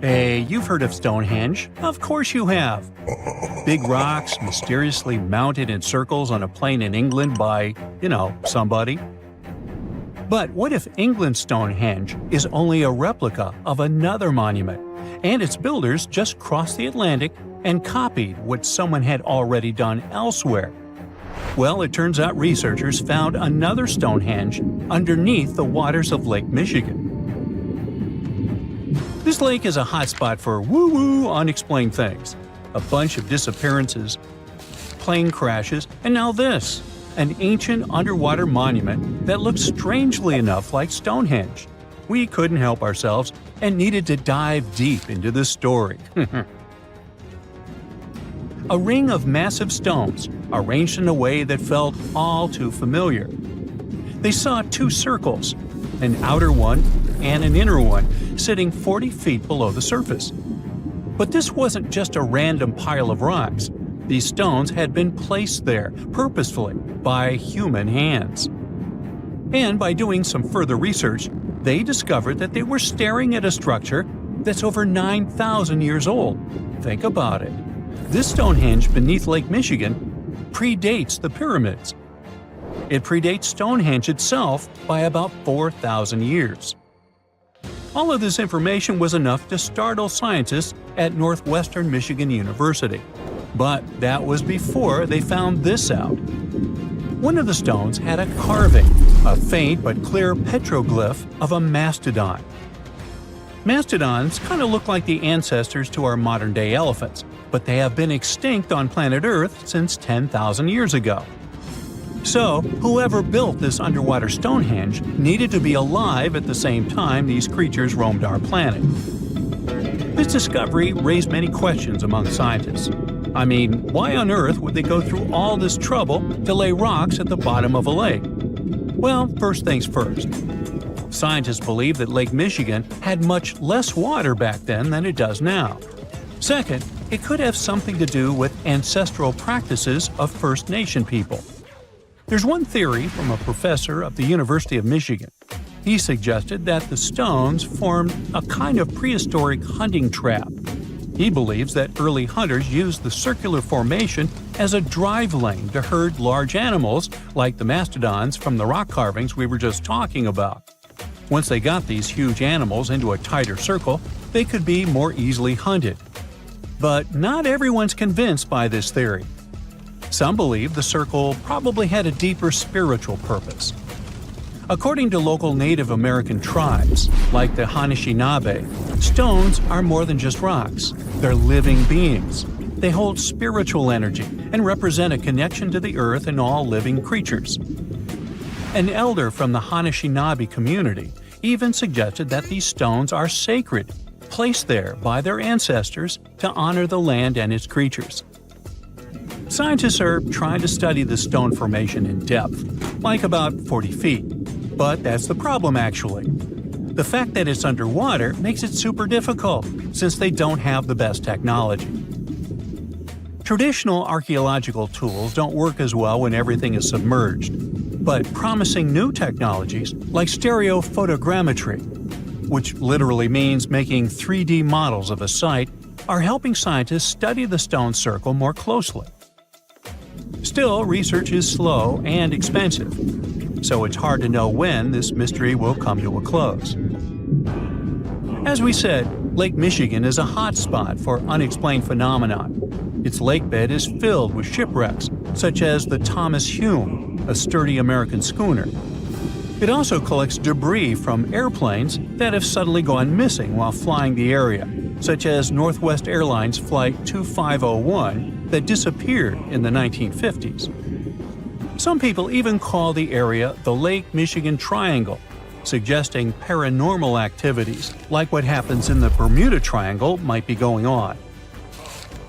Hey, you've heard of Stonehenge? Of course you have. Big rocks mysteriously mounted in circles on a plain in England by, somebody. But what if England's Stonehenge is only a replica of another monument, and its builders just crossed the Atlantic and copied what someone had already done elsewhere? Well, it turns out researchers found another Stonehenge underneath the waters of Lake Michigan. This lake is a hotspot for woo-woo unexplained things. A bunch of disappearances, plane crashes, and now this, an ancient underwater monument that looks strangely enough like Stonehenge. We couldn't help ourselves and needed to dive deep into this story. A ring of massive stones, arranged in a way that felt all too familiar. They saw two circles, an outer one and an inner one, sitting 40 feet below the surface. But this wasn't just a random pile of rocks. These stones had been placed there, purposefully, by human hands. And by doing some further research, they discovered that they were staring at a structure that's over 9,000 years old. Think about it. This Stonehenge beneath Lake Michigan predates the pyramids. It predates Stonehenge itself by about 4,000 years. All of this information was enough to startle scientists at Northwestern Michigan University. But that was before they found this out. One of the stones had a carving, a faint but clear petroglyph of a mastodon. Mastodons kind of look like the ancestors to our modern-day elephants, but they have been extinct on planet Earth since 10,000 years ago. So, whoever built this underwater Stonehenge needed to be alive at the same time these creatures roamed our planet. This discovery raised many questions among scientists. I mean, why on earth would they go through all this trouble to lay rocks at the bottom of a lake? Well, first things first. Scientists believe that Lake Michigan had much less water back then than it does now. Second, it could have something to do with ancestral practices of First Nation people. There's one theory from a professor of the University of Michigan. He suggested that the stones formed a kind of prehistoric hunting trap. He believes that early hunters used the circular formation as a drive lane to herd large animals like the mastodons from the rock carvings we were just talking about. Once they got these huge animals into a tighter circle, they could be more easily hunted. But not everyone's convinced by this theory. Some believe the circle probably had a deeper spiritual purpose. According to local Native American tribes, like the Anishinaabe, stones are more than just rocks. They're living beings. They hold spiritual energy and represent a connection to the earth and all living creatures. An elder from the Anishinaabe community even suggested that these stones are sacred, placed there by their ancestors to honor the land and its creatures. Scientists are trying to study the stone formation in depth, like about 40 feet. But that's the problem, actually. The fact that it's underwater makes it super difficult, since they don't have the best technology. Traditional archaeological tools don't work as well when everything is submerged, but promising new technologies like stereophotogrammetry, which literally means making 3D models of a site, are helping scientists study the stone circle more closely. Still, research is slow and expensive, so it's hard to know when this mystery will come to a close. As we said, Lake Michigan is a hot spot for unexplained phenomena. Its lakebed is filled with shipwrecks, such as the Thomas Hume, a sturdy American schooner. It also collects debris from airplanes that have suddenly gone missing while flying the area, such as Northwest Airlines Flight 2501 that disappeared in the 1950s. Some people even call the area the Lake Michigan Triangle, suggesting paranormal activities like what happens in the Bermuda Triangle might be going on.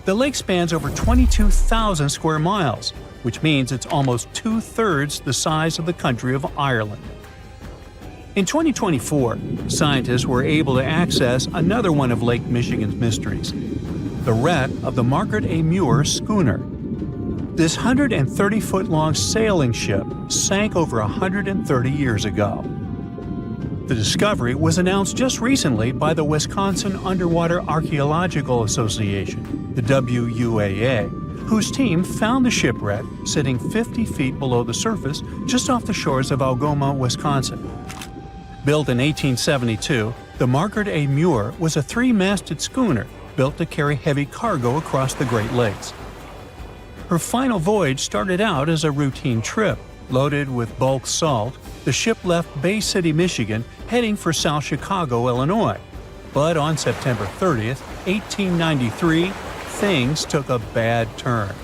The lake spans over 22,000 square miles, which means it's almost two-thirds the size of the country of Ireland. In 2024, scientists were able to access another one of Lake Michigan's mysteries, the wreck of the Margaret A. Muir schooner. This 130-foot-long sailing ship sank over 130 years ago. The discovery was announced just recently by the Wisconsin Underwater Archaeological Association, the WUAA, whose team found the shipwreck sitting 50 feet below the surface just off the shores of Algoma, Wisconsin. Built in 1872, the Margaret A. Muir was a three-masted schooner built to carry heavy cargo across the Great Lakes. Her final voyage started out as a routine trip. Loaded with bulk salt, the ship left Bay City, Michigan, heading for South Chicago, Illinois. But on September 30th, 1893, things took a bad turn.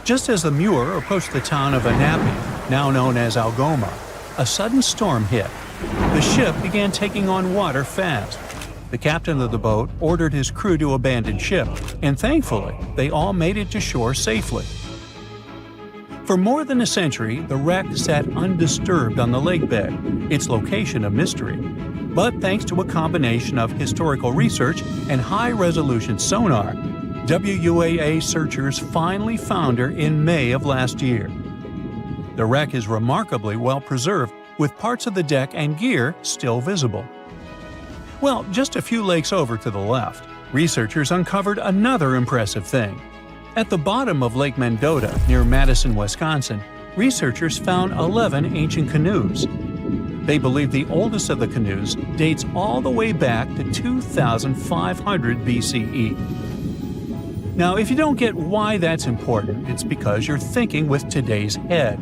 Just as the Muir approached the town of Annapolis, now known as Algoma, a sudden storm hit. The ship began taking on water fast. The captain of the boat ordered his crew to abandon ship, and thankfully, they all made it to shore safely. For more than a century, the wreck sat undisturbed on the lake bed, its location a mystery. But thanks to a combination of historical research and high-resolution sonar, WUAA searchers finally found her in May of last year. The wreck is remarkably well preserved, with parts of the deck and gear still visible. Well, just a few lakes over to the left, researchers uncovered another impressive thing. At the bottom of Lake Mendota, near Madison, Wisconsin, researchers found 11 ancient canoes. They believe the oldest of the canoes dates all the way back to 2500 BCE. Now, if you don't get why that's important, it's because you're thinking with today's head.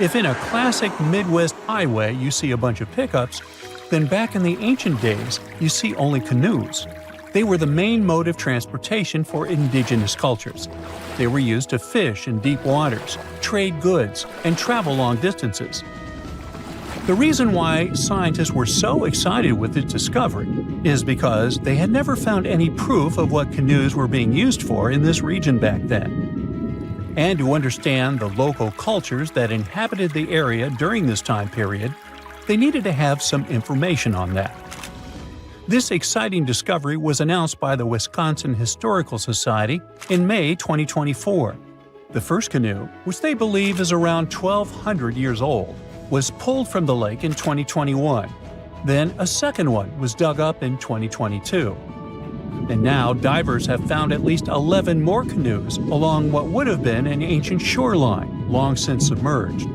If in a classic Midwest highway you see a bunch of pickups, then back in the ancient days you see only canoes. They were the main mode of transportation for indigenous cultures. They were used to fish in deep waters, trade goods, and travel long distances. The reason why scientists were so excited with its discovery is because they had never found any proof of what canoes were being used for in this region back then. And to understand the local cultures that inhabited the area during this time period, they needed to have some information on that. This exciting discovery was announced by the Wisconsin Historical Society in May 2024. The first canoe, which they believe is around 1,200 years old, was pulled from the lake in 2021. Then a second one was dug up in 2022. And now divers have found at least 11 more canoes along what would have been an ancient shoreline, long since submerged.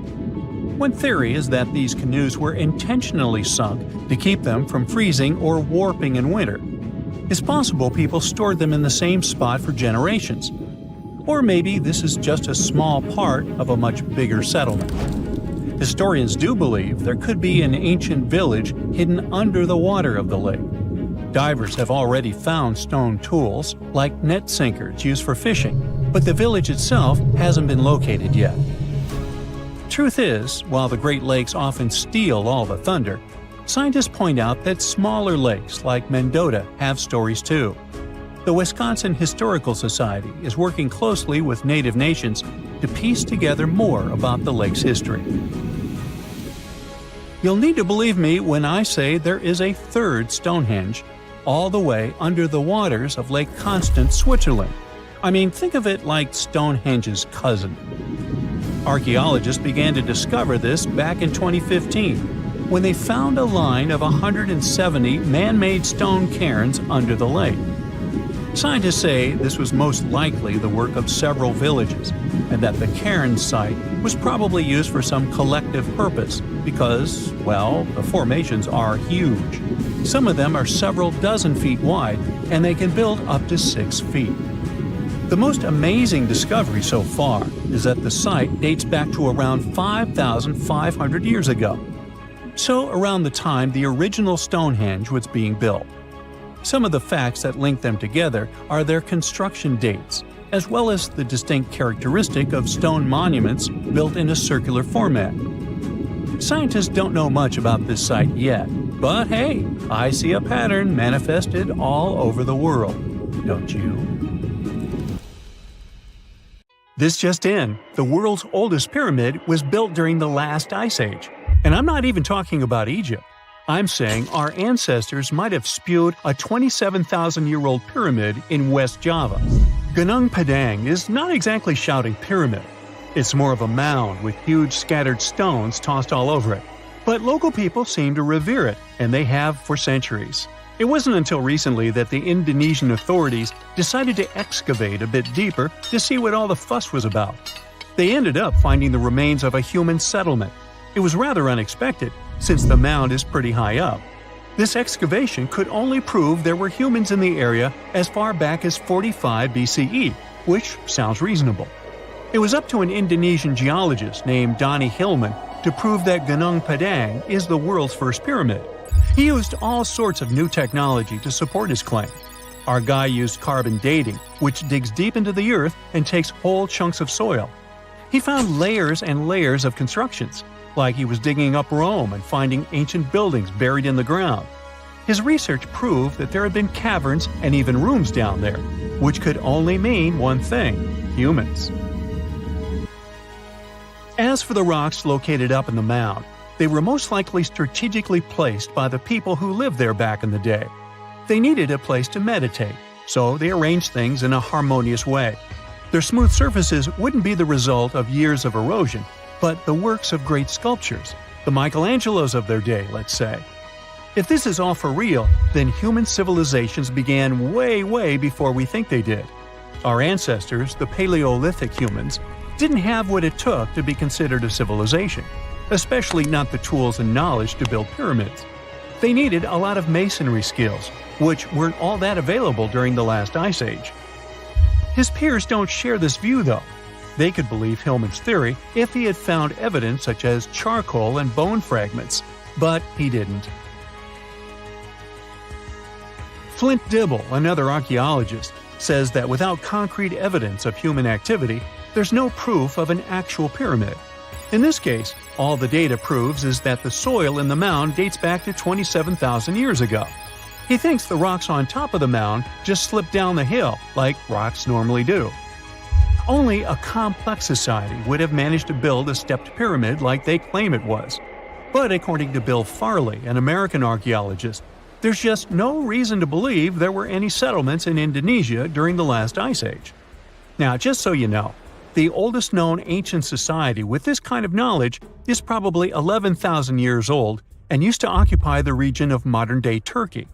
One theory is that these canoes were intentionally sunk to keep them from freezing or warping in winter. It's possible people stored them in the same spot for generations. Or maybe this is just a small part of a much bigger settlement. Historians do believe there could be an ancient village hidden under the water of the lake. Divers have already found stone tools, like net sinkers used for fishing, but the village itself hasn't been located yet. Truth is, while the Great Lakes often steal all the thunder, scientists point out that smaller lakes like Mendota have stories too. The Wisconsin Historical Society is working closely with Native nations to piece together more about the lake's history. You'll need to believe me when I say there is a third Stonehenge, all the way under the waters of Lake Constance, Switzerland. I mean, think of it like Stonehenge's cousin. Archaeologists began to discover this back in 2015, when they found a line of 170 man-made stone cairns under the lake. Scientists say this was most likely the work of several villages, and that the cairn site was probably used for some collective purpose because, well, the formations are huge. Some of them are several dozen feet wide, and they can build up to 6 feet. The most amazing discovery so far is that the site dates back to around 5,500 years ago. So around the time the original Stonehenge was being built. Some of the facts that link them together are their construction dates, as well as the distinct characteristic of stone monuments built in a circular format. Scientists don't know much about this site yet, but hey, I see a pattern manifested all over the world, don't you? This just in, the world's oldest pyramid was built during the last ice age. And I'm not even talking about Egypt. I'm saying our ancestors might have spewed a 27,000-year-old pyramid in West Java. Gunung Padang is not exactly shouting pyramid. It's more of a mound with huge scattered stones tossed all over it. But local people seem to revere it, and they have for centuries. It wasn't until recently that the Indonesian authorities decided to excavate a bit deeper to see what all the fuss was about. They ended up finding the remains of a human settlement. It was rather unexpected, since the mound is pretty high up. This excavation could only prove there were humans in the area as far back as 45 BCE, which sounds reasonable. It was up to an Indonesian geologist named Donny Hillman to prove that Gunung Padang is the world's first pyramid. He used all sorts of new technology to support his claim. Our guy used carbon dating, which digs deep into the earth and takes whole chunks of soil. He found layers and layers of constructions, like he was digging up Rome and finding ancient buildings buried in the ground. His research proved that there had been caverns and even rooms down there, which could only mean one thing: humans. As for the rocks located up in the mound, they were most likely strategically placed by the people who lived there back in the day. They needed a place to meditate, so they arranged things in a harmonious way. Their smooth surfaces wouldn't be the result of years of erosion, but the works of great sculptures, the Michelangelos of their day, let's say. If this is all for real, then human civilizations began way before we think they did. Our ancestors, the Paleolithic humans, didn't have what it took to be considered a civilization, especially not the tools and knowledge to build pyramids. They needed a lot of masonry skills, which weren't all that available during the last ice age. His peers don't share this view though. They could believe Hillman's theory if he had found evidence such as charcoal and bone fragments, but he didn't. Flint Dibble, another archaeologist, says that without concrete evidence of human activity, there's no proof of an actual pyramid. In this case, all the data proves is that the soil in the mound dates back to 27,000 years ago. He thinks the rocks on top of the mound just slipped down the hill, like rocks normally do. Only a complex society would have managed to build a stepped pyramid like they claim it was. But according to Bill Farley, an American archaeologist, there's just no reason to believe there were any settlements in Indonesia during the last ice age. Now, just so you know, the oldest known ancient society with this kind of knowledge is probably 11,000 years old and used to occupy the region of modern-day Turkey.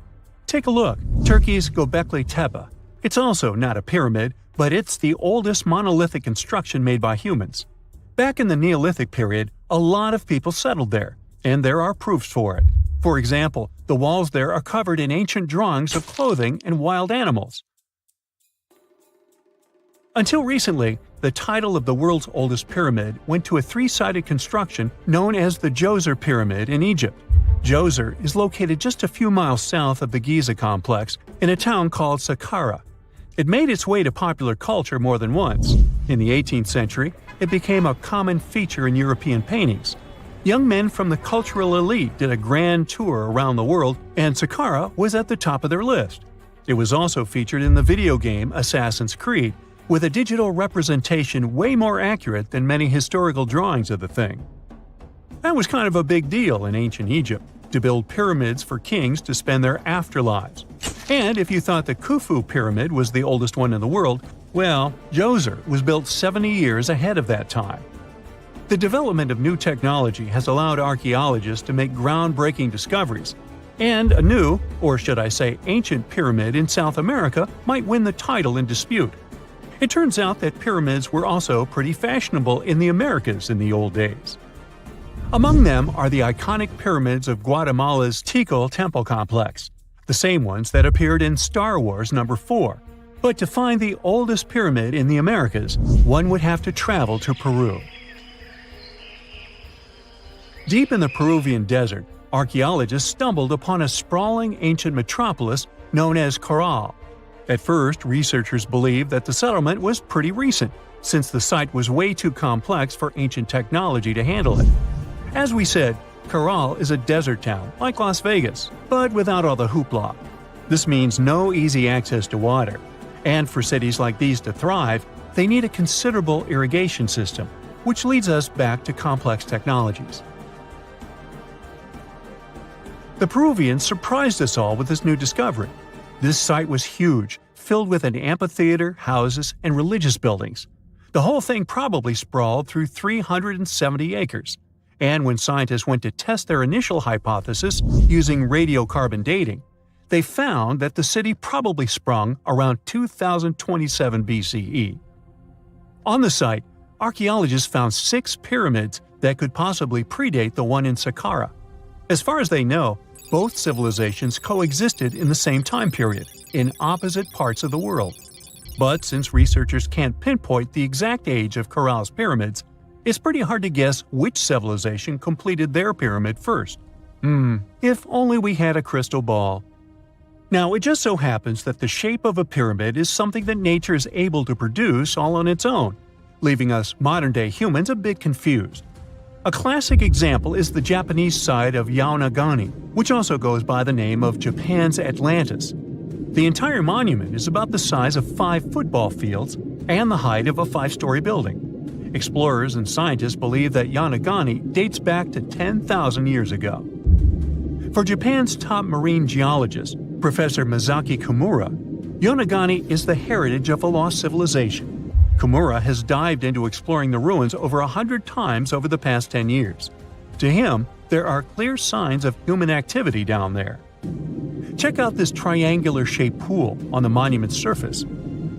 Take a look, Turkey's Gobekli Tepe. It's also not a pyramid, but it's the oldest monolithic construction made by humans. Back in the Neolithic period, a lot of people settled there, and there are proofs for it. For example, the walls there are covered in ancient drawings of clothing and wild animals. Until recently, the title of the world's oldest pyramid went to a three-sided construction known as the Djoser Pyramid in Egypt. Djoser is located just a few miles south of the Giza complex in a town called Saqqara. It made its way to popular culture more than once. In the 18th century, it became a common feature in European paintings. Young men from the cultural elite did a grand tour around the world, and Saqqara was at the top of their list. It was also featured in the video game Assassin's Creed, with a digital representation way more accurate than many historical drawings of the thing. That was kind of a big deal in ancient Egypt, to build pyramids for kings to spend their afterlives. And if you thought the Khufu pyramid was the oldest one in the world, well, Djoser was built 70 years ahead of that time. The development of new technology has allowed archaeologists to make groundbreaking discoveries, and a new, or should I say ancient pyramid in South America might win the title in dispute. It turns out that pyramids were also pretty fashionable in the Americas in the old days. Among them are the iconic pyramids of Guatemala's Tikal temple complex, the same ones that appeared in Star Wars No. 4. But to find the oldest pyramid in the Americas, one would have to travel to Peru. Deep in the Peruvian desert, archaeologists stumbled upon a sprawling ancient metropolis known as Caral. At first, researchers believed that the settlement was pretty recent, since the site was way too complex for ancient technology to handle it. As we said, Caral is a desert town, like Las Vegas, but without all the hoopla. This means no easy access to water. And for cities like these to thrive, they need a considerable irrigation system, which leads us back to complex technologies. The Peruvians surprised us all with this new discovery. This site was huge, filled with an amphitheater, houses, and religious buildings. The whole thing probably sprawled through 370 acres. And when scientists went to test their initial hypothesis using radiocarbon dating, they found that the city probably sprung around 2027 BCE. On the site, archaeologists found 6 pyramids that could possibly predate the one in Saqqara. As far as they know, both civilizations coexisted in the same time period, in opposite parts of the world. But since researchers can't pinpoint the exact age of Corral's pyramids, it's pretty hard to guess which civilization completed their pyramid first. If only we had a crystal ball. Now, it just so happens that the shape of a pyramid is something that nature is able to produce all on its own, leaving us modern-day humans a bit confused. A classic example is the Japanese side of Yaonagani, which also goes by the name of Japan's Atlantis. The entire monument is about the size of 5 football fields and the height of a 5-story building. Explorers and scientists believe that Yaonagani dates back to 10,000 years ago. For Japan's top marine geologist, Professor Masaki Kimura, Yaonagani is the heritage of a lost civilization. Kimura has dived into exploring the ruins over 100 times over the past 10 years. To him, there are clear signs of human activity down there. Check out this triangular-shaped pool on the monument's surface.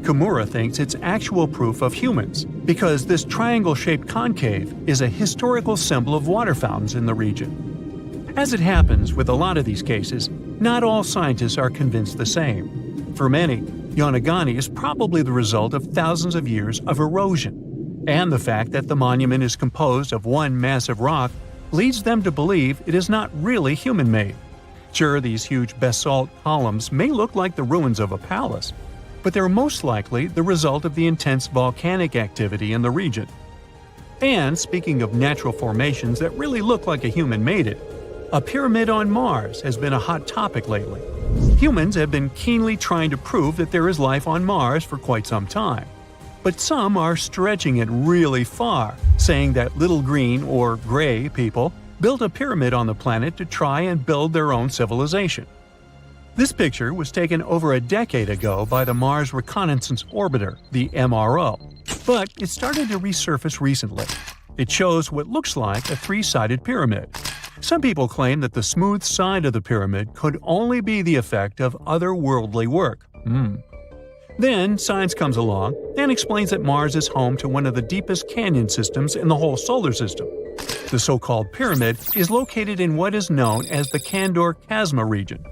Kimura thinks it's actual proof of humans, because this triangle-shaped concave is a historical symbol of water fountains in the region. As it happens with a lot of these cases, not all scientists are convinced the same. For many, Yaonagani is probably the result of thousands of years of erosion, and the fact that the monument is composed of one massive rock leads them to believe it is not really human-made. Sure, these huge basalt columns may look like the ruins of a palace, but they're most likely the result of the intense volcanic activity in the region. And speaking of natural formations that really look like a human made it, a pyramid on Mars has been a hot topic lately. Humans have been keenly trying to prove that there is life on Mars for quite some time. But some are stretching it really far, saying that little green or gray people built a pyramid on the planet to try and build their own civilization. This picture was taken over a decade ago by the Mars Reconnaissance Orbiter, the MRO, but it started to resurface recently. It shows what looks like a 3-sided pyramid. Some people claim that the smooth side of the pyramid could only be the effect of otherworldly work. Then science comes along and explains that Mars is home to one of the deepest canyon systems in the whole solar system. The so-called pyramid is located in what is known as the Kandor-Chasma region.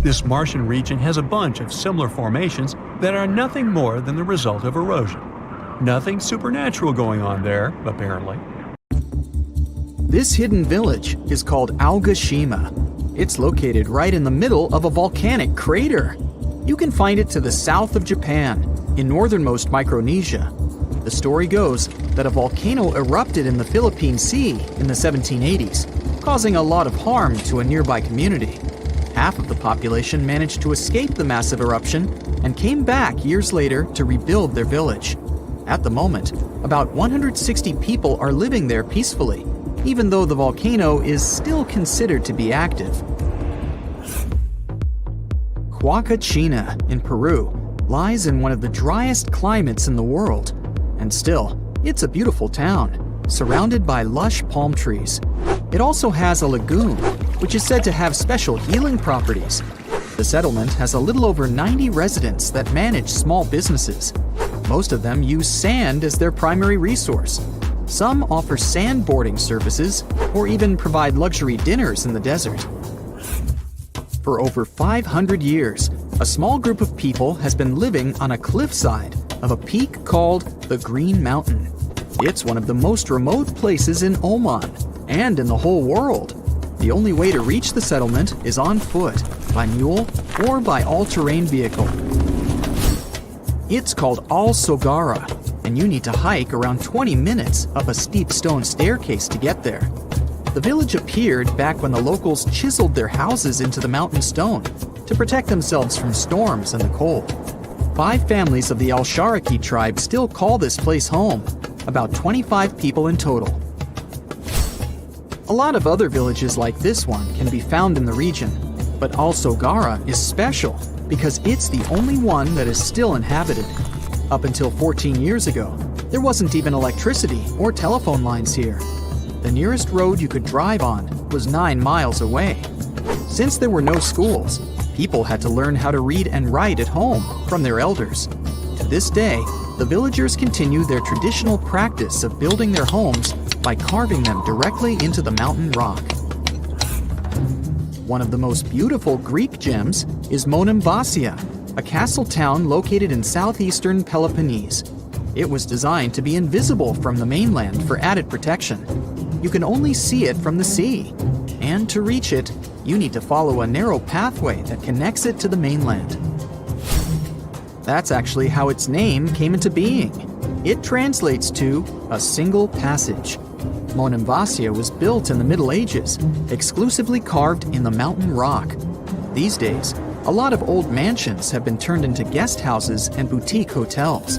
This Martian region has a bunch of similar formations that are nothing more than the result of erosion. Nothing supernatural going on there, apparently. This hidden village is called Aogashima. It's located right in the middle of a volcanic crater. You can find it to the south of Japan, in northernmost Micronesia. The story goes that a volcano erupted in the Philippine Sea in the 1780s, causing a lot of harm to a nearby community. Half of the population managed to escape the massive eruption and came back years later to rebuild their village. At the moment, about 160 people are living there peacefully, even though the volcano is still considered to be active. Huacachina in Peru lies in one of the driest climates in the world, and still, it's a beautiful town, surrounded by lush palm trees. It also has a lagoon, which is said to have special healing properties. The settlement has a little over 90 residents that manage small businesses. Most of them use sand as their primary resource. Some offer sandboarding services or even provide luxury dinners in the desert. For over 500 years, a small group of people has been living on a cliffside of a peak called the Green Mountain. It's one of the most remote places in Oman and in the whole world. The only way to reach the settlement is on foot, by mule, or by all-terrain vehicle. It's called Al Sogara, and you need to hike around 20 minutes up a steep stone staircase to get there. The village appeared back when the locals chiseled their houses into the mountain stone to protect themselves from storms and the cold. 5 families of the Al-Sharaki tribe still call this place home, about 25 people in total. A lot of other villages like this one can be found in the region, but Al Sogara is special because it's the only one that is still inhabited. Up until 14 years ago, there wasn't even electricity or telephone lines here. The nearest road you could drive on was 9 miles away. Since there were no schools, people had to learn how to read and write at home from their elders. To this day, the villagers continue their traditional practice of building their homes by carving them directly into the mountain rock. One of the most beautiful Greek gems is Monemvasia, a castle town located in southeastern Peloponnese. It was designed to be invisible from the mainland for added protection. You can only see it from the sea, and to reach it, you need to follow a narrow pathway that connects it to the mainland. That's actually how its name came into being. It translates to a single passage. Monemvasia was built in the Middle Ages, exclusively carved in the mountain rock. These days, a lot of old mansions have been turned into guest houses and boutique hotels.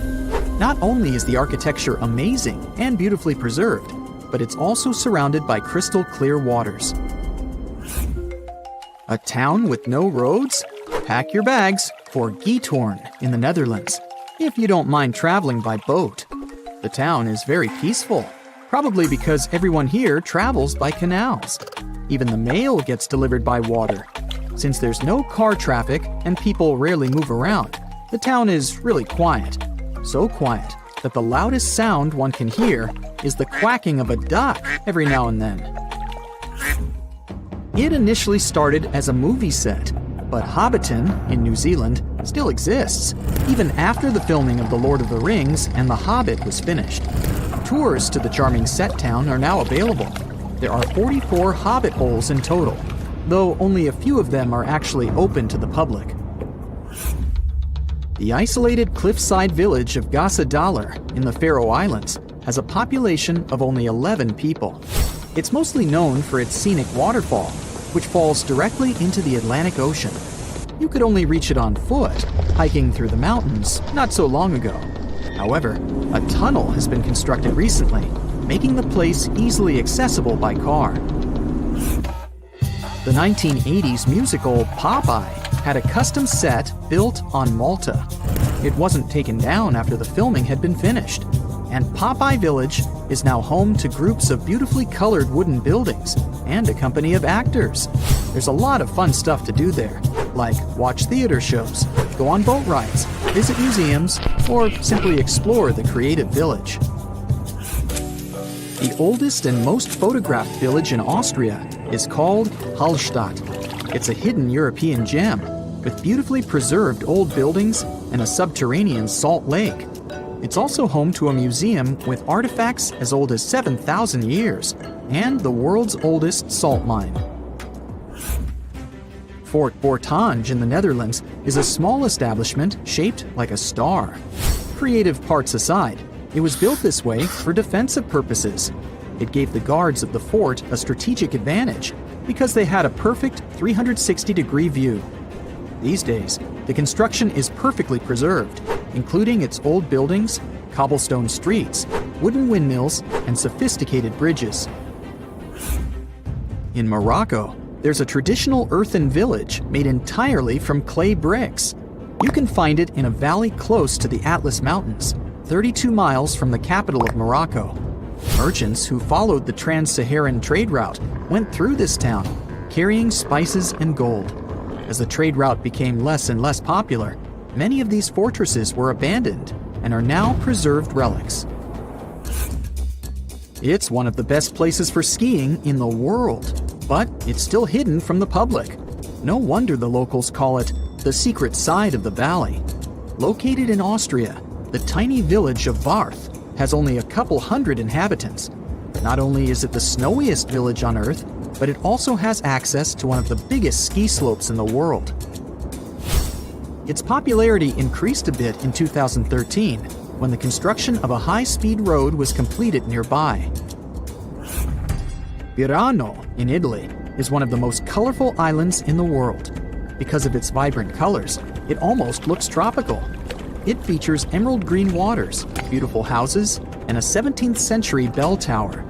Not only is the architecture amazing and beautifully preserved, but it's also surrounded by crystal clear waters. A town with no roads? Pack your bags for Giethoorn in the Netherlands, if you don't mind traveling by boat. The town is very peaceful, probably because everyone here travels by canals. Even the mail gets delivered by water. Since there's no car traffic and people rarely move around, the town is really quiet. So quiet that the loudest sound one can hear is the quacking of a duck every now and then. It initially started as a movie set, but Hobbiton in New Zealand still exists, even after the filming of The Lord of the Rings and The Hobbit was finished. Tours to the charming set town are now available. There are 44 Hobbit holes in total, though only a few of them are actually open to the public. The isolated cliffside village of Gasadalar in the Faroe Islands has a population of only 11 people. It's mostly known for its scenic waterfall, which falls directly into the Atlantic Ocean. You could only reach it on foot, hiking through the mountains not so long ago. However, a tunnel has been constructed recently, making the place easily accessible by car. The 1980s musical Popeye had a custom set built on Malta. It wasn't taken down after the filming had been finished, and Popeye Village is now home to groups of beautifully colored wooden buildings and a company of actors. There's a lot of fun stuff to do there, like watch theater shows, go on boat rides, visit museums, or simply explore the creative village. The oldest and most photographed village in Austria is called Hallstatt. It's a hidden European gem with beautifully preserved old buildings and a subterranean salt lake. It's also home to a museum with artifacts as old as 7,000 years and the world's oldest salt mine. Fort Bortange in the Netherlands is a small establishment shaped like a star. Creative parts aside, it was built this way for defensive purposes. It gave the guards of the fort a strategic advantage because they had a perfect 360-degree view. These days, the construction is perfectly preserved, including its old buildings, cobblestone streets, wooden windmills, and sophisticated bridges. In Morocco, there's a traditional earthen village made entirely from clay bricks. You can find it in a valley close to the Atlas Mountains, 32 miles from the capital of Morocco. Merchants who followed the trans-Saharan trade route went through this town, carrying spices and gold. As the trade route became less and less popular, many of these fortresses were abandoned and are now preserved relics. It's one of the best places for skiing in the world, but it's still hidden from the public. No wonder the locals call it the secret side of the valley. Located in Austria, the tiny village of Varth has only a couple hundred inhabitants. Not only is it the snowiest village on Earth, but it also has access to one of the biggest ski slopes in the world. Its popularity increased a bit in 2013 when the construction of a high-speed road was completed nearby. Birano in Italy is one of the most colorful islands in the world. Because of its vibrant colors, it almost looks tropical. It features emerald green waters, beautiful houses, and a 17th century bell tower.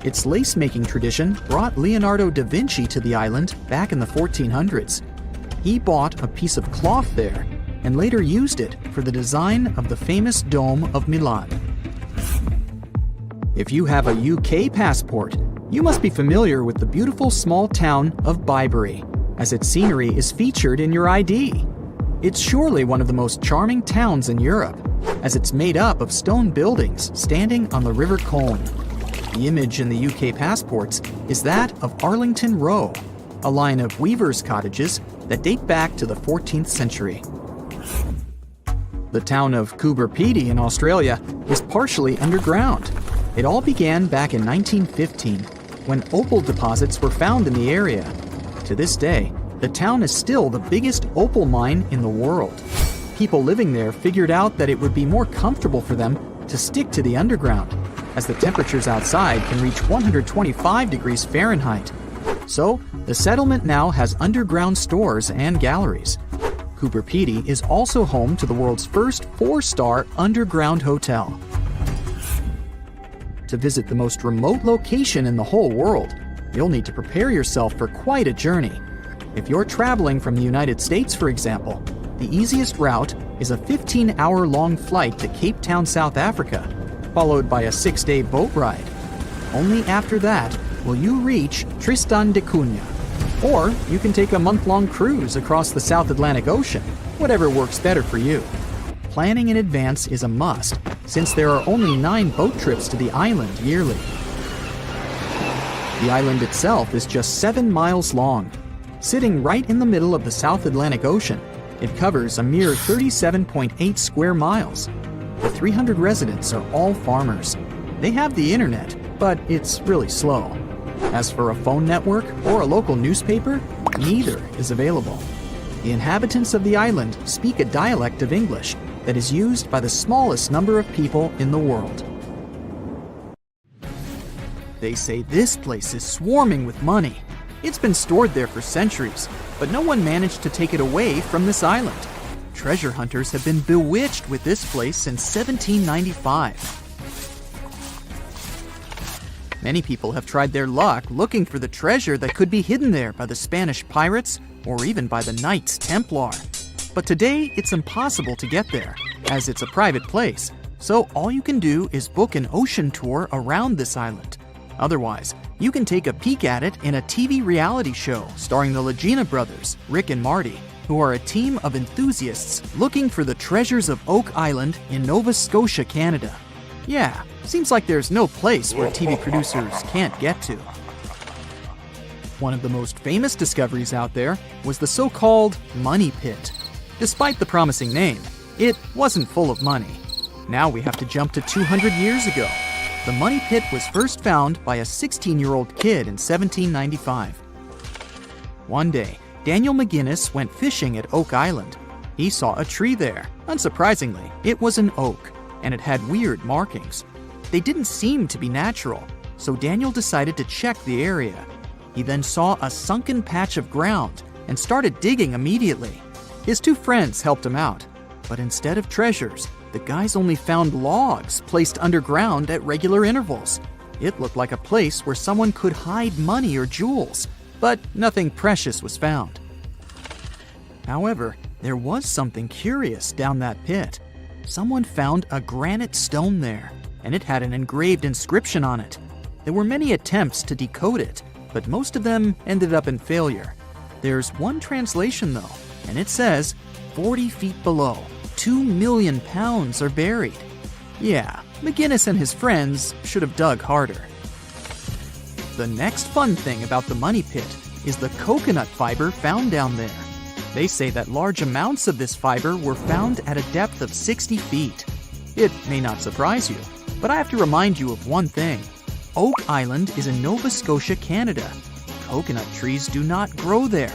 Its lace-making tradition brought Leonardo da Vinci to the island back in the 1400s. He bought a piece of cloth there and later used it for the design of the famous Dome of Milan. If you have a UK passport, You must be familiar with the beautiful small town of Bibury, as its scenery is featured in your ID. It's surely one of the most charming towns in Europe, as it's made up of stone buildings standing on the River Colne. The image in the UK passports is that of Arlington Row, a line of weavers' cottages that date back to the 14th century. The town of Coober Pedy in Australia is partially underground. It all began back in 1915, when opal deposits were found in the area. To this day, the town is still the biggest opal mine in the world. People living there figured out that it would be more comfortable for them to stick to the underground, as the temperatures outside can reach 125 degrees Fahrenheit. So, the settlement now has underground stores and galleries. Coober Pedy is also home to the world's first 4-star underground hotel. To visit the most remote location in the whole world, you'll need to prepare yourself for quite a journey. If you're traveling from the United States, for example, the easiest route is a 15-hour-long flight to Cape Town, South Africa, followed by a 6-day boat ride. Only after that will you reach Tristan da Cunha. Or you can take a month-long cruise across the South Atlantic Ocean, whatever works better for you. Planning in advance is a must, since there are only 9 boat trips to the island yearly. The island itself is just 7 miles long. Sitting right in the middle of the South Atlantic Ocean, it covers a mere 37.8 square miles. The 300 residents are all farmers. They have the internet, but it's really slow. As for a phone network or a local newspaper, neither is available. The inhabitants of the island speak a dialect of English that is used by the smallest number of people in the world. They say this place is swarming with money. It's been stored there for centuries, but no one managed to take it away from this island. Treasure hunters have been bewitched with this place since 1795. Many people have tried their luck looking for the treasure that could be hidden there by the Spanish pirates or even by the Knights Templar. But today, it's impossible to get there, as it's a private place, so all you can do is book an ocean tour around this island. Otherwise, you can take a peek at it in a TV reality show starring the Legina brothers, Rick and Marty, who are a team of enthusiasts looking for the treasures of Oak Island in Nova Scotia, Canada. Yeah, seems like there's no place where TV producers can't get to. One of the most famous discoveries out there was the so-called Money Pit. Despite the promising name, it wasn't full of money. Now we have to jump to 200 years ago. The Money Pit was first found by a 16-year-old kid in 1795. One day, Daniel McGuinness went fishing at Oak Island. He saw a tree there. Unsurprisingly, it was an oak, and it had weird markings. They didn't seem to be natural, so Daniel decided to check the area. He then saw a sunken patch of ground and started digging immediately. His 2 friends helped him out, but instead of treasures, the guys only found logs placed underground at regular intervals. It looked like a place where someone could hide money or jewels, but nothing precious was found. However, there was something curious down that pit. Someone found a granite stone there, and it had an engraved inscription on it. There were many attempts to decode it, but most of them ended up in failure. There's one translation though, and it says, 40 feet below, 2 million pounds are buried. Yeah, McGuinness and his friends should have dug harder. The next fun thing about the Money Pit is the coconut fiber found down there. They say that large amounts of this fiber were found at a depth of 60 feet. It may not surprise you, but I have to remind you of one thing. Oak Island is in Nova Scotia, Canada. Coconut trees do not grow there.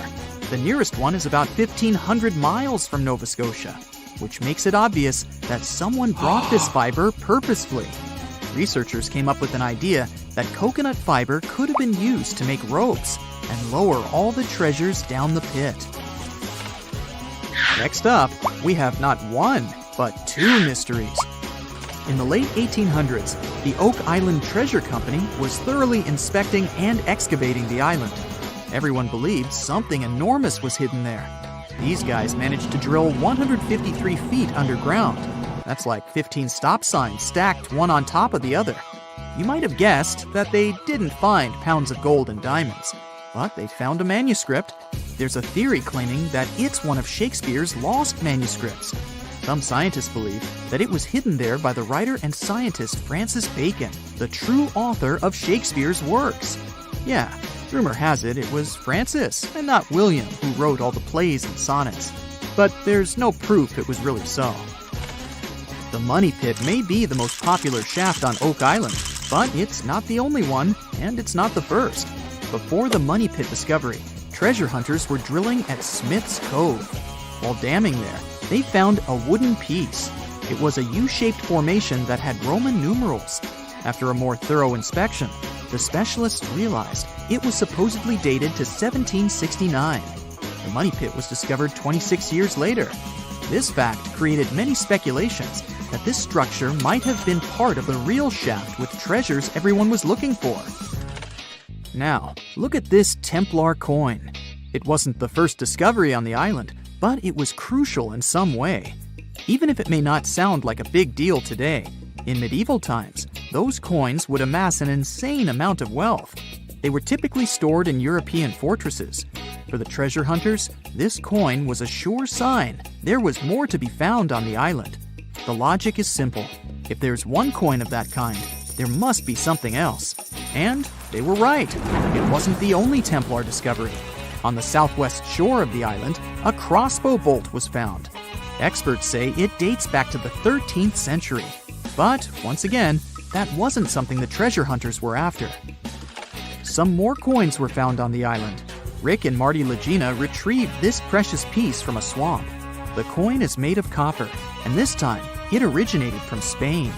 The nearest one is about 1,500 miles from Nova Scotia, which makes it obvious that someone brought this fiber purposefully. Researchers came up with an idea that coconut fiber could have been used to make ropes and lower all the treasures down the pit. Next up, we have not one, but 2 mysteries. In the late 1800s, the Oak Island Treasure Company was thoroughly inspecting and excavating the island. Everyone believed something enormous was hidden there. These guys managed to drill 153 feet underground. That's like 15 stop signs stacked one on top of the other. You might have guessed that they didn't find pounds of gold and diamonds, but they found a manuscript. There's a theory claiming that it's one of Shakespeare's lost manuscripts. Some scientists believe that it was hidden there by the writer and scientist Francis Bacon, the true author of Shakespeare's works. Yeah, rumor has it was Francis and not William who wrote all the plays and sonnets. But there's no proof it was really so. The Money Pit may be the most popular shaft on Oak Island, but it's not the only one, and it's not the first. Before the Money Pit discovery, treasure hunters were drilling at Smith's Cove. While damming there, they found a wooden piece. It was a U-shaped formation that had Roman numerals. After a more thorough inspection, the specialists realized it was supposedly dated to 1769. The Money Pit was discovered 26 years later. This fact created many speculations that this structure might have been part of the real shaft with treasures everyone was looking for. Now, look at this Templar coin. It wasn't the first discovery on the island, but it was crucial in some way. Even if it may not sound like a big deal today, in medieval times, those coins would amass an insane amount of wealth. They were typically stored in European fortresses. For the treasure hunters, this coin was a sure sign there was more to be found on the island. The logic is simple. If there's one coin of that kind, there must be something else. And they were right. It wasn't the only Templar discovery. On the southwest shore of the island, a crossbow bolt was found. Experts say it dates back to the 13th century. But, once again, that wasn't something the treasure hunters were after. Some more coins were found on the island. Rick and Marty Legina retrieved this precious piece from a swamp. The coin is made of copper, and this time, it originated from Spain.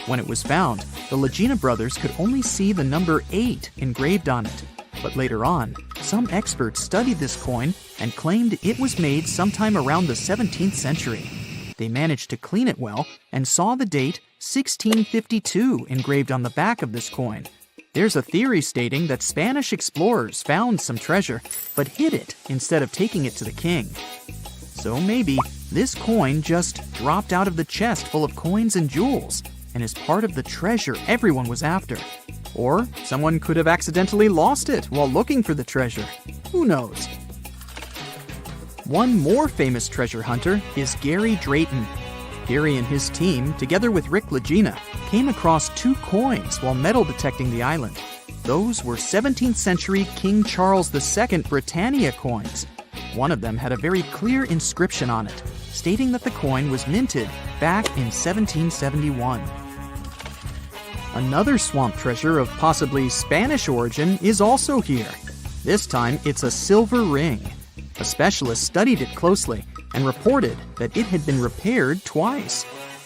When it was found, the Legina brothers could only see the number 8 engraved on it. But later on, some experts studied this coin and claimed it was made sometime around the 17th century. They managed to clean it well and saw the date 1652 engraved on the back of this coin. There's a theory stating that Spanish explorers found some treasure but hid it instead of taking it to the king. So maybe this coin just dropped out of the chest full of coins and jewels and is part of the treasure everyone was after. Or someone could have accidentally lost it while looking for the treasure. Who knows? One more famous treasure hunter is Gary Drayton. Gary and his team, together with Rick Legina, came across 2 coins while metal detecting the island. Those were 17th century King Charles II Britannia coins. One of them had a very clear inscription on it, stating that the coin was minted back in 1771. Another swamp treasure of possibly Spanish origin is also here. This time, it's a silver ring. A specialist studied it closely and reported that it had been repaired twice.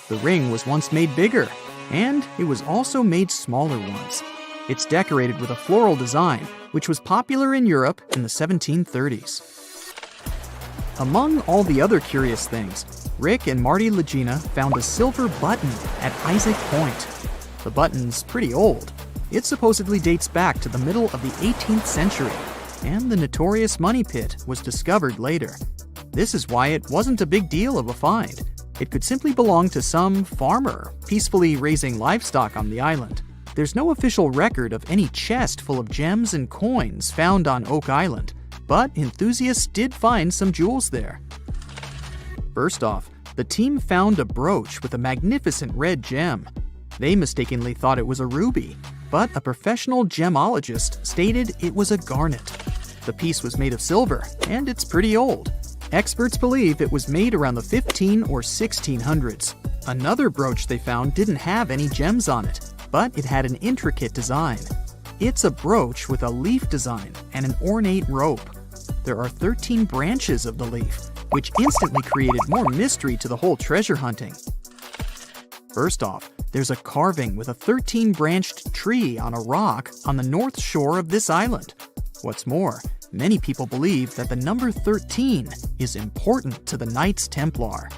The ring was once made bigger, and it was also made smaller ones. It's decorated with a floral design, which was popular in Europe in the 1730s. Among all the other curious things, Rick and Marty Legina found a silver button at Isaac Point. The button's pretty old. It supposedly dates back to the middle of the 18th century, and the notorious Money Pit was discovered later. This is why it wasn't a big deal of a find. It could simply belong to some farmer peacefully raising livestock on the island. There's no official record of any chest full of gems and coins found on Oak Island, but enthusiasts did find some jewels there. First off, the team found a brooch with a magnificent red gem. They mistakenly thought it was a ruby, but a professional gemologist stated it was a garnet. The piece was made of silver, and it's pretty old. Experts believe it was made around the 15 or 1600s. Another brooch they found didn't have any gems on it, but it had an intricate design. It's a brooch with a leaf design and an ornate rope. There are 13 branches of the leaf, which instantly created more mystery to the whole treasure hunting. First off, there's a carving with a 13-branched tree on a rock on the north shore of this island. What's more, many people believe that the number 13 is important to the Knights Templar.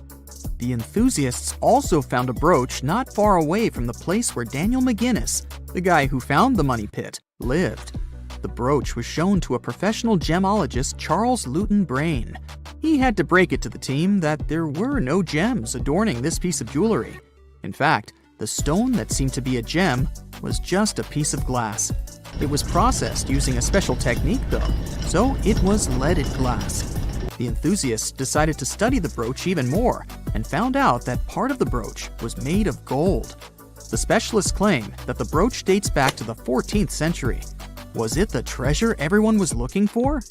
The enthusiasts also found a brooch not far away from the place where Daniel McGinnis, the guy who found the Money Pit, lived. The brooch was shown to a professional gemologist, Charles Luton Brain. He had to break it to the team that there were no gems adorning this piece of jewelry. In fact, The stone that seemed to be a gem was just a piece of glass. It was processed using a special technique though, so it was leaded glass. The enthusiasts decided to study the brooch even more and found out that part of the brooch was made of gold. The specialists claim that the brooch dates back to the 14th century. Was it the treasure everyone was looking for?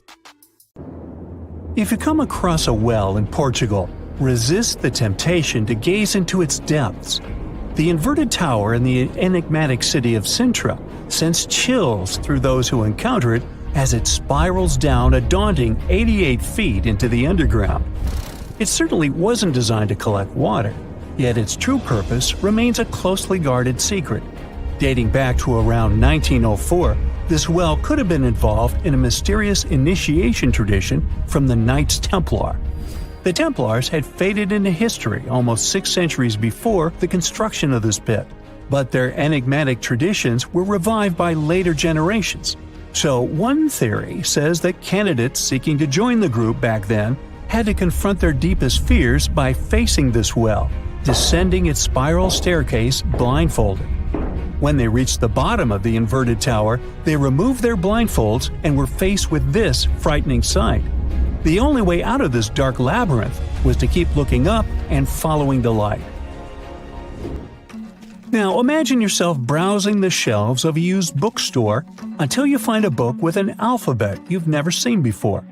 If you come across a well in Portugal, resist the temptation to gaze into its depths. The inverted tower in the enigmatic city of Sintra sends chills through those who encounter it as it spirals down a daunting 88 feet into the underground. It certainly wasn't designed to collect water, yet its true purpose remains a closely guarded secret. Dating back to around 1904, this well could have been involved in a mysterious initiation tradition from the Knights Templar. The Templars had faded into history almost 6 centuries before the construction of this pit, but their enigmatic traditions were revived by later generations. So one theory says that candidates seeking to join the group back then had to confront their deepest fears by facing this well, descending its spiral staircase blindfolded. When they reached the bottom of the inverted tower, they removed their blindfolds and were faced with this frightening sight. The only way out of this dark labyrinth was to keep looking up and following the light. Now imagine yourself browsing the shelves of a used bookstore until you find a book with an alphabet you've never seen before.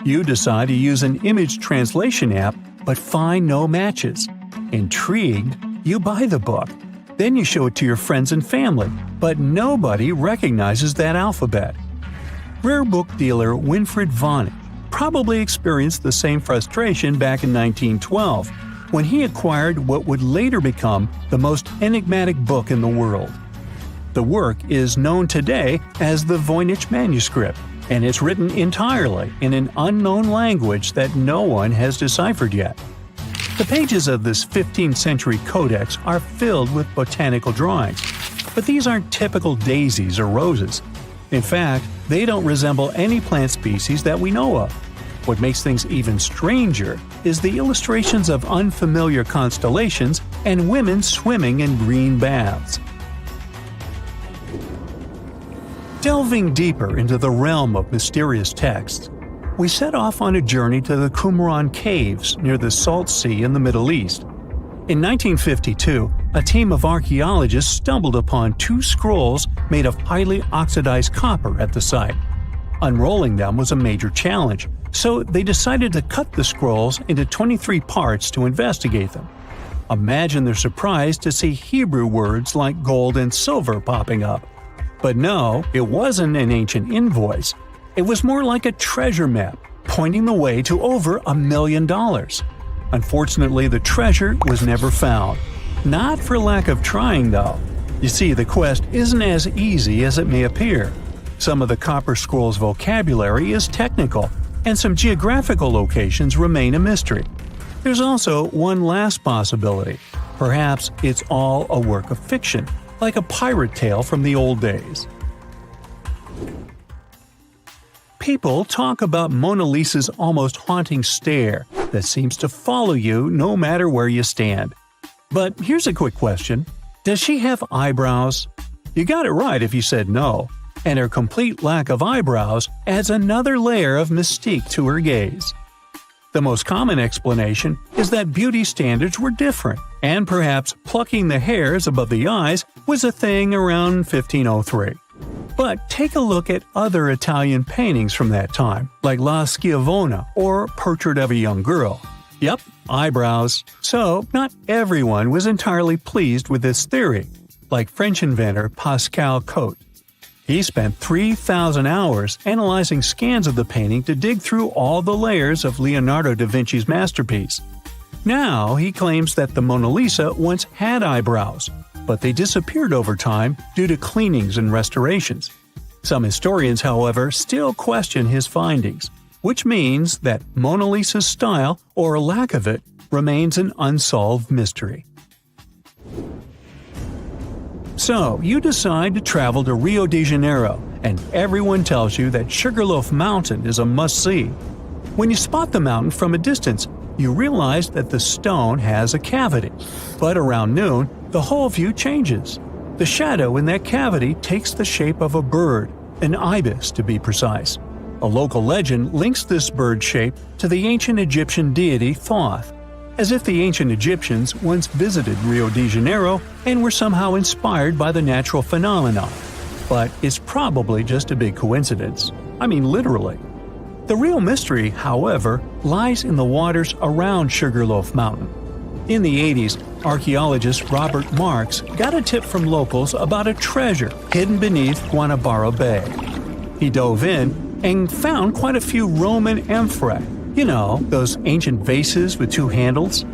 You decide to use an image translation app but find no matches. Intrigued, you buy the book. Then you show it to your friends and family, but nobody recognizes that alphabet. Rare book dealer Winfried Vonnig probably experienced the same frustration back in 1912, when he acquired what would later become the most enigmatic book in the world. The work is known today as the Voynich manuscript, and it's written entirely in an unknown language that no one has deciphered yet. The pages of this 15th century codex are filled with botanical drawings, but these aren't typical daisies or roses. In fact, they don't resemble any plant species that we know of. What makes things even stranger is the illustrations of unfamiliar constellations and women swimming in green baths. Delving deeper into the realm of mysterious texts, we set off on a journey to the Qumran Caves near the Salt Sea in the Middle East. In 1952, a team of archaeologists stumbled upon 2 scrolls made of highly oxidized copper at the site. Unrolling them was a major challenge, so they decided to cut the scrolls into 23 parts to investigate them. Imagine their surprise to see Hebrew words like gold and silver popping up. But no, it wasn't an ancient invoice. It was more like a treasure map, pointing the way to over $1 million. Unfortunately, the treasure was never found. Not for lack of trying, though. You see, the quest isn't as easy as it may appear. Some of the copper scroll's vocabulary is technical, and some geographical locations remain a mystery. There's also one last possibility. Perhaps it's all a work of fiction, like a pirate tale from the old days. People talk about Mona Lisa's almost haunting stare that seems to follow you no matter where you stand. But here's a quick question. Does she have eyebrows? You got it right if you said no, and her complete lack of eyebrows adds another layer of mystique to her gaze. The most common explanation is that beauty standards were different, and perhaps plucking the hairs above the eyes was a thing around 1503. But take a look at other Italian paintings from that time, like La Schiavona or Portrait of a Young Girl. Yep, eyebrows. So, not everyone was entirely pleased with this theory, like French inventor Pascal Cotte. He spent 3,000 hours analyzing scans of the painting to dig through all the layers of Leonardo da Vinci's masterpiece. Now he claims that the Mona Lisa once had eyebrows, but they disappeared over time due to cleanings and restorations. Some historians, however, still question his findings, which means that Mona Lisa's style, or lack of it, remains an unsolved mystery. So, you decide to travel to Rio de Janeiro, and everyone tells you that Sugarloaf Mountain is a must-see. When you spot the mountain from a distance, you realize that the stone has a cavity, but around noon, the whole view changes. The shadow in that cavity takes the shape of a bird, an ibis to be precise. A local legend links this bird shape to the ancient Egyptian deity Thoth, as if the ancient Egyptians once visited Rio de Janeiro and were somehow inspired by the natural phenomenon. But it's probably just a big coincidence. I mean, literally. The real mystery, however, lies in the waters around Sugarloaf Mountain. In the 80s, archaeologist Robert Marks got a tip from locals about a treasure hidden beneath Guanabara Bay. He dove in and found quite a few Roman amphorae, you know, those ancient vases with two handles.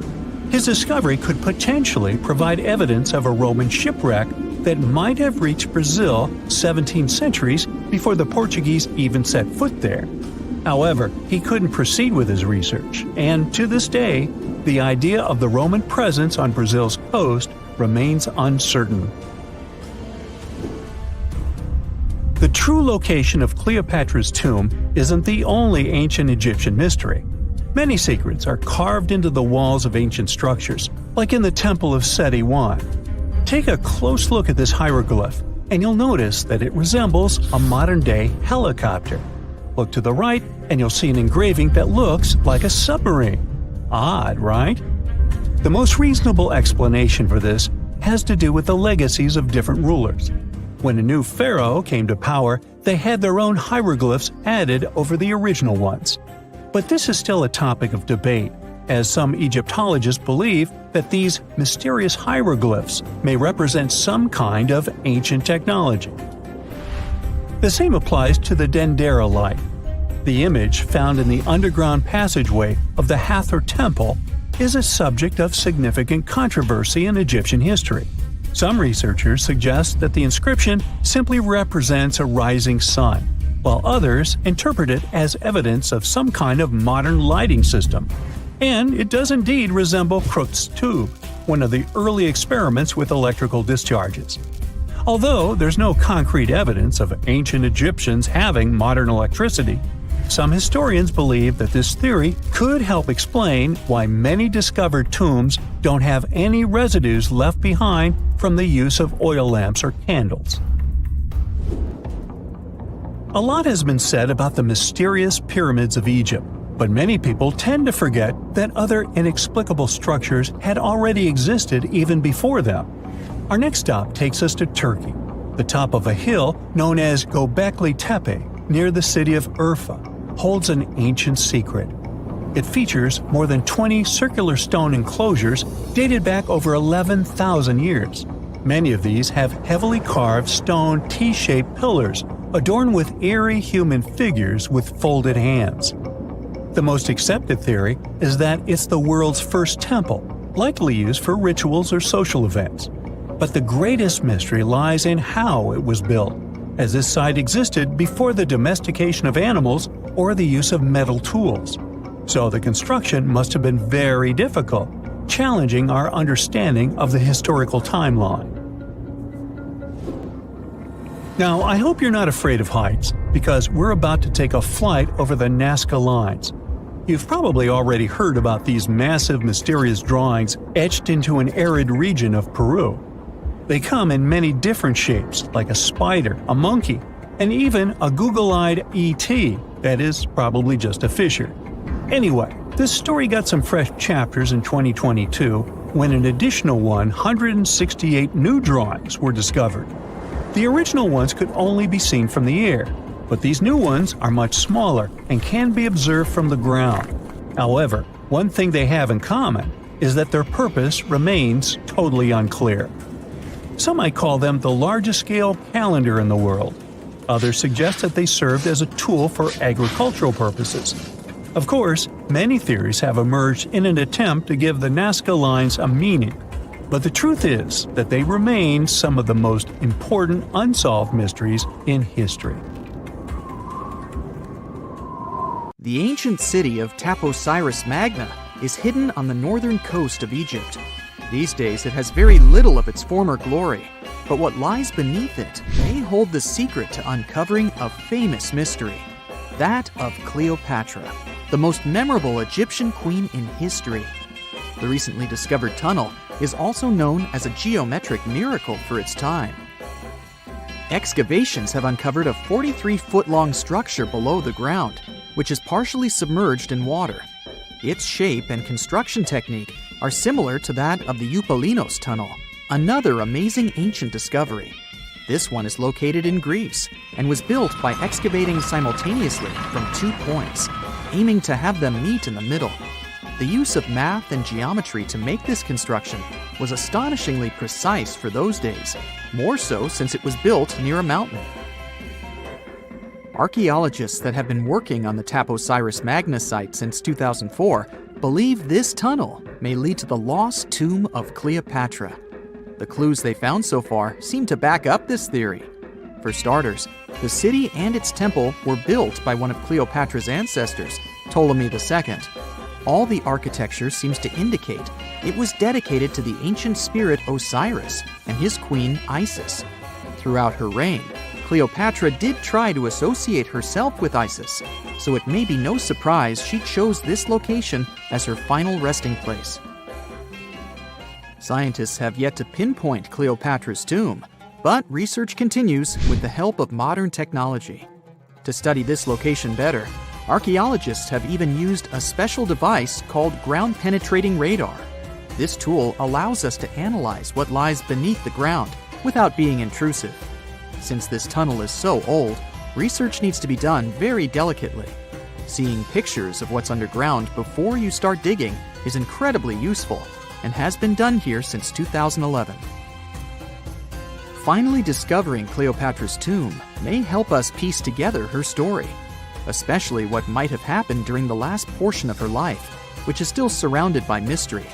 His discovery could potentially provide evidence of a Roman shipwreck that might have reached Brazil 17 centuries before the Portuguese even set foot there. However, he couldn't proceed with his research, and to this day, the idea of the Roman presence on Brazil's coast remains uncertain. The true location of Cleopatra's tomb isn't the only ancient Egyptian mystery. Many secrets are carved into the walls of ancient structures, like in the Temple of Seti I. Take a close look at this hieroglyph, and you'll notice that it resembles a modern-day helicopter. Look to the right, and you'll see an engraving that looks like a submarine. Odd, right? The most reasonable explanation for this has to do with the legacies of different rulers. When a new pharaoh came to power, they had their own hieroglyphs added over the original ones. But this is still a topic of debate, as some Egyptologists believe that these mysterious hieroglyphs may represent some kind of ancient technology. The same applies to the Dendera light. The image found in the underground passageway of the Hathor Temple is a subject of significant controversy in Egyptian history. Some researchers suggest that the inscription simply represents a rising sun, while others interpret it as evidence of some kind of modern lighting system. And it does indeed resemble Crookes' tube, one of the early experiments with electrical discharges. Although there's no concrete evidence of ancient Egyptians having modern electricity, some historians believe that this theory could help explain why many discovered tombs don't have any residues left behind from the use of oil lamps or candles. A lot has been said about the mysterious pyramids of Egypt, but many people tend to forget that other inexplicable structures had already existed even before them. Our next stop takes us to Turkey. The top of a hill known as Gobekli Tepe, near the city of Urfa, holds an ancient secret. It features more than 20 circular stone enclosures dated back over 11,000 years. Many of these have heavily carved stone T-shaped pillars adorned with eerie human figures with folded hands. The most accepted theory is that it's the world's first temple, likely used for rituals or social events. But the greatest mystery lies in how it was built, as this site existed before the domestication of animals or the use of metal tools. So the construction must have been very difficult, challenging our understanding of the historical timeline. Now, I hope you're not afraid of heights, because we're about to take a flight over the Nazca lines. You've probably already heard about these massive, mysterious drawings etched into an arid region of Peru. They come in many different shapes, like a spider, a monkey, and even a Google-eyed ET that is probably just a fisher. Anyway, this story got some fresh chapters in 2022 when an additional 168 new drawings were discovered. The original ones could only be seen from the air, but these new ones are much smaller and can be observed from the ground. However, one thing they have in common is that their purpose remains totally unclear. Some might call them the largest-scale calendar in the world. Others suggest that they served as a tool for agricultural purposes. Of course, many theories have emerged in an attempt to give the Nazca lines a meaning, but the truth is that they remain some of the most important unsolved mysteries in history. The ancient city of Taposiris Magna is hidden on the northern coast of Egypt. These days it has very little of its former glory, but what lies beneath it may hold the secret to uncovering a famous mystery, that of Cleopatra, the most memorable Egyptian queen in history. The recently discovered tunnel is also known as a geometric miracle for its time. Excavations have uncovered a 43-foot-long structure below the ground, which is partially submerged in water. Its shape and construction technique are similar to that of the Eupalinos tunnel, another amazing ancient discovery. This one is located in Greece and was built by excavating simultaneously from 2 points, aiming to have them meet in the middle. The use of math and geometry to make this construction was astonishingly precise for those days, more so since it was built near a mountain. Archaeologists that have been working on the Taposiris Magna site since 2004 believe this tunnel may lead to the lost tomb of Cleopatra. The clues they found so far seem to back up this theory. For starters, the city and its temple were built by one of Cleopatra's ancestors, Ptolemy II. All the architecture seems to indicate it was dedicated to the ancient spirit Osiris and his queen Isis. Throughout her reign, Cleopatra did try to associate herself with Isis, so it may be no surprise she chose this location as her final resting place. Scientists have yet to pinpoint Cleopatra's tomb, but research continues with the help of modern technology. To study this location better, archaeologists have even used a special device called ground-penetrating radar. This tool allows us to analyze what lies beneath the ground without being intrusive. Since this tunnel is so old, research needs to be done very delicately. Seeing pictures of what's underground before you start digging is incredibly useful and has been done here since 2011. Finally discovering Cleopatra's tomb may help us piece together her story, especially what might have happened during the last portion of her life, which is still surrounded by mystery.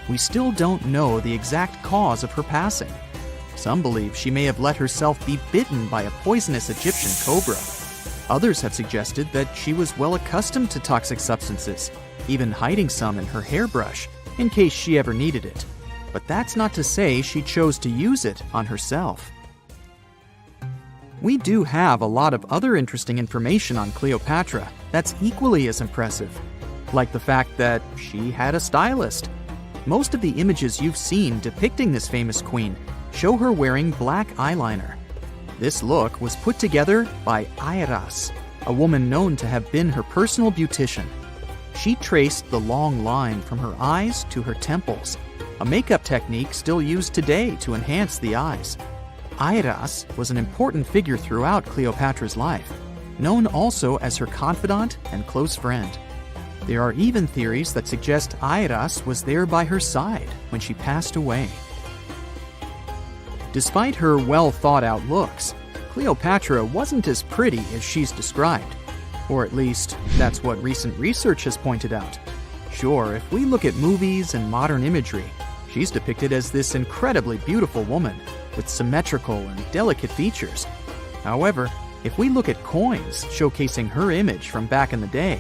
We still don't know the exact cause of her passing. Some believe she may have let herself be bitten by a poisonous Egyptian cobra. Others have suggested that she was well accustomed to toxic substances, even hiding some in her hairbrush in case she ever needed it. But that's not to say she chose to use it on herself. We do have a lot of other interesting information on Cleopatra that's equally as impressive, like the fact that she had a stylist. Most of the images you've seen depicting this famous queen show her wearing black eyeliner. This look was put together by Aiud, a woman known to have been her personal beautician. She traced the long line from her eyes to her temples, a makeup technique still used today to enhance the eyes. Aiud was an important figure throughout Cleopatra's life, known also as her confidant and close friend. There are even theories that suggest Aiud was there by her side when she passed away. Despite her well-thought-out looks, Cleopatra wasn't as pretty as she's described. Or at least, that's what recent research has pointed out. Sure, if we look at movies and modern imagery, she's depicted as this incredibly beautiful woman with symmetrical and delicate features. However, if we look at coins showcasing her image from back in the day,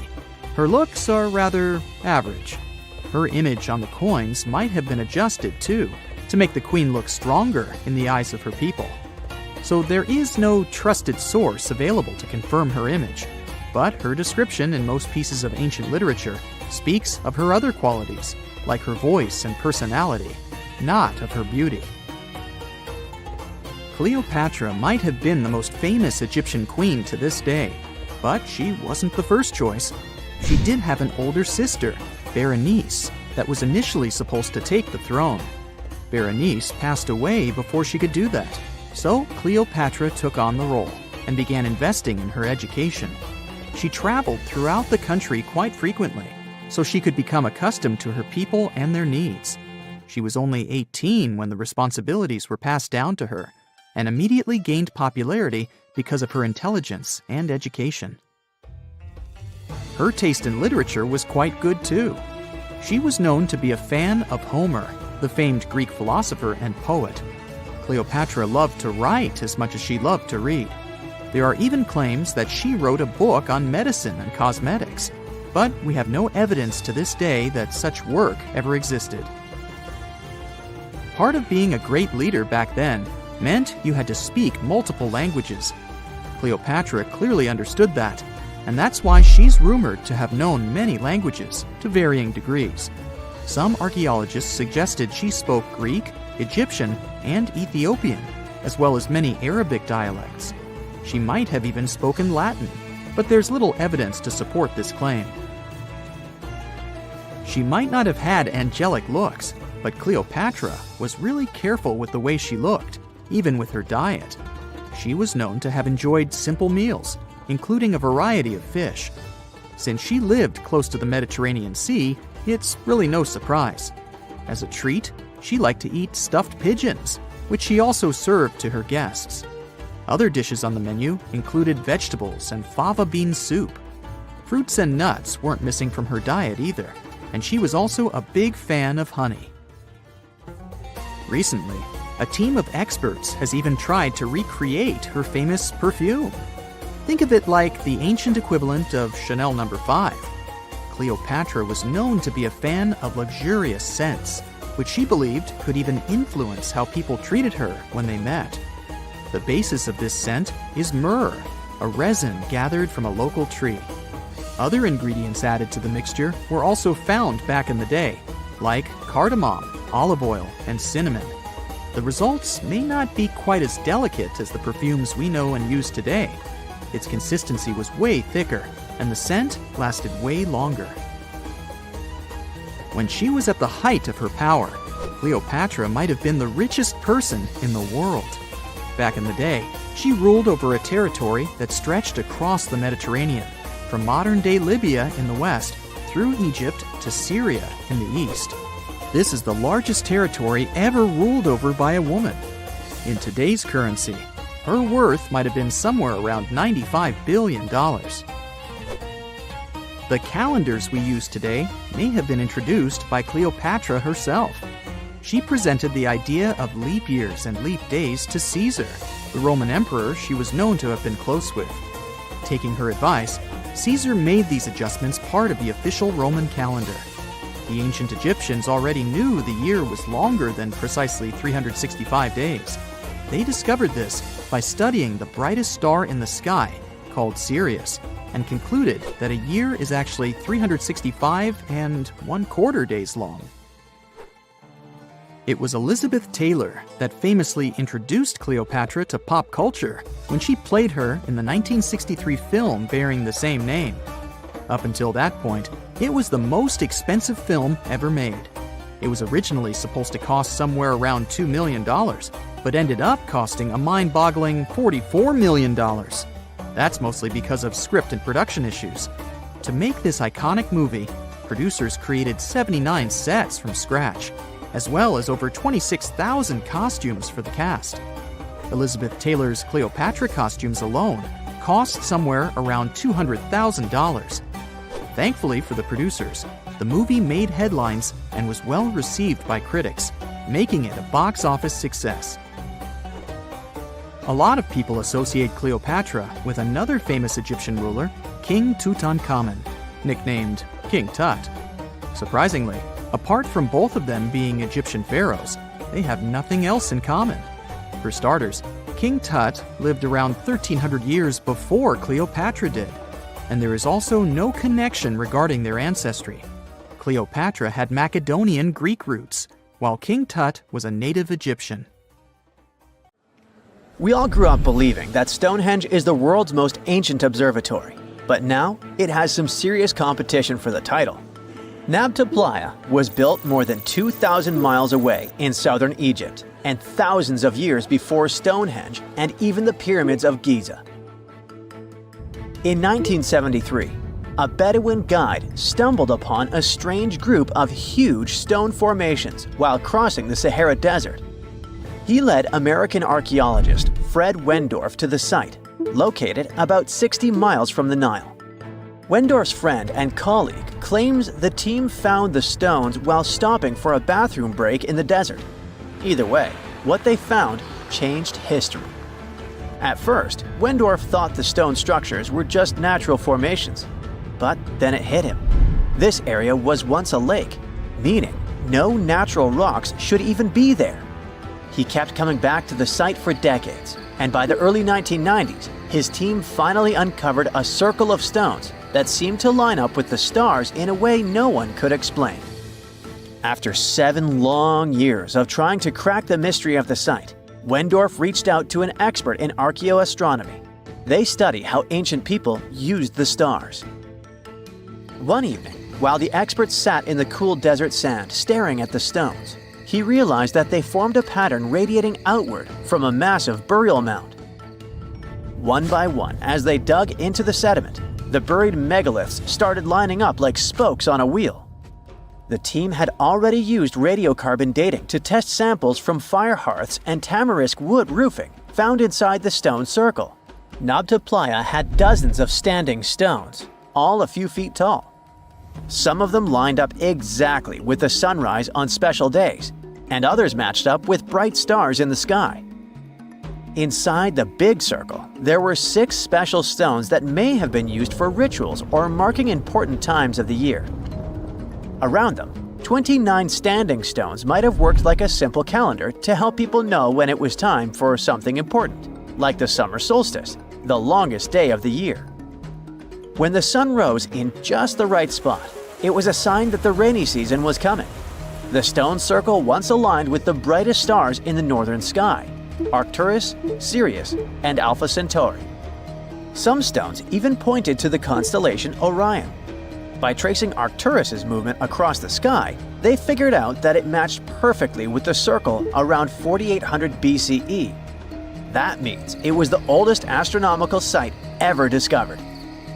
her looks are rather average. Her image on the coins might have been adjusted, too, to make the queen look stronger in the eyes of her people. So there is no trusted source available to confirm her image, but her description in most pieces of ancient literature speaks of her other qualities, like her voice and personality, not of her beauty. Cleopatra might have been the most famous Egyptian queen to this day, but she wasn't the first choice. She did have an older sister, Berenice, that was initially supposed to take the throne. Berenice passed away before she could do that, so Cleopatra took on the role and began investing in her education. She traveled throughout the country quite frequently, so she could become accustomed to her people and their needs. She was only 18 when the responsibilities were passed down to her, and immediately gained popularity because of her intelligence and education. Her taste in literature was quite good too. She was known to be a fan of Homer, the famed Greek philosopher and poet. Cleopatra loved to write as much as she loved to read. There are even claims that she wrote a book on medicine and cosmetics, but we have no evidence to this day that such work ever existed. Part of being a great leader back then meant you had to speak multiple languages. Cleopatra clearly understood that, and that's why she's rumored to have known many languages to varying degrees. Some archaeologists suggested she spoke Greek, Egyptian, and Ethiopian, as well as many Arabic dialects. She might have even spoken Latin, but there's little evidence to support this claim. She might not have had angelic looks, but Cleopatra was really careful with the way she looked, even with her diet. She was known to have enjoyed simple meals, including a variety of fish. Since she lived close to the Mediterranean Sea, it's really no surprise. As a treat, she liked to eat stuffed pigeons, which she also served to her guests. Other dishes on the menu included vegetables and fava bean soup. Fruits and nuts weren't missing from her diet either, and she was also a big fan of honey. Recently, a team of experts has even tried to recreate her famous perfume. Think of it like the ancient equivalent of Chanel No. 5. Cleopatra was known to be a fan of luxurious scents, which she believed could even influence how people treated her when they met. The basis of this scent is myrrh, a resin gathered from a local tree. Other ingredients added to the mixture were also found back in the day, like cardamom, olive oil, and cinnamon. The results may not be quite as delicate as the perfumes we know and use today. Its consistency was way thicker, and the scent lasted way longer. When she was at the height of her power, Cleopatra might have been the richest person in the world. Back in the day, she ruled over a territory that stretched across the Mediterranean, from modern-day Libya in the west through Egypt to Syria in the east. This is the largest territory ever ruled over by a woman. In today's currency, her worth might have been somewhere around $95 billion. The calendars we use today may have been introduced by Cleopatra herself. She presented the idea of leap years and leap days to Caesar, the Roman emperor she was known to have been close with. Taking her advice, Caesar made these adjustments part of the official Roman calendar. The ancient Egyptians already knew the year was longer than precisely 365 days. They discovered this by studying the brightest star in the sky, called Sirius, and concluded that a year is actually 365 1/4 days long. It was Elizabeth Taylor that famously introduced Cleopatra to pop culture when she played her in the 1963 film bearing the same name. Up until that point, it was the most expensive film ever made. It was originally supposed to cost somewhere around $2 million, but ended up costing a mind-boggling $44 million. That's mostly because of script and production issues. To make this iconic movie, producers created 79 sets from scratch, as well as over 26,000 costumes for the cast. Elizabeth Taylor's Cleopatra costumes alone cost somewhere around $200,000. Thankfully for the producers, the movie made headlines and was well received by critics, making it a box office success. A lot of people associate Cleopatra with another famous Egyptian ruler, King Tutankhamun, nicknamed King Tut. Surprisingly, apart from both of them being Egyptian pharaohs, they have nothing else in common. For starters, King Tut lived around 1,300 years before Cleopatra did, and there is also no connection regarding their ancestry. Cleopatra had Macedonian Greek roots, while King Tut was a native Egyptian. We all grew up believing that Stonehenge is the world's most ancient observatory, but now it has some serious competition for the title. Nabta Playa was built more than 2,000 miles away in southern Egypt, and thousands of years before Stonehenge and even the pyramids of Giza. In 1973, a Bedouin guide stumbled upon a strange group of huge stone formations while crossing the Sahara Desert. He led American archaeologist Fred Wendorf to the site, located about 60 miles from the Nile. Wendorf's friend and colleague claims the team found the stones while stopping for a bathroom break in the desert. Either way, what they found changed history. At first, Wendorf thought the stone structures were just natural formations, but then it hit him. This area was once a lake, meaning no natural rocks should even be there. He kept coming back to the site for decades, and by the early 1990s, his team finally uncovered a circle of stones that seemed to line up with the stars in a way no one could explain. After 7 long years of trying to crack the mystery of the site, Wendorf reached out to an expert in archaeoastronomy. They study how ancient people used the stars. One evening, while the expert sat in the cool desert sand staring at the stones, he realized that they formed a pattern radiating outward from a massive burial mound. One by one, as they dug into the sediment, the buried megaliths started lining up like spokes on a wheel. The team had already used radiocarbon dating to test samples from fire hearths and tamarisk wood roofing found inside the stone circle. Nabta Playa had dozens of standing stones, all a few feet tall. Some of them lined up exactly with the sunrise on special days, and others matched up with bright stars in the sky. Inside the big circle, there were 6 special stones that may have been used for rituals or marking important times of the year. Around them, 29 standing stones might have worked like a simple calendar to help people know when it was time for something important, like the summer solstice, the longest day of the year. When the sun rose in just the right spot, it was a sign that the rainy season was coming. The stone circle once aligned with the brightest stars in the northern sky: Arcturus, Sirius, and Alpha Centauri. Some stones even pointed to the constellation Orion. By tracing Arcturus's movement across the sky, they figured out that it matched perfectly with the circle around 4800 BCE. That means it was the oldest astronomical site ever discovered.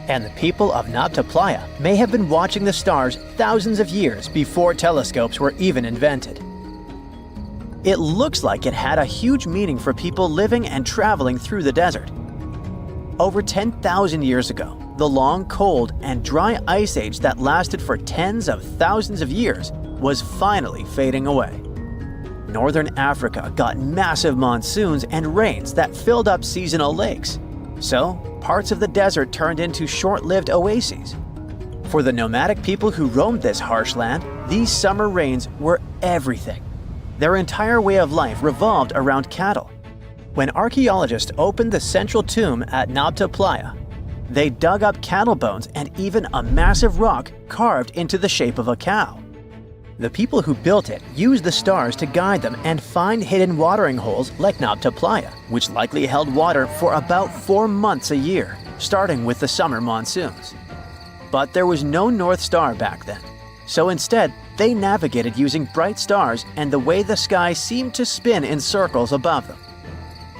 And the people of Nabta Playa may have been watching the stars thousands of years before telescopes were even invented. It looks like it had a huge meaning for people living and traveling through the desert. Over 10,000 years ago, the long, cold, and dry ice age that lasted for tens of thousands of years was finally fading away. Northern Africa got massive monsoons and rains that filled up seasonal lakes. So, parts of the desert turned into short-lived oases. For the nomadic people who roamed this harsh land, these summer rains were everything. Their entire way of life revolved around cattle. When archaeologists opened the central tomb at Nabta Playa, they dug up cattle bones and even a massive rock carved into the shape of a cow. The people who built it used the stars to guide them and find hidden watering holes like Nabta Playa, which likely held water for about 4 months a year, starting with the summer monsoons. But there was no North Star back then, so instead they navigated using bright stars and the way the sky seemed to spin in circles above them.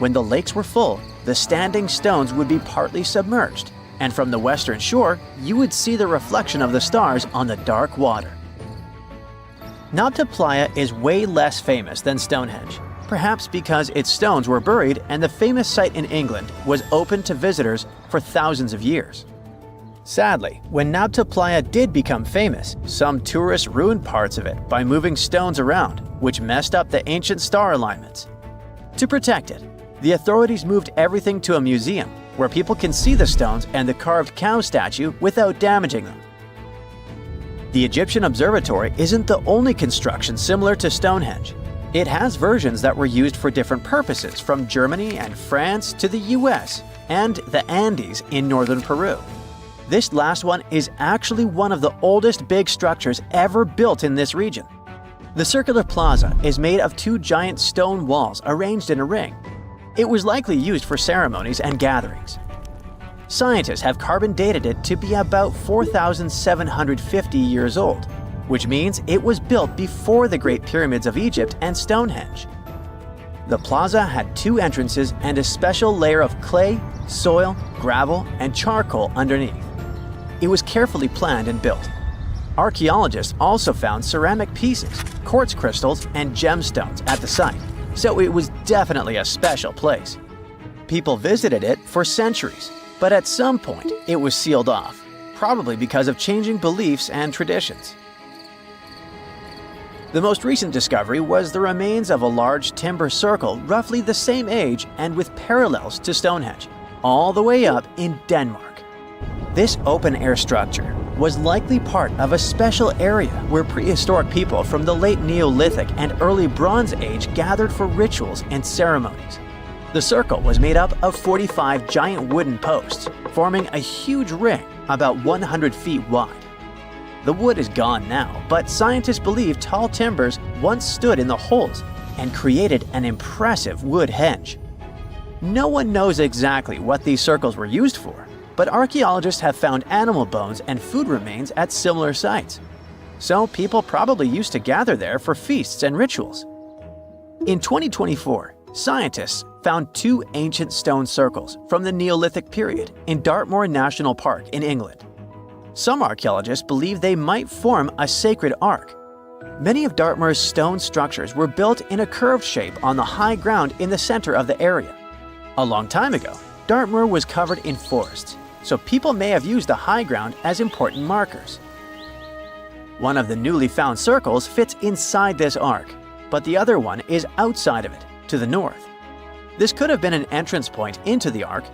When the lakes were full, the standing stones would be partly submerged, and from the western shore, you would see the reflection of the stars on the dark water. Nabta Playa is way less famous than Stonehenge, perhaps because its stones were buried and the famous site in England was open to visitors for thousands of years. Sadly, when Nabta Playa did become famous, some tourists ruined parts of it by moving stones around, which messed up the ancient star alignments. To protect it, the authorities moved everything to a museum where people can see the stones and the carved cow statue without damaging them. The Egyptian observatory isn't the only construction similar to Stonehenge. It has versions that were used for different purposes, from Germany and France to the US and the Andes in northern Peru. This last one is actually one of the oldest big structures ever built in this region. The circular plaza is made of 2 giant stone walls arranged in a ring. It was likely used for ceremonies and gatherings. Scientists have carbon dated it to be about 4,750 years old, which means it was built before the Great Pyramids of Egypt and Stonehenge. The plaza had 2 entrances and a special layer of clay, soil, gravel, and charcoal underneath. It was carefully planned and built. Archaeologists also found ceramic pieces, quartz crystals, and gemstones at the site, so it was definitely a special place. People visited it for centuries, but at some point it was sealed off, probably because of changing beliefs and traditions. The most recent discovery was the remains of a large timber circle roughly the same age and with parallels to Stonehenge, all the way up in Denmark. This open-air structure was likely part of a special area where prehistoric people from the late Neolithic and early Bronze Age gathered for rituals and ceremonies. The circle was made up of 45 giant wooden posts, forming a huge ring about 100 feet wide. The wood is gone now, but scientists believe tall timbers once stood in the holes and created an impressive wood henge. No one knows exactly what these circles were used for, but archaeologists have found animal bones and food remains at similar sites. So people probably used to gather there for feasts and rituals. In 2024, scientists found 2 ancient stone circles from the Neolithic period in Dartmoor National Park in England. Some archaeologists believe they might form a sacred ark. Many of Dartmoor's stone structures were built in a curved shape on the high ground in the center of the area. A long time ago, Dartmoor was covered in forests, so people may have used the high ground as important markers. One of the newly found circles fits inside this ark, but the other one is outside of it, to the north. This could have been an entrance point into the ark.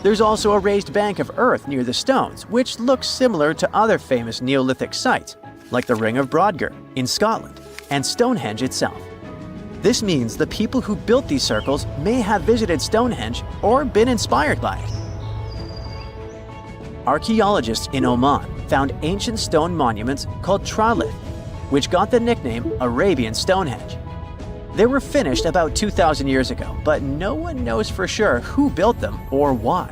There's also a raised bank of earth near the stones, which looks similar to other famous Neolithic sites, like the Ring of Brodgar in Scotland and Stonehenge itself. This means the people who built these circles may have visited Stonehenge or been inspired by it. Archaeologists in Oman found ancient stone monuments called tralith, which got the nickname Arabian Stonehenge. They were finished about 2,000 years ago, but no one knows for sure who built them or why.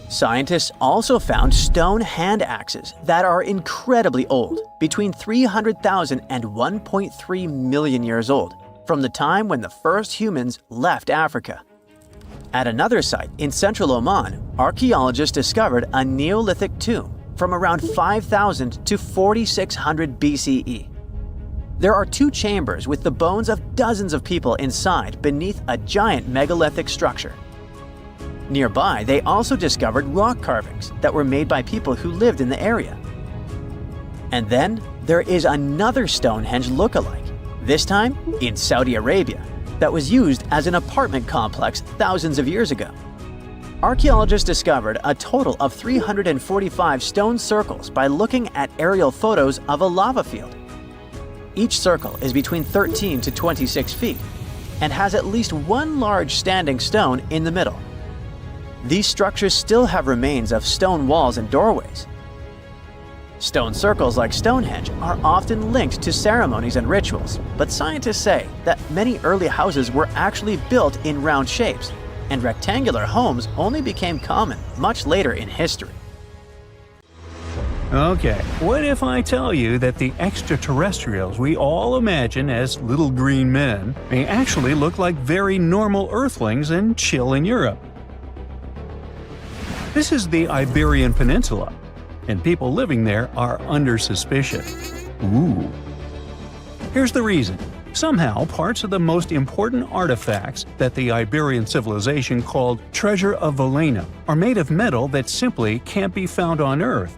Scientists also found stone hand axes that are incredibly old, between 300,000 and 1.3 million years old, from the time when the first humans left Africa. At another site in central Oman, archaeologists discovered a Neolithic tomb from around 5,000 to 4,600 BCE. There are 2 chambers with the bones of dozens of people inside beneath a giant megalithic structure. Nearby, they also discovered rock carvings that were made by people who lived in the area. And then there is another Stonehenge look-alike, this time in Saudi Arabia, that was used as an apartment complex thousands of years ago. Archaeologists discovered a total of 345 stone circles by looking at aerial photos of a lava field. Each circle is between 13 to 26 feet and has at least one large standing stone in the middle. These structures still have remains of stone walls and doorways. Stone circles like Stonehenge are often linked to ceremonies and rituals, but scientists say that many early houses were actually built in round shapes, and rectangular homes only became common much later in history. Okay, what if I tell you that the extraterrestrials we all imagine as little green men may actually look like very normal Earthlings and chill in Europe? This is the Iberian Peninsula, and people living there are under suspicion. Ooh. Here's the reason. Somehow, parts of the most important artifacts that the Iberian civilization called Treasure of Valena are made of metal that simply can't be found on Earth,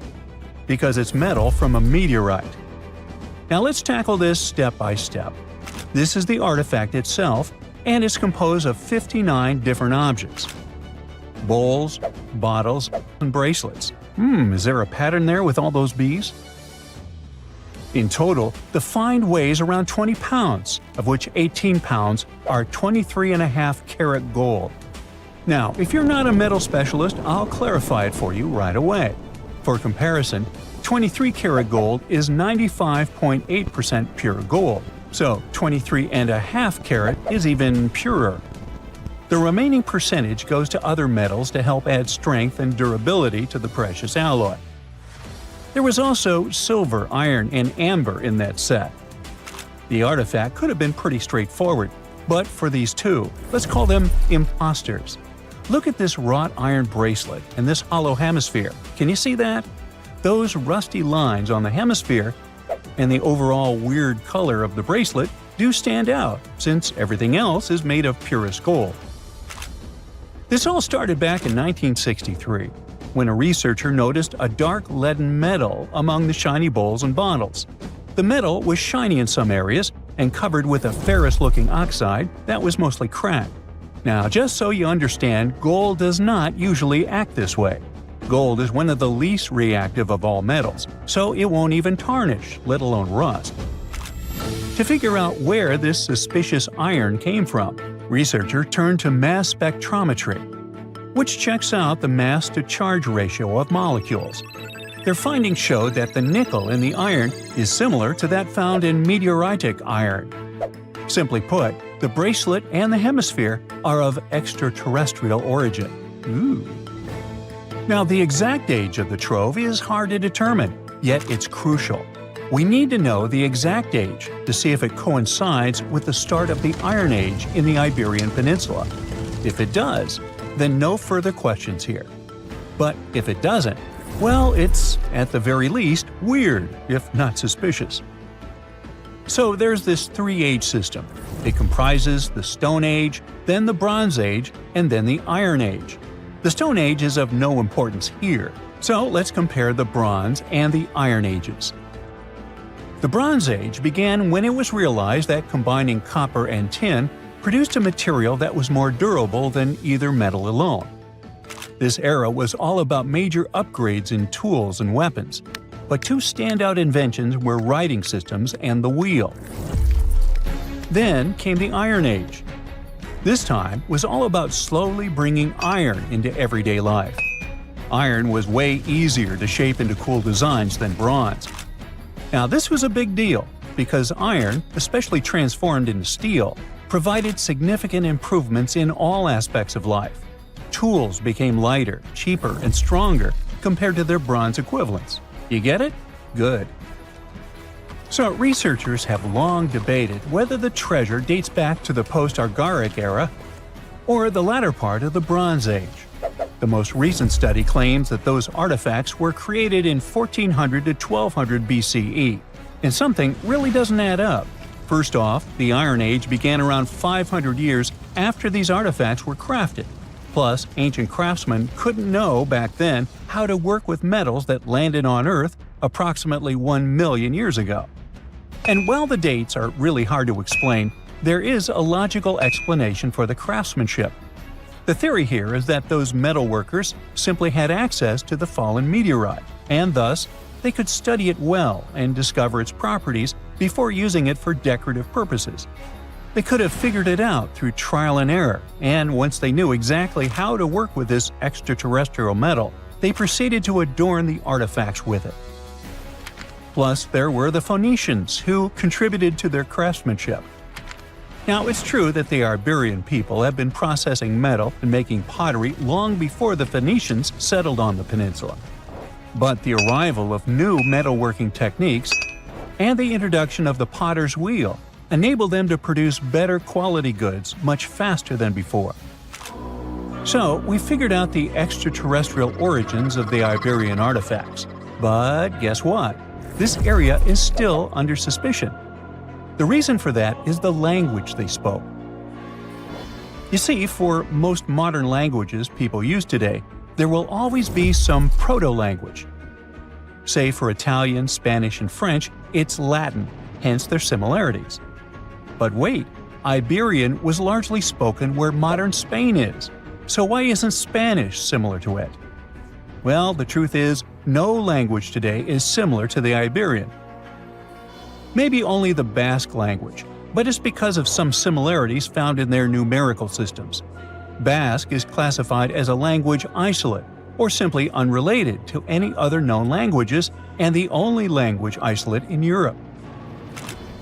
because it's metal from a meteorite. Now let's tackle this step by step. This is the artifact itself, and it's composed of 59 different objects. Bowls, bottles, and bracelets. Is there a pattern there with all those bees? In total, the find weighs around 20 pounds, of which 18 pounds are 23.5 karat gold. Now, if you're not a metal specialist, I'll clarify it for you right away. For comparison, 23 karat gold is 95.8% pure gold, so 23.5 karat is even purer. The remaining percentage goes to other metals to help add strength and durability to the precious alloy. There was also silver, iron, and amber in that set. The artifact could have been pretty straightforward, but for these two, let's call them imposters. Look at this wrought iron bracelet and this hollow hemisphere. Can you see that? Those rusty lines on the hemisphere and the overall weird color of the bracelet do stand out, since everything else is made of purest gold. This all started back in 1963, when a researcher noticed a dark leaden metal among the shiny bowls and bottles. The metal was shiny in some areas and covered with a ferrous-looking oxide that was mostly cracked. Now, just so you understand, gold does not usually act this way. Gold is one of the least reactive of all metals, so it won't even tarnish, let alone rust. To figure out where this suspicious iron came from, researchers turned to mass spectrometry, which checks out the mass-to-charge ratio of molecules. Their findings showed that the nickel in the iron is similar to that found in meteoritic iron. Simply put, the bracelet and the hemisphere are of extraterrestrial origin. Ooh. Now, the exact age of the trove is hard to determine, yet it's crucial. We need to know the exact age to see if it coincides with the start of the Iron Age in the Iberian Peninsula. If it does, then no further questions here. But if it doesn't, well, it's, at the very least, weird, if not suspicious. So there's this three-age system. It comprises the Stone Age, then the Bronze Age, and then the Iron Age. The Stone Age is of no importance here, so let's compare the Bronze and the Iron Ages. The Bronze Age began when it was realized that combining copper and tin produced a material that was more durable than either metal alone. This era was all about major upgrades in tools and weapons, but two standout inventions were writing systems and the wheel. Then came the Iron Age. This time was all about slowly bringing iron into everyday life. Iron was way easier to shape into cool designs than bronze. Now, this was a big deal because iron, especially transformed into steel, provided significant improvements in all aspects of life. Tools became lighter, cheaper, and stronger compared to their bronze equivalents. You get it? Good. So, researchers have long debated whether the treasure dates back to the post-Argaric era or the latter part of the Bronze Age. The most recent study claims that those artifacts were created in 1400 to 1200 BCE, and something really doesn't add up. First off, the Iron Age began around 500 years after these artifacts were crafted. Plus, ancient craftsmen couldn't know back then how to work with metals that landed on Earth approximately 1 million years ago. And while the dates are really hard to explain, there is a logical explanation for the craftsmanship. The theory here is that those metal workers simply had access to the fallen meteorite, and thus, they could study it well and discover its properties before using it for decorative purposes. They could have figured it out through trial and error, and once they knew exactly how to work with this extraterrestrial metal, they proceeded to adorn the artifacts with it. Plus, there were the Phoenicians, who contributed to their craftsmanship. Now, it's true that the Iberian people have been processing metal and making pottery long before the Phoenicians settled on the peninsula. But the arrival of new metalworking techniques and the introduction of the potter's wheel enabled them to produce better quality goods much faster than before. So, we figured out the extraterrestrial origins of the Iberian artifacts. But guess what? This area is still under suspicion. The reason for that is the language they spoke. You see, for most modern languages people use today, there will always be some proto-language. Say for Italian, Spanish, and French, it's Latin, hence their similarities. But wait, Iberian was largely spoken where modern Spain is, so why isn't Spanish similar to it? Well, the truth is, no language today is similar to the Iberian. Maybe only the Basque language, but it's because of some similarities found in their numerical systems. Basque is classified as a language isolate, or simply unrelated to any other known languages, and the only language isolate in Europe.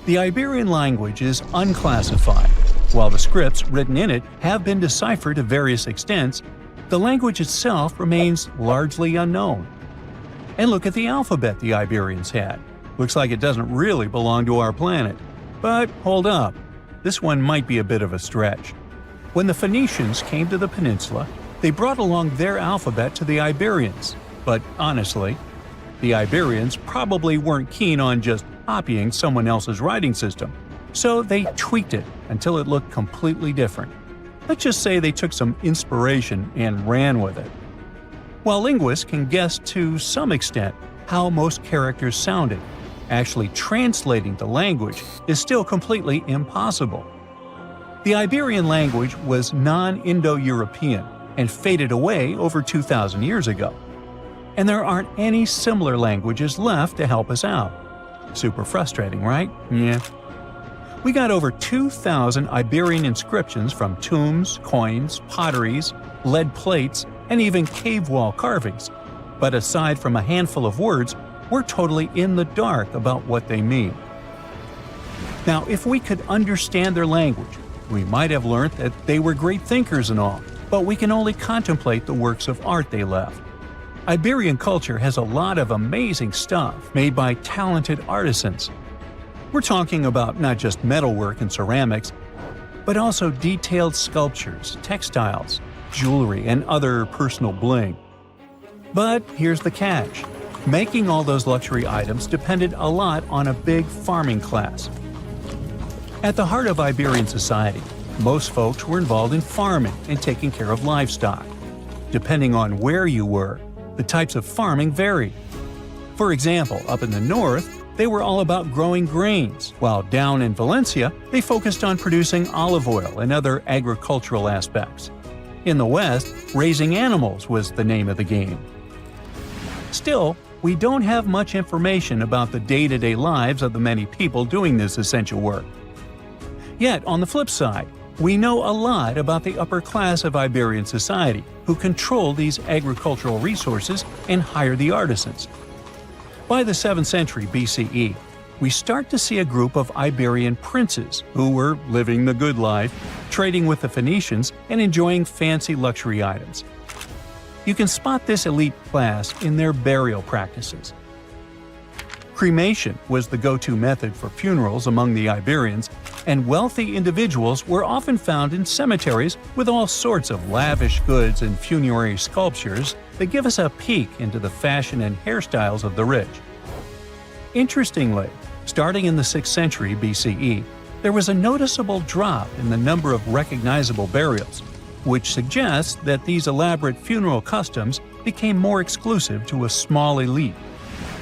The Iberian language is unclassified. While the scripts written in it have been deciphered to various extents, the language itself remains largely unknown. And look at the alphabet the Iberians had. Looks like it doesn't really belong to our planet. But hold up, this one might be a bit of a stretch. When the Phoenicians came to the peninsula, they brought along their alphabet to the Iberians. But honestly, the Iberians probably weren't keen on just copying someone else's writing system, so they tweaked it until it looked completely different. Let's just say they took some inspiration and ran with it. While linguists can guess to some extent how most characters sounded, actually translating the language is still completely impossible. The Iberian language was non-Indo-European and faded away over 2,000 years ago. And there aren't any similar languages left to help us out. Super frustrating, right? Yeah. We got over 2,000 Iberian inscriptions from tombs, coins, potteries, lead plates, and even cave wall carvings. but aside from a handful of words, we're totally in the dark about what they mean. Now, if we could understand their language, we might have learned that they were great thinkers and all, but we can only contemplate the works of art they left. Iberian culture has a lot of amazing stuff made by talented artisans. We're talking about not just metalwork and ceramics, but also detailed sculptures, textiles, jewelry, and other personal bling. But here's the catch. Making all those luxury items depended a lot on a big farming class. At the heart of Iberian society, most folks were involved in farming and taking care of livestock. Depending on where you were, the types of farming varied. For example, up in the north, they were all about growing grains, while down in Valencia, they focused on producing olive oil and other agricultural aspects. In the west, raising animals was the name of the game. Still, we don't have much information about the day-to-day lives of the many people doing this essential work. Yet, on the flip side, we know a lot about the upper class of Iberian society, who control these agricultural resources and hire the artisans. By the 7th century BCE, we start to see a group of Iberian princes who were living the good life, trading with the Phoenicians and enjoying fancy luxury items. You can spot this elite class in their burial practices. Cremation was the go-to method for funerals among the Iberians, and wealthy individuals were often found in cemeteries with all sorts of lavish goods and funerary sculptures that give us a peek into the fashion and hairstyles of the rich. Interestingly, starting in the 6th century BCE, there was a noticeable drop in the number of recognizable burials, which suggests that these elaborate funeral customs became more exclusive to a small elite.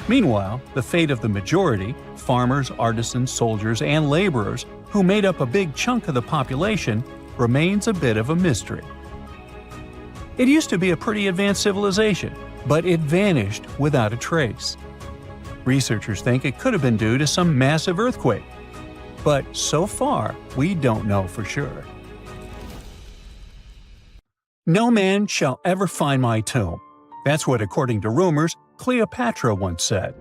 Meanwhile, the fate of the majority, farmers, artisans, soldiers, and laborers, who made up a big chunk of the population, remains a bit of a mystery. It used to be a pretty advanced civilization, but it vanished without a trace. Researchers think it could have been due to some massive earthquake, but so far, we don't know for sure. No man shall ever find my tomb. That's what, according to rumors, Cleopatra once said.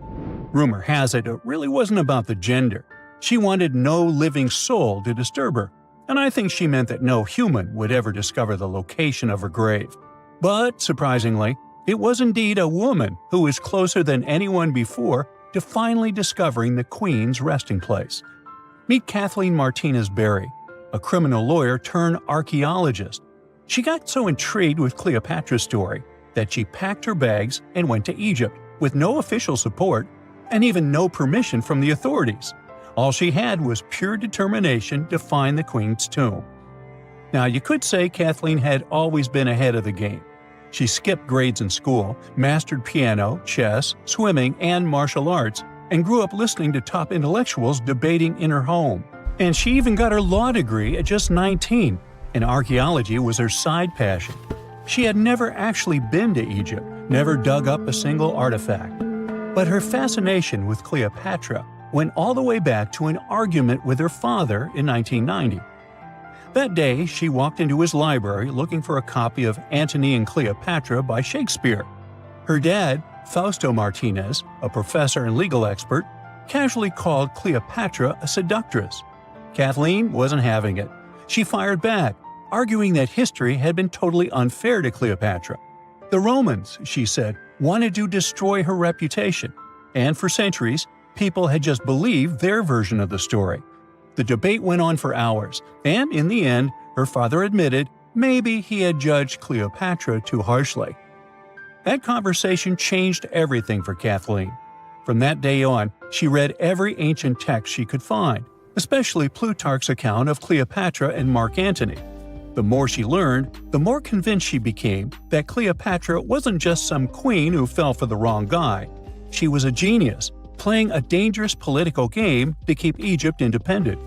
Rumor has it really wasn't about the gender. She wanted no living soul to disturb her, and I think she meant that no human would ever discover the location of her grave. But, surprisingly, it was indeed a woman who was closer than anyone before to finally discovering the Queen's resting place. Meet Kathleen Martinez Berry, a criminal lawyer turned archaeologist. She got so intrigued with Cleopatra's story that she packed her bags and went to Egypt with no official support and even no permission from the authorities. All she had was pure determination to find the Queen's tomb. Now, you could say Kathleen had always been ahead of the game. She skipped grades in school, mastered piano, chess, swimming, and martial arts, and grew up listening to top intellectuals debating in her home. And she even got her law degree at just 19, and archaeology was her side passion. She had never actually been to Egypt, never dug up a single artifact. But her fascination with Cleopatra went all the way back to an argument with her father in 1990. That day, she walked into his library looking for a copy of Antony and Cleopatra by Shakespeare. Her dad, Fausto Martinez, a professor and legal expert, casually called Cleopatra a seductress. Kathleen wasn't having it. She fired back, arguing that history had been totally unfair to Cleopatra. The Romans, she said, wanted to destroy her reputation, and for centuries, people had just believed their version of the story. The debate went on for hours, and in the end, her father admitted maybe he had judged Cleopatra too harshly. That conversation changed everything for Kathleen. From that day on, she read every ancient text she could find, especially Plutarch's account of Cleopatra and Mark Antony. The more she learned, the more convinced she became that Cleopatra wasn't just some queen who fell for the wrong guy. She was a genius, playing a dangerous political game to keep Egypt independent.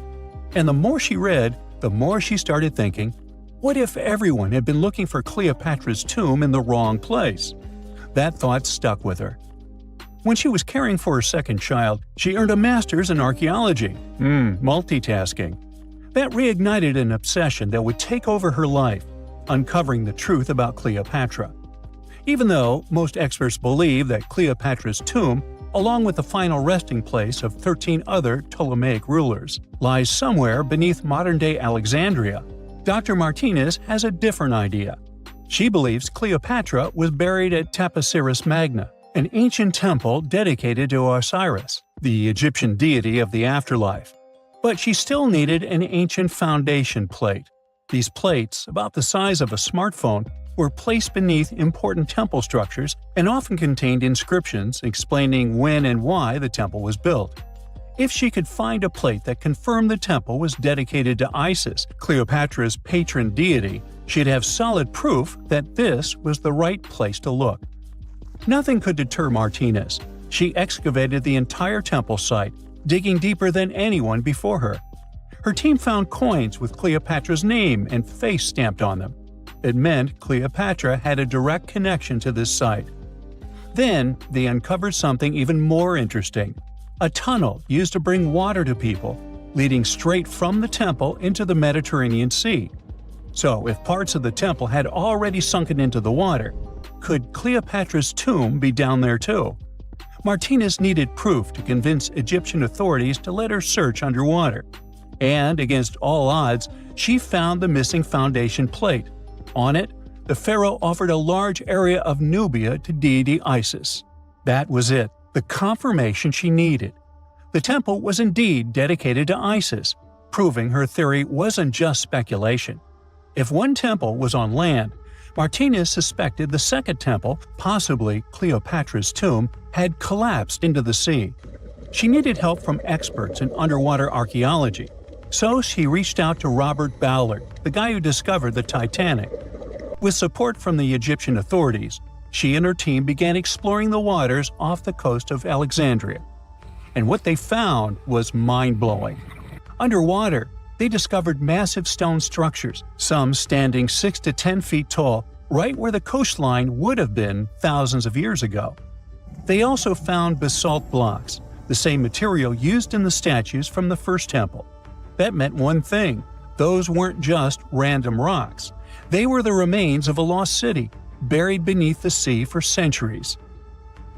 And the more she read, the more she started thinking, what if everyone had been looking for Cleopatra's tomb in the wrong place? That thought stuck with her. When she was caring for her second child, she earned a master's in archaeology. Multitasking. That reignited an obsession that would take over her life, uncovering the truth about Cleopatra. Even though most experts believe that Cleopatra's tomb, along with the final resting place of 13 other Ptolemaic rulers, lies somewhere beneath modern-day Alexandria, Dr. Martinez has a different idea. She believes Cleopatra was buried at Taposiris Magna, an ancient temple dedicated to Osiris, the Egyptian deity of the afterlife. But she still needed an ancient foundation plate. These plates, about the size of a smartphone, were placed beneath important temple structures and often contained inscriptions explaining when and why the temple was built. If she could find a plate that confirmed the temple was dedicated to Isis, Cleopatra's patron deity, she'd have solid proof that this was the right place to look. Nothing could deter Martinez. She excavated the entire temple site, digging deeper than anyone before her. Her team found coins with Cleopatra's name and face stamped on them. It meant Cleopatra had a direct connection to this site. Then, they uncovered something even more interesting: a tunnel used to bring water to people, leading straight from the temple into the Mediterranean Sea. So, if parts of the temple had already sunken into the water, could Cleopatra's tomb be down there too? Martinez needed proof to convince Egyptian authorities to let her search underwater. And, against all odds, she found the missing foundation plate. On it, the pharaoh offered a large area of Nubia to deity Isis. That was it, the confirmation she needed. The temple was indeed dedicated to Isis, proving her theory wasn't just speculation. If one temple was on land, Martinez suspected the second temple, possibly Cleopatra's tomb, had collapsed into the sea. She needed help from experts in underwater archaeology, so she reached out to Robert Ballard, the guy who discovered the Titanic. With support from the Egyptian authorities, she and her team began exploring the waters off the coast of Alexandria. And what they found was mind-blowing. Underwater, they discovered massive stone structures, some standing 6 to 10 feet tall, right where the coastline would have been thousands of years ago. They also found basalt blocks, the same material used in the statues from the first temple. That meant one thing: those weren't just random rocks. They were the remains of a lost city, buried beneath the sea for centuries.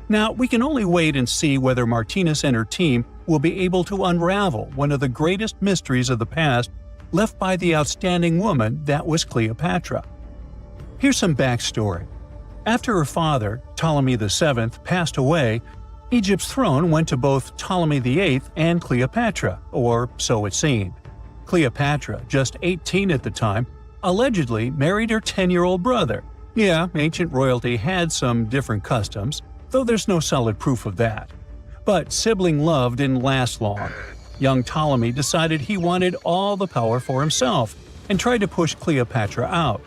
Now, we can only wait and see whether Martinez and her team will be able to unravel one of the greatest mysteries of the past left by the outstanding woman that was Cleopatra. Here's some backstory. After her father, Ptolemy VII, passed away, Egypt's throne went to both Ptolemy VIII and Cleopatra, or so it seemed. Cleopatra, just 18 at the time, allegedly married her 10-year-old brother. Yeah, ancient royalty had some different customs, though there's no solid proof of that. But sibling love didn't last long. Young Ptolemy decided he wanted all the power for himself and tried to push Cleopatra out.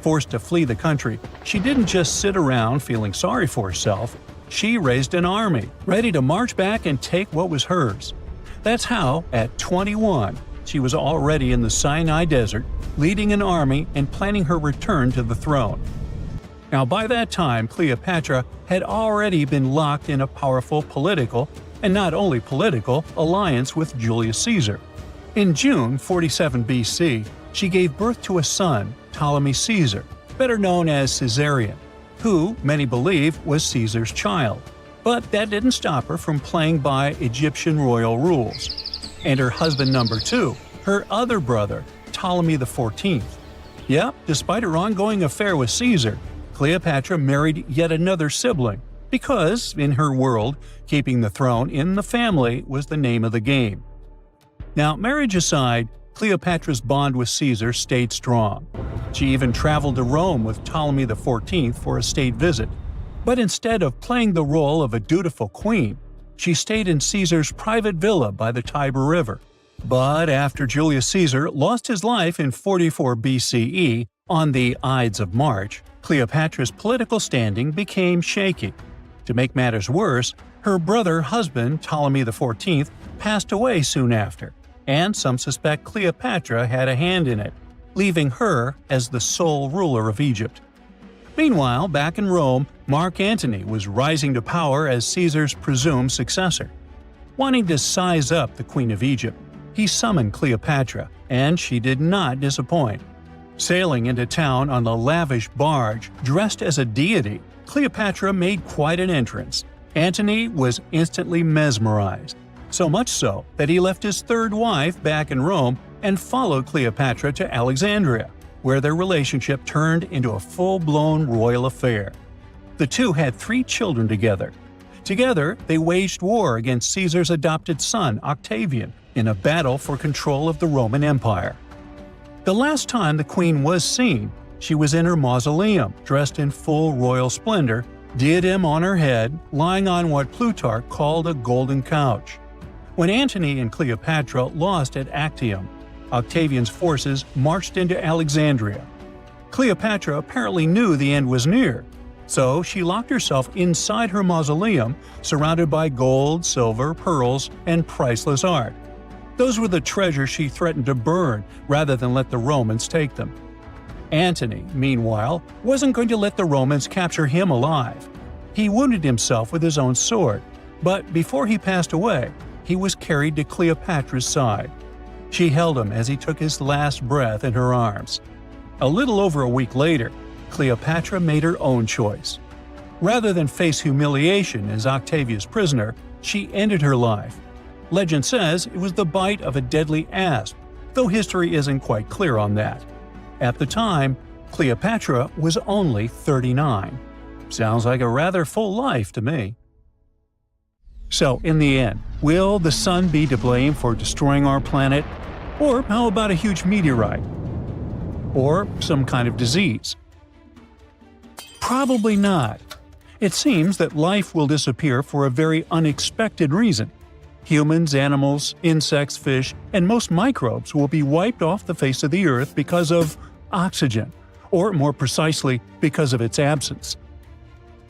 Forced to flee the country, she didn't just sit around feeling sorry for herself. She raised an army, ready to march back and take what was hers. That's how, at 21, she was already in the Sinai Desert, leading an army and planning her return to the throne. Now, by that time, Cleopatra had already been locked in a powerful political, and not only political, alliance with Julius Caesar. In June 47 BC, she gave birth to a son, Ptolemy Caesar, better known as Caesarion, who, many believe, was Caesar's child. But that didn't stop her from playing by Egyptian royal rules. And her husband number 2, her other brother, Ptolemy XIV. Yep, despite her ongoing affair with Caesar, Cleopatra married yet another sibling, because, in her world, keeping the throne in the family was the name of the game. Now, marriage aside, Cleopatra's bond with Caesar stayed strong. She even traveled to Rome with Ptolemy XIV for a state visit. But instead of playing the role of a dutiful queen, she stayed in Caesar's private villa by the Tiber River. But after Julius Caesar lost his life in 44 BCE on the Ides of March, Cleopatra's political standing became shaky. To make matters worse, her brother-husband Ptolemy XIV passed away soon after, and some suspect Cleopatra had a hand in it, leaving her as the sole ruler of Egypt. Meanwhile, back in Rome, Mark Antony was rising to power as Caesar's presumed successor. Wanting to size up the Queen of Egypt, he summoned Cleopatra, and she did not disappoint. Sailing into town on the lavish barge, dressed as a deity, Cleopatra made quite an entrance. Antony was instantly mesmerized, so much so that he left his third wife back in Rome and followed Cleopatra to Alexandria, where their relationship turned into a full-blown royal affair. The two had 3 children together. Together, they waged war against Caesar's adopted son, Octavian, in a battle for control of the Roman Empire. The last time the queen was seen, she was in her mausoleum, dressed in full royal splendor, diadem on her head, lying on what Plutarch called a golden couch. When Antony and Cleopatra lost at Actium, Octavian's forces marched into Alexandria. Cleopatra apparently knew the end was near, so she locked herself inside her mausoleum, surrounded by gold, silver, pearls, and priceless art. Those were the treasures she threatened to burn rather than let the Romans take them. Antony, meanwhile, wasn't going to let the Romans capture him alive. He wounded himself with his own sword, but before he passed away, he was carried to Cleopatra's side. She held him as he took his last breath in her arms. A little over a week later, Cleopatra made her own choice. Rather than face humiliation as Octavia's prisoner, she ended her life. Legend says it was the bite of a deadly asp, though history isn't quite clear on that. At the time, Cleopatra was only 39. Sounds like a rather full life to me. So, in the end, will the sun be to blame for destroying our planet? Or how about a huge meteorite? Or some kind of disease? Probably not. It seems that life will disappear for a very unexpected reason. Humans, animals, insects, fish, and most microbes will be wiped off the face of the Earth because of oxygen, or more precisely, because of its absence.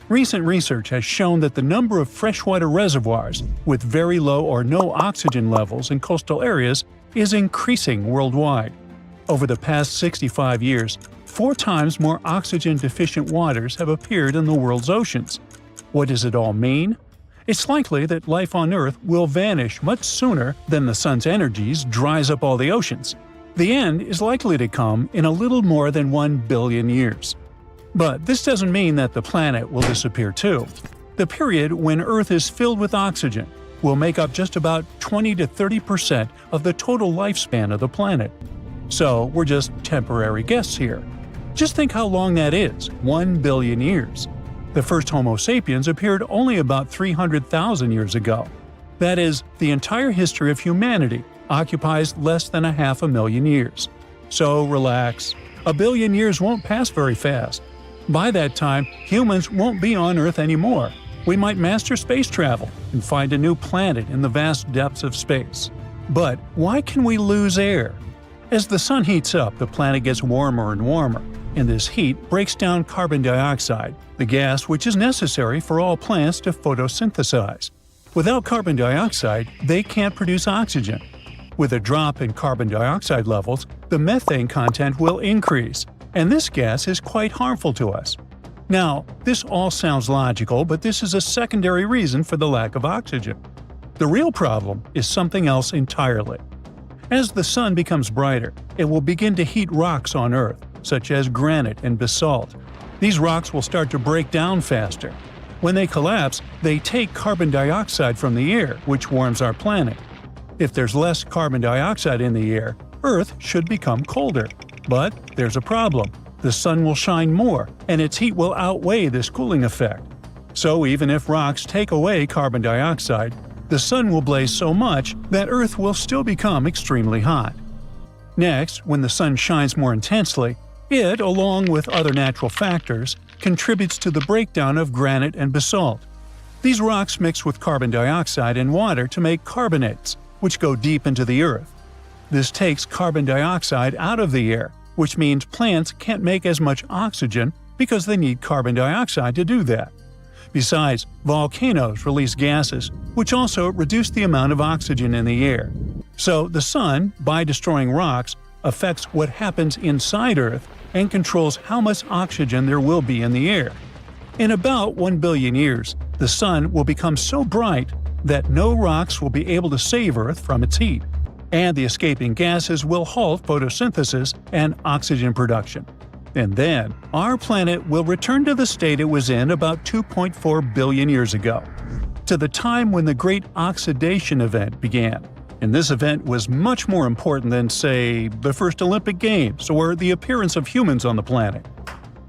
Recent research has shown that the number of freshwater reservoirs with very low or no oxygen levels in coastal areas is increasing worldwide. Over the past 65 years, 4 times more oxygen-deficient waters have appeared in the world's oceans. What does it all mean? It's likely that life on Earth will vanish much sooner than the sun's energies dries up all the oceans. The end is likely to come in a little more than 1 billion years. But this doesn't mean that the planet will disappear too. The period when Earth is filled with oxygen will make up just about 20 to 30% of the total lifespan of the planet. So we're just temporary guests here. Just think how long that is, 1 billion years. The first Homo sapiens appeared only about 300,000 years ago. That is, the entire history of humanity occupies less than 500,000 years. So relax. 1 billion years won't pass very fast. By that time, humans won't be on Earth anymore. We might master space travel and find a new planet in the vast depths of space. But why can we lose air? As the sun heats up, the planet gets warmer and warmer, and this heat breaks down carbon dioxide, the gas which is necessary for all plants to photosynthesize. Without carbon dioxide, they can't produce oxygen. With a drop in carbon dioxide levels, the methane content will increase, and this gas is quite harmful to us. Now, this all sounds logical, but this is a secondary reason for the lack of oxygen. The real problem is something else entirely. As the sun becomes brighter, it will begin to heat rocks on Earth, such as granite and basalt. These rocks will start to break down faster. When they collapse, they take carbon dioxide from the air, which warms our planet. If there's less carbon dioxide in the air, Earth should become colder. But there's a problem. The sun will shine more, and its heat will outweigh this cooling effect. So even if rocks take away carbon dioxide, the sun will blaze so much that Earth will still become extremely hot. Next, when the sun shines more intensely, it, along with other natural factors, contributes to the breakdown of granite and basalt. These rocks mix with carbon dioxide and water to make carbonates, which go deep into the Earth. This takes carbon dioxide out of the air, which means plants can't make as much oxygen because they need carbon dioxide to do that. Besides, volcanoes release gases, which also reduce the amount of oxygen in the air. So the sun, by destroying rocks, affects what happens inside Earth and controls how much oxygen there will be in the air. In about 1 billion years, the sun will become so bright that no rocks will be able to save Earth from its heat. and the escaping gases will halt photosynthesis and oxygen production. And then, our planet will return to the state it was in about 2.4 billion years ago, to the time when the Great Oxidation Event began. And this event was much more important than, say, the first Olympic Games or the appearance of humans on the planet.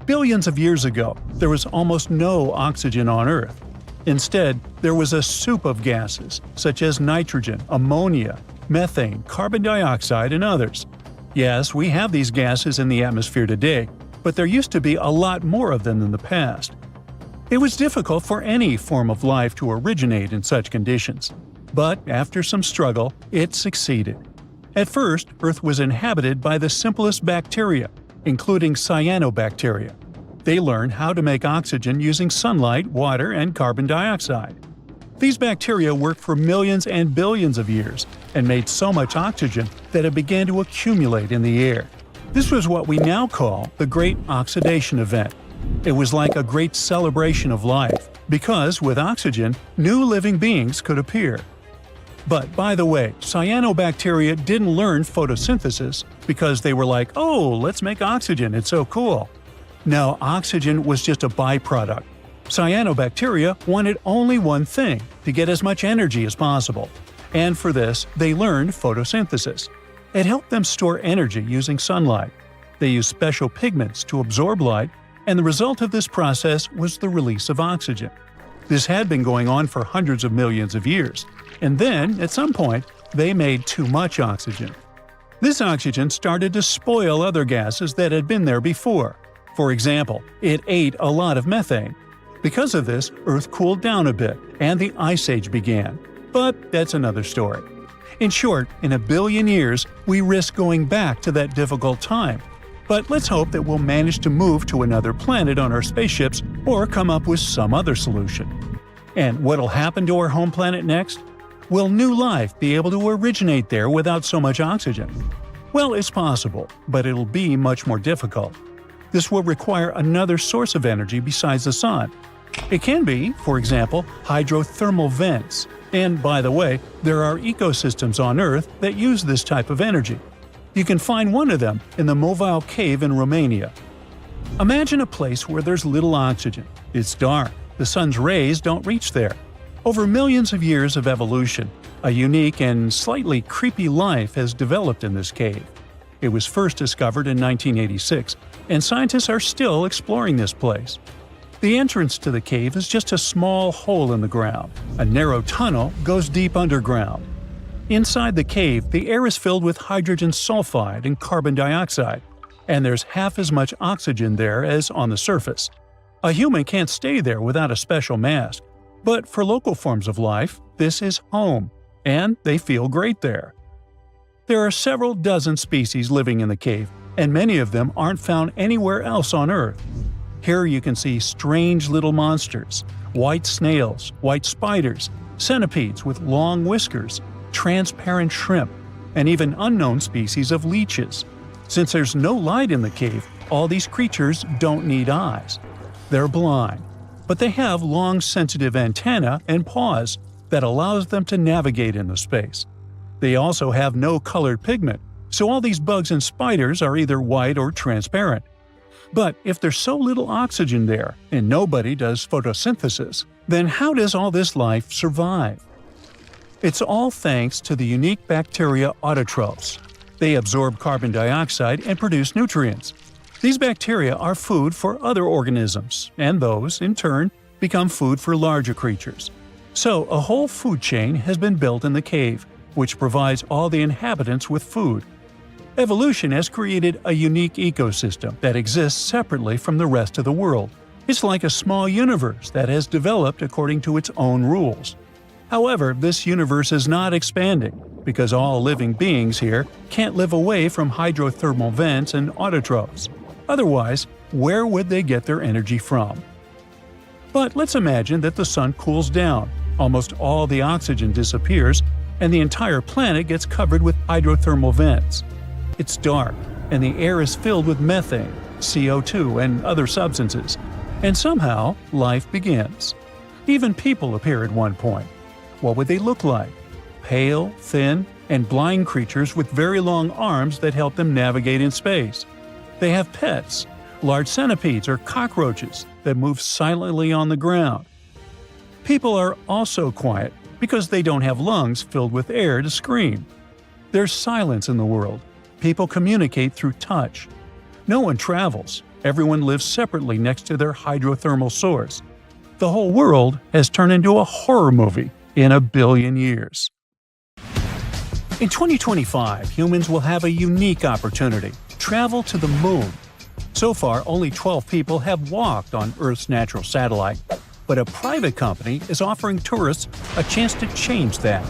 Billions of years ago, there was almost no oxygen on Earth. Instead, there was a soup of gases, such as nitrogen, ammonia, methane, carbon dioxide, and others. Yes, we have these gases in the atmosphere today, but there used to be a lot more of them in the past. It was difficult for any form of life to originate in such conditions. But after some struggle, it succeeded. At first, Earth was inhabited by the simplest bacteria, including cyanobacteria. They learned how to make oxygen using sunlight, water, and carbon dioxide. These bacteria worked for millions and billions of years and made so much oxygen that it began to accumulate in the air. This was what we now call the Great Oxidation Event. It was like a great celebration of life, because with oxygen, new living beings could appear. But by the way, cyanobacteria didn't learn photosynthesis because they were like, oh, let's make oxygen, it's so cool. No, oxygen was just a byproduct. Cyanobacteria wanted only one thing, to get as much energy as possible. And for this, they learned photosynthesis. It helped them store energy using sunlight. They used special pigments to absorb light, and the result of this process was the release of oxygen. This had been going on for hundreds of millions of years. And then, at some point, they made too much oxygen. This oxygen started to spoil other gases that had been there before. For example, it ate a lot of methane. Because of this, Earth cooled down a bit, and the Ice Age began. But that's another story. In short, in 1 billion years, we risk going back to that difficult time. But let's hope that we'll manage to move to another planet on our spaceships or come up with some other solution. And what'll happen to our home planet next? Will new life be able to originate there without so much oxygen? Well, it's possible, but it'll be much more difficult. This will require another source of energy besides the sun. It can be, for example, hydrothermal vents. And by the way, there are ecosystems on Earth that use this type of energy. You can find one of them in the Movile Cave in Romania. Imagine a place where there's little oxygen. It's dark. The sun's rays don't reach there. Over millions of years of evolution, a unique and slightly creepy life has developed in this cave. It was first discovered in 1986, and scientists are still exploring this place. The entrance to the cave is just a small hole in the ground. A narrow tunnel goes deep underground. Inside the cave, the air is filled with hydrogen sulfide and carbon dioxide, and there's half as much oxygen there as on the surface. A human can't stay there without a special mask. But for local forms of life, this is home, and they feel great there. There are several dozen species living in the cave, and many of them aren't found anywhere else on Earth. Here you can see strange little monsters, white snails, white spiders, centipedes with long whiskers, transparent shrimp, and even unknown species of leeches. Since there's no light in the cave, all these creatures don't need eyes. They're blind. But they have long sensitive antennae and paws that allows them to navigate in the space. They also have no colored pigment, so all these bugs and spiders are either white or transparent. But if there's so little oxygen there, and nobody does photosynthesis, then how does all this life survive? It's all thanks to the unique bacteria autotrophs. They absorb carbon dioxide and produce nutrients. These bacteria are food for other organisms, and those, in turn, become food for larger creatures. So a whole food chain has been built in the cave, which provides all the inhabitants with food. Evolution has created a unique ecosystem that exists separately from the rest of the world. It's like a small universe that has developed according to its own rules. However, this universe is not expanding, because all living beings here can't live away from hydrothermal vents and autotrophs. Otherwise, where would they get their energy from? But let's imagine that the sun cools down, almost all the oxygen disappears, and the entire planet gets covered with hydrothermal vents. It's dark, and the air is filled with methane, CO2, and other substances. And somehow, life begins. Even people appear at one point. What would they look like? pale, thin, and blind creatures with very long arms that help them navigate in space. They have pets, large centipedes or cockroaches that move silently on the ground. People are also quiet because they don't have lungs filled with air to scream. There's silence in the world. People communicate through touch. No one travels. Everyone lives separately next to their hydrothermal source. The whole world has turned into a horror movie in 1 billion years. In 2025, humans will have a unique opportunity: travel to the moon. So far, only 12 people have walked on Earth's natural satellite, but a private company is offering tourists a chance to change that.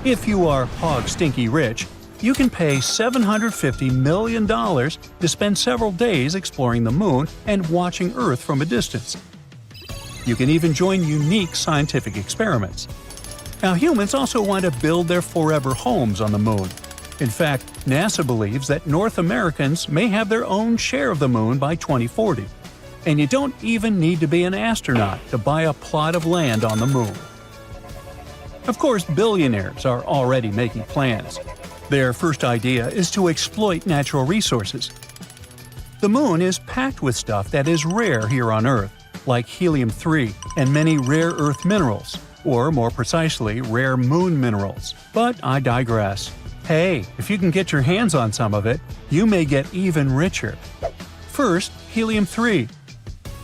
If you are hog-stinky rich, you can pay $750 million to spend several days exploring the moon and watching Earth from a distance. You can even join unique scientific experiments. Now, humans also want to build their forever homes on the moon. In fact, NASA believes that North Americans may have their own share of the moon by 2040. And you don't even need to be an astronaut to buy a plot of land on the moon. Of course, billionaires are already making plans. Their first idea is to exploit natural resources. The moon is packed with stuff that is rare here on Earth, like helium-3 and many rare Earth minerals, or more precisely, rare moon minerals. But I digress. Hey, if you can get your hands on some of it, you may get even richer. First, helium-3.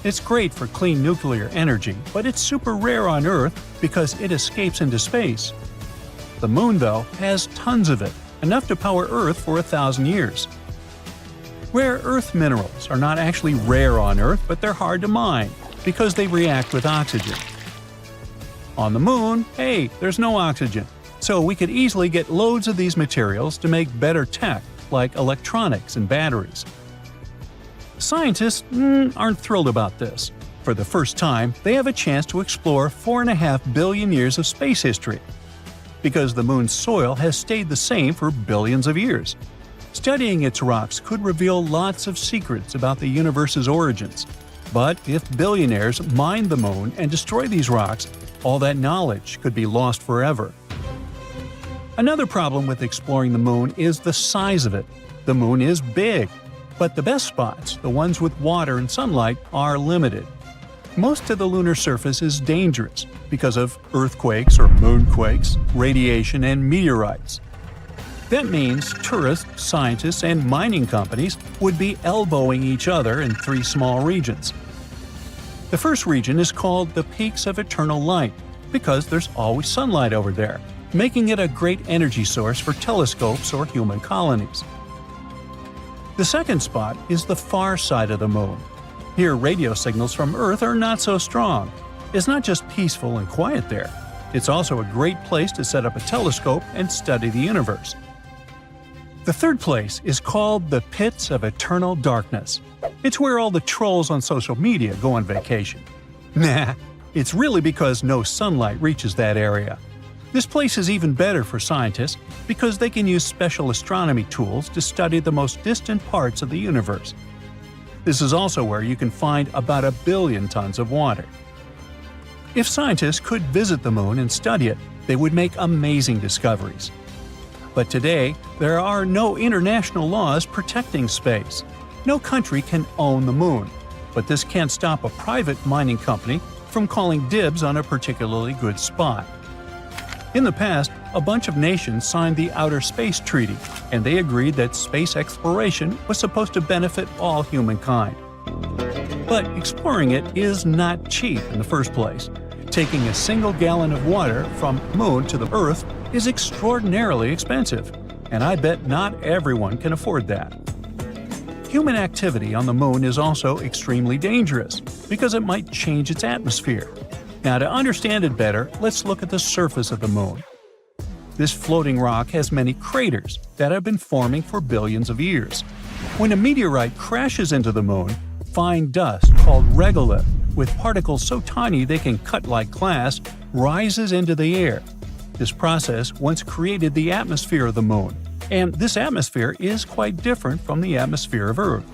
It's great for clean nuclear energy, but it's super rare on Earth because it escapes into space. The moon, though, has tons of it, enough to power Earth for 1,000 years. Rare Earth minerals are not actually rare on Earth, but they're hard to mine because they react with oxygen. On the moon, hey, there's no oxygen, so we could easily get loads of these materials to make better tech, like electronics and batteries. Scientists aren't thrilled about this. For the first time, they have a chance to explore 4.5 billion years of space history. Because the moon's soil has stayed the same for billions of years. Studying its rocks could reveal lots of secrets about the universe's origins. But if billionaires mine the moon and destroy these rocks, all that knowledge could be lost forever. Another problem with exploring the moon is the size of it. The moon is big, but the best spots, the ones with water and sunlight, are limited. Most of the lunar surface is dangerous because of earthquakes or moonquakes, radiation, and meteorites. That means tourists, scientists, and mining companies would be elbowing each other in 3 small regions. The first region is called the Peaks of Eternal Light because there's always sunlight over there, making it a great energy source for telescopes or human colonies. The second spot is the far side of the moon. Here, radio signals from Earth are not so strong. It's not just peaceful and quiet there. It's also a great place to set up a telescope and study the universe. The third place is called the Pits of Eternal Darkness. It's where all the trolls on social media go on vacation. Nah, it's really because no sunlight reaches that area. This place is even better for scientists because they can use special astronomy tools to study the most distant parts of the universe. This is also where you can find about 1 billion tons of water. If scientists could visit the moon and study it, they would make amazing discoveries. But today, there are no international laws protecting space. No country can own the moon, but this can't stop a private mining company from calling dibs on a particularly good spot. In the past, a bunch of nations signed the Outer Space Treaty, and they agreed that space exploration was supposed to benefit all humankind. But exploring it is not cheap in the first place. Taking a single gallon of water from the moon to the Earth is extraordinarily expensive, and I bet not everyone can afford that. Human activity on the moon is also extremely dangerous because it might change its atmosphere. Now, to understand it better, let's look at the surface of the moon. This floating rock has many craters that have been forming for billions of years. When a meteorite crashes into the moon, fine dust called regolith, with particles so tiny they can cut like glass, rises into the air. This process once created the atmosphere of the moon, and this atmosphere is quite different from the atmosphere of Earth.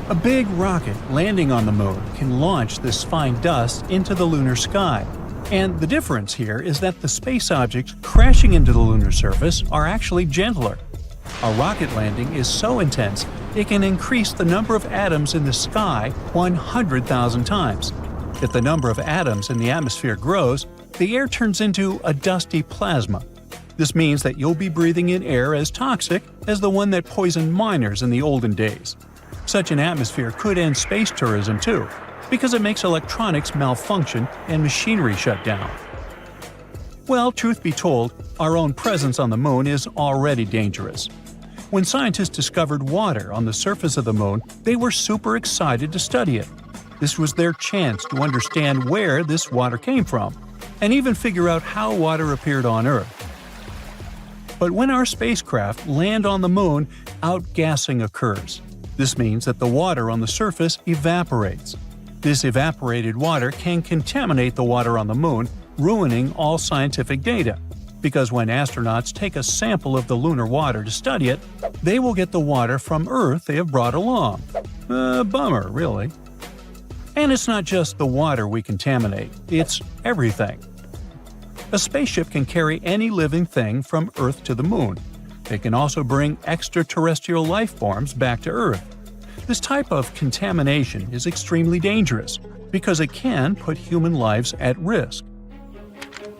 A big rocket landing on the moon can launch this fine dust into the lunar sky. And the difference here is that the space objects crashing into the lunar surface are actually gentler. A rocket landing is so intense it can increase the number of atoms in the sky 100,000 times. If the number of atoms in the atmosphere grows, the air turns into a dusty plasma. This means that you'll be breathing in air as toxic as the one that poisoned miners in the olden days. Such an atmosphere could end space tourism too, because it makes electronics malfunction and machinery shut down. Well, truth be told, our own presence on the moon is already dangerous. When scientists discovered water on the surface of the moon, they were super excited to study it. This was their chance to understand where this water came from, and even figure out how water appeared on Earth. But when our spacecraft land on the moon, outgassing occurs. This means that the water on the surface evaporates. This evaporated water can contaminate the water on the moon, ruining all scientific data. Because when astronauts take a sample of the lunar water to study it, they will get the water from Earth they have brought along. Bummer, really. And it's not just the water we contaminate, it's everything. A spaceship can carry any living thing from Earth to the moon. It can also bring extraterrestrial life forms back to Earth. This type of contamination is extremely dangerous because it can put human lives at risk.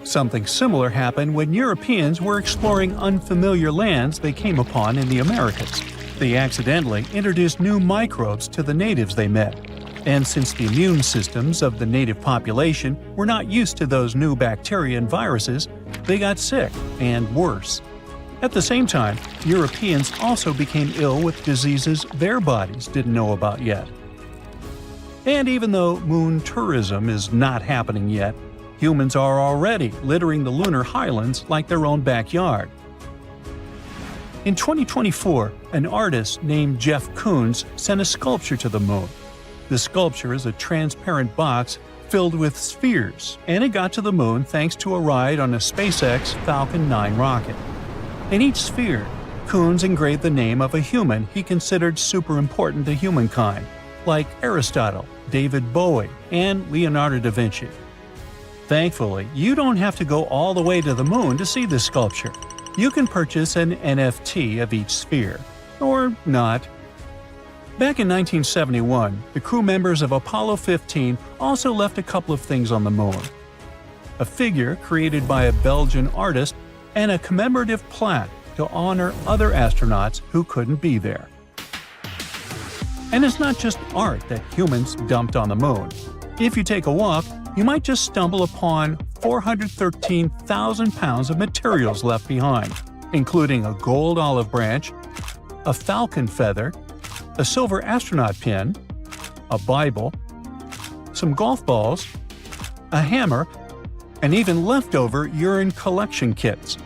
Something similar happened when Europeans were exploring unfamiliar lands they came upon in the Americas. They accidentally introduced new microbes to the natives they met. And since the immune systems of the native population were not used to those new bacteria and viruses, they got sick and worse. At the same time, Europeans also became ill with diseases their bodies didn't know about yet. And even though moon tourism is not happening yet, humans are already littering the lunar highlands like their own backyard. In 2024, an artist named Jeff Koons sent a sculpture to the moon. The sculpture is a transparent box filled with spheres, and it got to the moon thanks to a ride on a SpaceX Falcon 9 rocket. In each sphere, Koons engraved the name of a human he considered super important to humankind, like Aristotle, David Bowie, and Leonardo da Vinci. Thankfully, you don't have to go all the way to the moon to see this sculpture. You can purchase an NFT of each sphere. Or not. Back in 1971, the crew members of Apollo 15 also left a couple of things on the moon. A figure created by a Belgian artist and a commemorative plaque to honor other astronauts who couldn't be there. And it's not just art that humans dumped on the moon. If you take a walk, you might just stumble upon 413,000 pounds of materials left behind, including a gold olive branch, a falcon feather, a silver astronaut pin, a Bible, some golf balls, a hammer, and even leftover urine collection kits.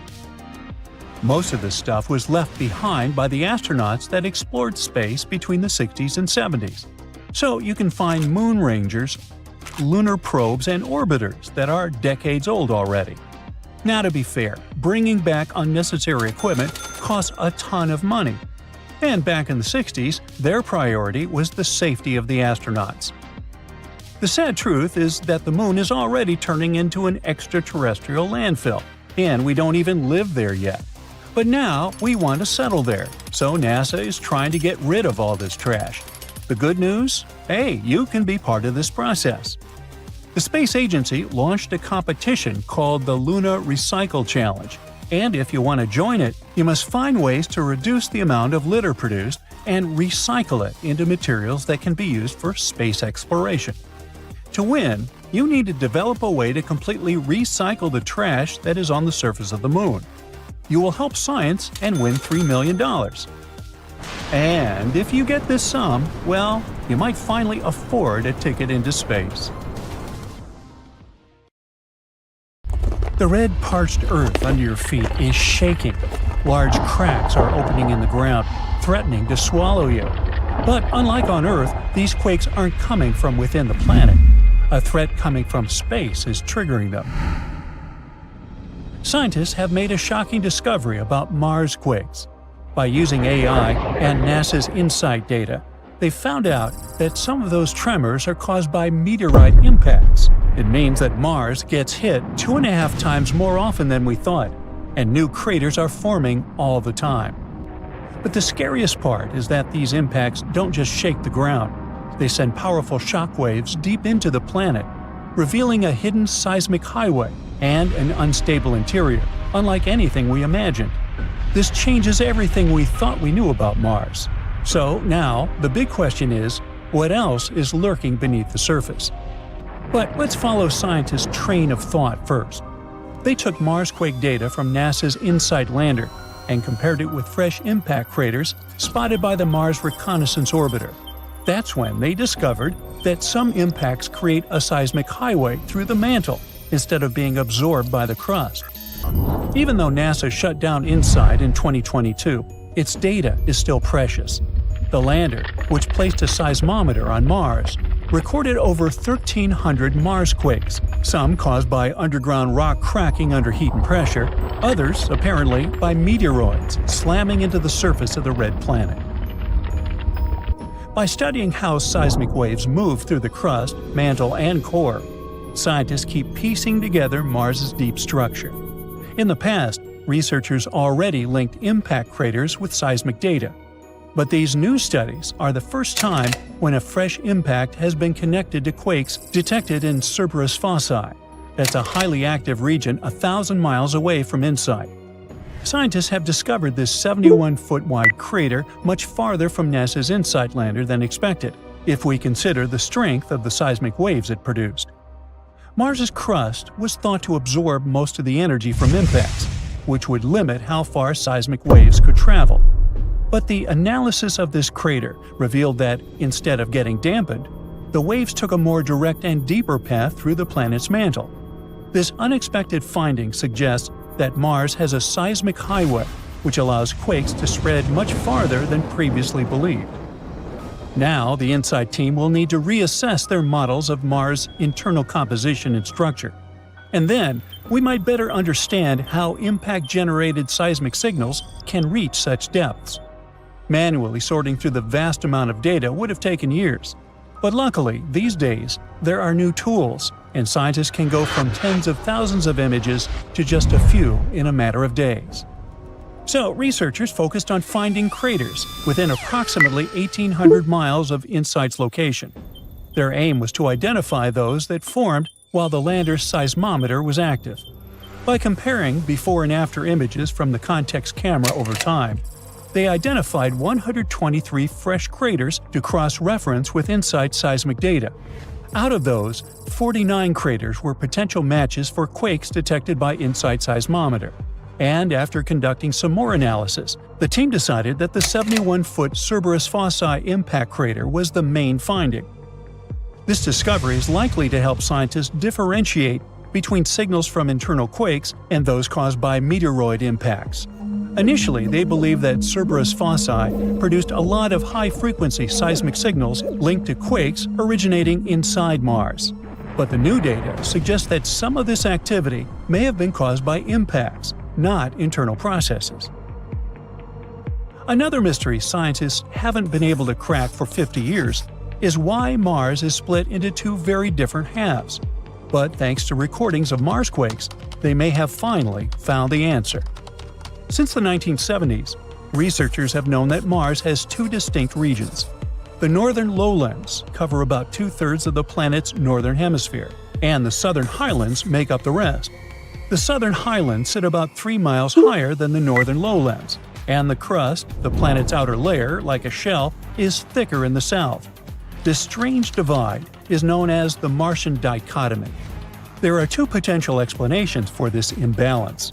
Most of this stuff was left behind by the astronauts that explored space between the 60s and 70s. So you can find moon rangers, lunar probes, and orbiters that are decades old already. Now, to be fair, bringing back unnecessary equipment costs a ton of money. And back in the 60s, their priority was the safety of the astronauts. The sad truth is that the moon is already turning into an extraterrestrial landfill, and we don't even live there yet. But now we want to settle there, so NASA is trying to get rid of all this trash. The good news? Hey, you can be part of this process. The space agency launched a competition called the Luna Recycle Challenge, and if you want to join it, you must find ways to reduce the amount of litter produced and recycle it into materials that can be used for space exploration. To win, you need to develop a way to completely recycle the trash that is on the surface of the moon. You will help science and win $3 million. And if you get this sum, well, you might finally afford a ticket into space. The red, parched earth under your feet is shaking. Large cracks are opening in the ground, threatening to swallow you. But unlike on Earth, these quakes aren't coming from within the planet. A threat coming from space is triggering them. Scientists have made a shocking discovery about Mars quakes. By using AI and NASA's InSight data, They found out that some of those tremors are caused by meteorite impacts. It means that Mars gets hit 2.5 times more often than we thought, and new craters are forming all the time. But the scariest part is that these impacts don't just shake the ground. They send powerful shock waves deep into the planet, revealing a hidden seismic highway and an unstable interior, unlike anything we imagined. This changes everything we thought we knew about Mars. So now, the big question is, what else is lurking beneath the surface? But let's follow scientists' train of thought first. They took Marsquake data from NASA's InSight lander and compared it with fresh impact craters spotted by the Mars Reconnaissance Orbiter. That's when they discovered that some impacts create a seismic highway through the mantle instead of being absorbed by the crust. Even though NASA shut down InSight in 2022, its data is still precious. The lander, which placed a seismometer on Mars, recorded over 1,300 Marsquakes, some caused by underground rock cracking under heat and pressure, others, apparently, by meteoroids slamming into the surface of the red planet. By studying how seismic waves move through the crust, mantle, and core, scientists keep piecing together Mars's deep structure. In the past, researchers already linked impact craters with seismic data. But these new studies are the first time when a fresh impact has been connected to quakes detected in Cerberus fossae. That's a highly active region 1,000 miles away from InSight. Scientists have discovered this 71-foot-wide crater much farther from NASA's InSight lander than expected, if we consider the strength of the seismic waves it produced. Mars's crust was thought to absorb most of the energy from impacts, which would limit how far seismic waves could travel. But the analysis of this crater revealed that, instead of getting dampened, the waves took a more direct and deeper path through the planet's mantle. This unexpected finding suggests that Mars has a seismic highway, which allows quakes to spread much farther than previously believed. Now, the InSight team will need to reassess their models of Mars' internal composition and structure. And then, we might better understand how impact-generated seismic signals can reach such depths. Manually sorting through the vast amount of data would have taken years. But luckily, these days, there are new tools, and scientists can go from tens of thousands of images to just a few in a matter of days. So, researchers focused on finding craters within approximately 1,800 miles of InSight's location. Their aim was to identify those that formed while the lander's seismometer was active. By comparing before and after images from the context camera over time, they identified 123 fresh craters to cross-reference with InSight's seismic data. Out of those, 49 craters were potential matches for quakes detected by InSight's seismometer. And after conducting some more analysis, the team decided that the 71-foot Cerberus fossae impact crater was the main finding. This discovery is likely to help scientists differentiate between signals from internal quakes and those caused by meteoroid impacts. Initially, they believed that Cerberus fossae produced a lot of high-frequency seismic signals linked to quakes originating inside Mars. But the new data suggests that some of this activity may have been caused by impacts, not internal processes. Another mystery scientists haven't been able to crack for 50 years is why Mars is split into two very different halves. But thanks to recordings of Marsquakes, they may have finally found the answer. Since the 1970s, researchers have known that Mars has two distinct regions. The northern lowlands cover about 2/3 of the planet's northern hemisphere, and the southern highlands make up the rest. The southern highlands sit about 3 miles higher than the northern lowlands, and the crust, the planet's outer layer, like a shell, is thicker in the south. This strange divide is known as the Martian dichotomy. There are two potential explanations for this imbalance.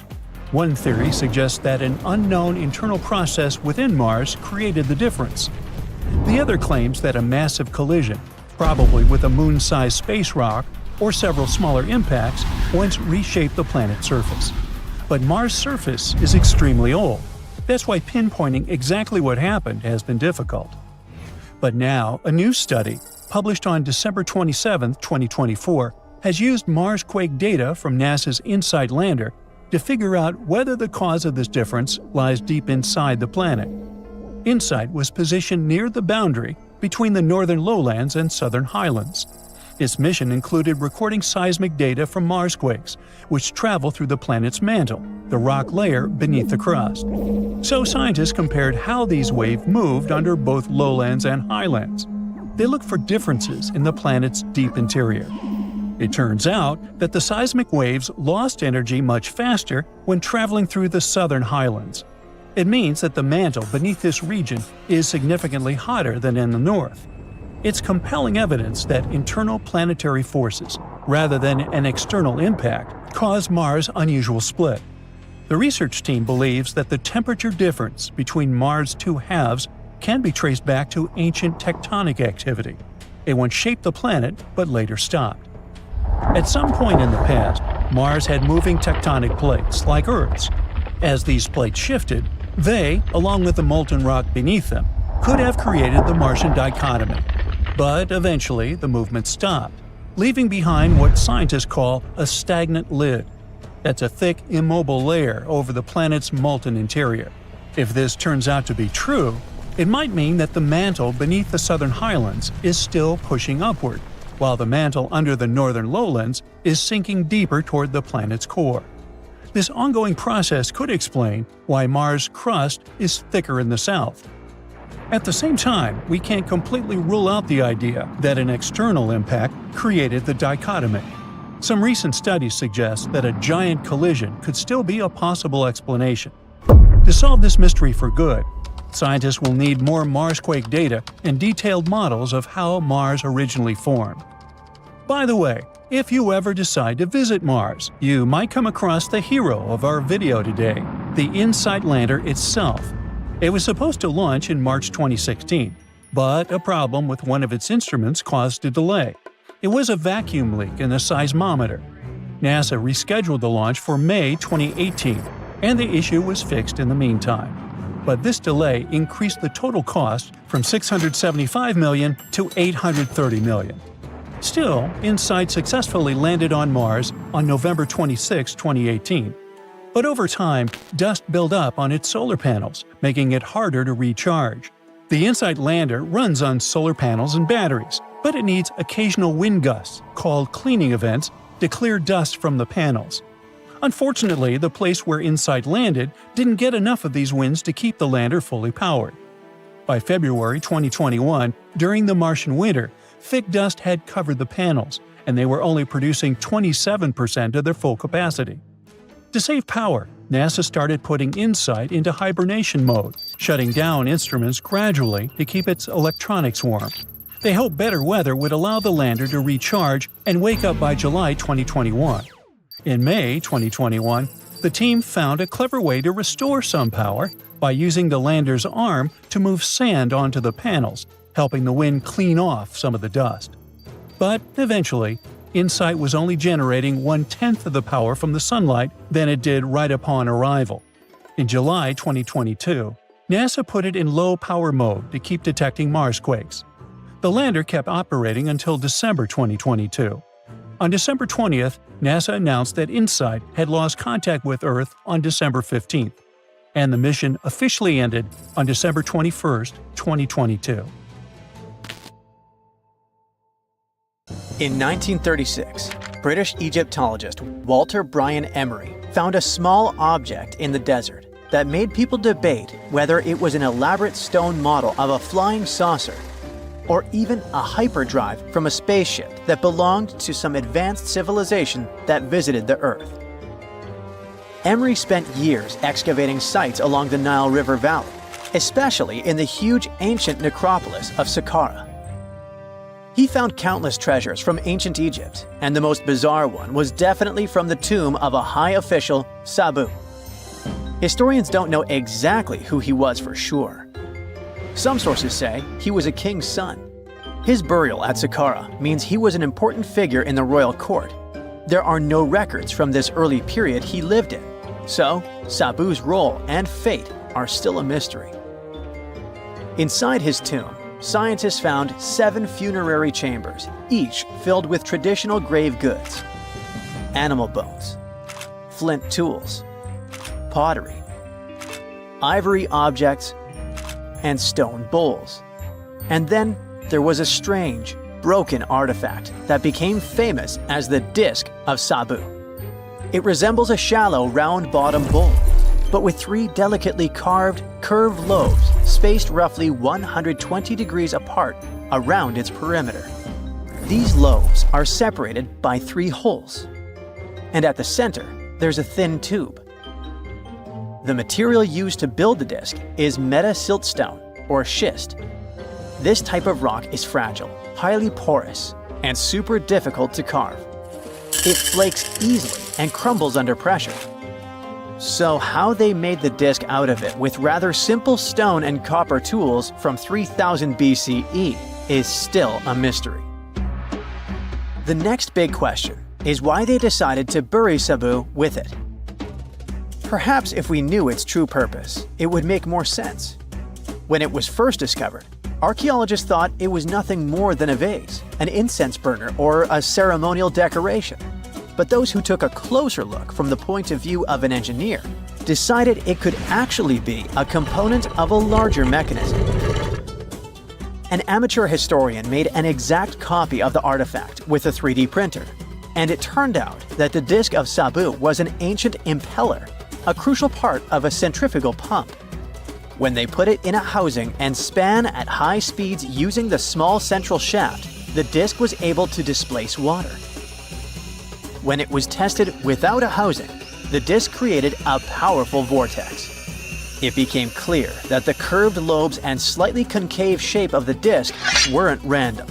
One theory suggests that an unknown internal process within Mars created the difference. The other claims that a massive collision, probably with a moon-sized space rock or several smaller impacts, once reshaped the planet's surface. But Mars' surface is extremely old. That's why pinpointing exactly what happened has been difficult. But now, a new study, published on December 27, 2024, has used Marsquake data from NASA's InSight lander to figure out whether the cause of this difference lies deep inside the planet. InSight was positioned near the boundary between the northern lowlands and southern highlands. Its mission included recording seismic data from Mars quakes, which travel through the planet's mantle, the rock layer beneath the crust. So scientists compared how these waves moved under both lowlands and highlands. They looked for differences in the planet's deep interior. It turns out that the seismic waves lost energy much faster when traveling through the southern highlands. It means that the mantle beneath this region is significantly hotter than in the north. It's compelling evidence that internal planetary forces, rather than an external impact, caused Mars' unusual split. The research team believes that the temperature difference between Mars' two halves can be traced back to ancient tectonic activity. It once shaped the planet, but later stopped. At some point in the past, Mars had moving tectonic plates, like Earth's. As these plates shifted, they, along with the molten rock beneath them, could have created the Martian dichotomy. But eventually, the movement stopped, leaving behind what scientists call a stagnant lid. That's a thick, immobile layer over the planet's molten interior. If this turns out to be true, it might mean that the mantle beneath the southern highlands is still pushing upward, while the mantle under the northern lowlands is sinking deeper toward the planet's core. This ongoing process could explain why Mars' crust is thicker in the south. At the same time, we can't completely rule out the idea that an external impact created the dichotomy. Some recent studies suggest that a giant collision could still be a possible explanation. To solve this mystery for good, scientists will need more Marsquake data and detailed models of how Mars originally formed. By the way, if you ever decide to visit Mars, you might come across the hero of our video today, the InSight lander itself. It was supposed to launch in March 2016, but a problem with one of its instruments caused a delay. It was a vacuum leak in the seismometer. NASA rescheduled the launch for May 2018, and the issue was fixed in the meantime. But this delay increased the total cost from $675 million to $830 million. Still, InSight successfully landed on Mars on November 26, 2018. But over time, dust built up on its solar panels, making it harder to recharge. The InSight lander runs on solar panels and batteries, but it needs occasional wind gusts, called cleaning events, to clear dust from the panels. Unfortunately, the place where InSight landed didn't get enough of these winds to keep the lander fully powered. By February 2021, during the Martian winter, thick dust had covered the panels, and they were only producing 27% of their full capacity. To save power, NASA started putting InSight into hibernation mode, shutting down instruments gradually to keep its electronics warm. They hoped better weather would allow the lander to recharge and wake up by July 2021. In May 2021, the team found a clever way to restore some power by using the lander's arm to move sand onto the panels, helping the wind clean off some of the dust. But eventually, InSight was only generating 1/10 of the power from the sunlight than it did right upon arrival. In July 2022, NASA put it in low power mode to keep detecting Marsquakes. The lander kept operating until December 2022. On December 20th, NASA announced that InSight had lost contact with Earth on December 15th, and the mission officially ended on December 21st, 2022. In 1936, British Egyptologist Walter Bryan Emery found a small object in the desert that made people debate whether it was an elaborate stone model of a flying saucer or even a hyperdrive from a spaceship that belonged to some advanced civilization that visited the Earth. Emery spent years excavating sites along the Nile River Valley, especially in the huge ancient necropolis of Saqqara. He found countless treasures from ancient Egypt, and the most bizarre one was definitely from the tomb of a high official, Sabu. Historians don't know exactly who he was for sure. Some sources say he was a king's son. His burial at Saqqara means he was an important figure in the royal court. There are no records from this early period he lived in, so Sabu's role and fate are still a mystery. Inside his tomb, scientists found 7 funerary chambers, each filled with traditional grave goods: animal bones, flint tools, pottery, ivory objects, and stone bowls. And then there was a strange, broken artifact that became famous as the Disc of Sabu. It resembles a shallow, round-bottomed bowl, but with 3 delicately carved, curved lobes spaced roughly 120 degrees apart around its perimeter. These lobes are separated by 3 holes, and at the center, there's a thin tube. The material used to build the disc is meta-siltstone, or schist. This type of rock is fragile, highly porous, and super difficult to carve. It flakes easily and crumbles under pressure. So how they made the disc out of it with rather simple stone and copper tools from 3000 BCE is still a mystery. The next big question is why they decided to bury Sabu with it. Perhaps if we knew its true purpose, it would make more sense. When it was first discovered, archaeologists thought it was nothing more than a vase, an incense burner, or a ceremonial decoration. But those who took a closer look from the point of view of an engineer decided it could actually be a component of a larger mechanism. An amateur historian made an exact copy of the artifact with a 3D printer, and it turned out that the Disc of Sabu was an ancient impeller, a crucial part of a centrifugal pump. When they put it in a housing and span at high speeds using the small central shaft, the disc was able to displace water. When it was tested without a housing, the disc created a powerful vortex. It became clear that the curved lobes and slightly concave shape of the disc weren't random.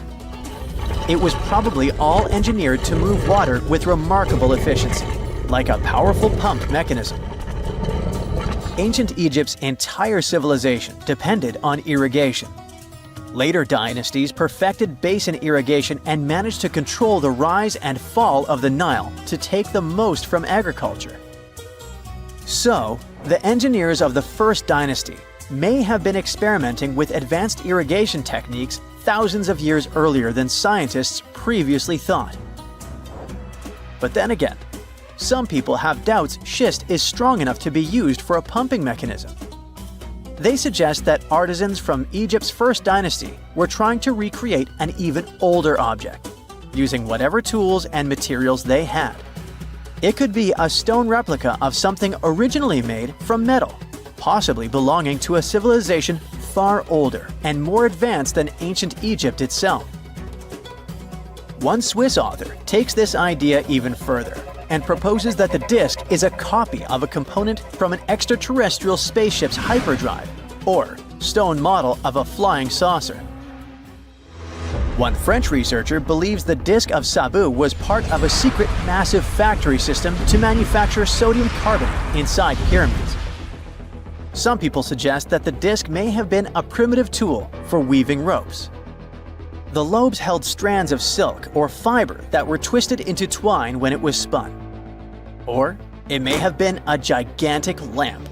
It was probably all engineered to move water with remarkable efficiency, like a powerful pump mechanism. Ancient Egypt's entire civilization depended on irrigation. Later dynasties perfected basin irrigation and managed to control the rise and fall of the Nile to take the most from agriculture. So, the engineers of the first dynasty may have been experimenting with advanced irrigation techniques thousands of years earlier than scientists previously thought. But then again, some people have doubts schist is strong enough to be used for a pumping mechanism. They suggest that artisans from Egypt's first dynasty were trying to recreate an even older object, using whatever tools and materials they had. It could be a stone replica of something originally made from metal, possibly belonging to a civilization far older and more advanced than ancient Egypt itself. One Swiss author takes this idea even further and proposes that the disc is a copy of a component from an extraterrestrial spaceship's hyperdrive, or stone model of a flying saucer. One French researcher believes the Disc of Sabu was part of a secret massive factory system to manufacture sodium carbonate inside pyramids. Some people suggest that the disc may have been a primitive tool for weaving ropes. The lobes held strands of silk or fiber that were twisted into twine when it was spun. Or it may have been a gigantic lamp.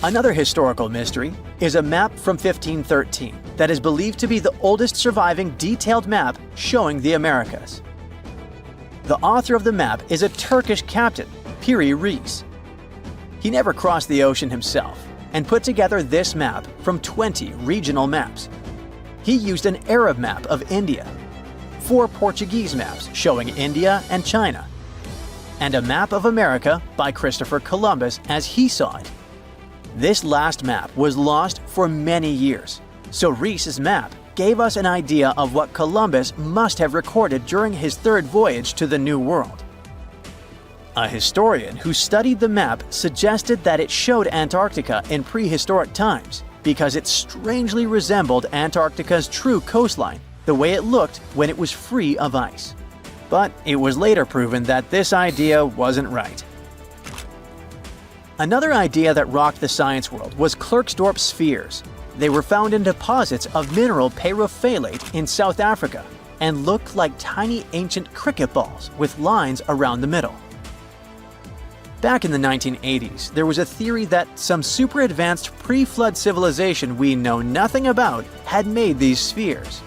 Another historical mystery is a map from 1513 that is believed to be the oldest surviving detailed map showing the Americas. The author of the map is a Turkish captain, Piri Reis. He never crossed the ocean himself and put together this map from 20 regional maps. He used an Arab map of India, 4 Portuguese maps showing India and China, and a map of America by Christopher Columbus as he saw it. This last map was lost for many years, so Reis's map gave us an idea of what Columbus must have recorded during his 3rd voyage to the New World. A historian who studied the map suggested that it showed Antarctica in prehistoric times because it strangely resembled Antarctica's true coastline, the way it looked when it was free of ice. But it was later proven that this idea wasn't right. Another idea that rocked the science world was Klerksdorp spheres. They were found in deposits of mineral pyrophyllite in South Africa and looked like tiny ancient cricket balls with lines around the middle. Back in the 1980s, there was a theory that some super advanced pre-flood civilization we know nothing about had made these spheres.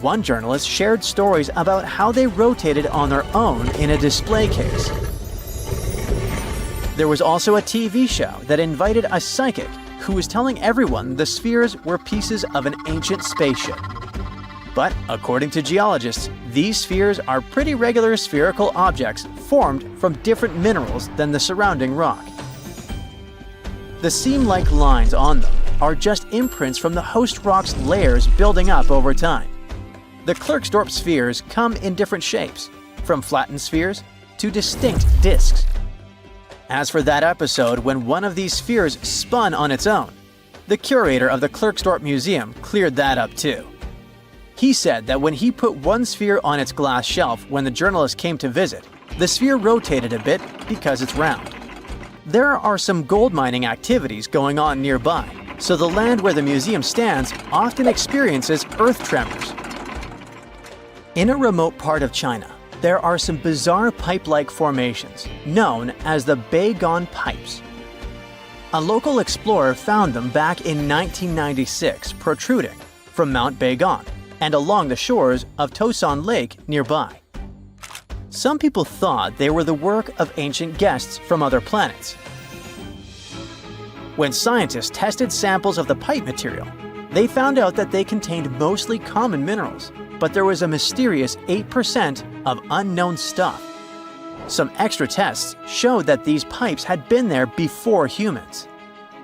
One journalist shared stories about how they rotated on their own in a display case. There was also a TV show that invited a psychic who was telling everyone the spheres were pieces of an ancient spaceship. But according to geologists, these spheres are pretty regular spherical objects formed from different minerals than the surrounding rock. The seam-like lines on them are just imprints from the host rock's layers building up over time. The Klerksdorp spheres come in different shapes, from flattened spheres to distinct discs. As for that episode when one of these spheres spun on its own, the curator of the Klerksdorp Museum cleared that up too. He said that when he put one sphere on its glass shelf when the journalist came to visit, the sphere rotated a bit because it's round. There are some gold mining activities going on nearby, so the land where the museum stands often experiences earth tremors. In a remote part of China, there are some bizarre pipe-like formations known as the Baigong Pipes. A local explorer found them back in 1996 protruding from Mount Baigong and along the shores of Tosan Lake nearby. Some people thought they were the work of ancient guests from other planets. When scientists tested samples of the pipe material, they found out that they contained mostly common minerals, but there was a mysterious 8% of unknown stuff. Some extra tests showed that these pipes had been there before humans.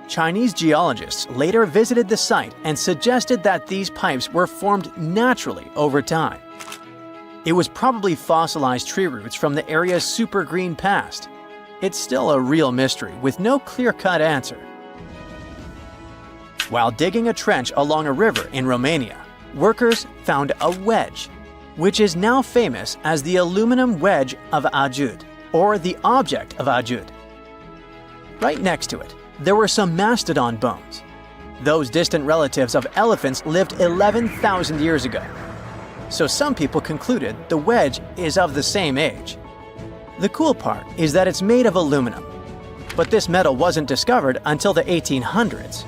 Chinese geologists later visited the site and suggested that these pipes were formed naturally over time. It was probably fossilized tree roots from the area's super green past. It's still a real mystery with no clear-cut answer. While digging a trench along a river in Romania, workers found a wedge, which is now famous as the aluminum wedge of Aiud, or the object of Aiud. Right next to it, there were some mastodon bones. Those distant relatives of elephants lived 11,000 years ago. So some people concluded the wedge is of the same age. The cool part is that it's made of aluminum, but this metal wasn't discovered until the 1800s.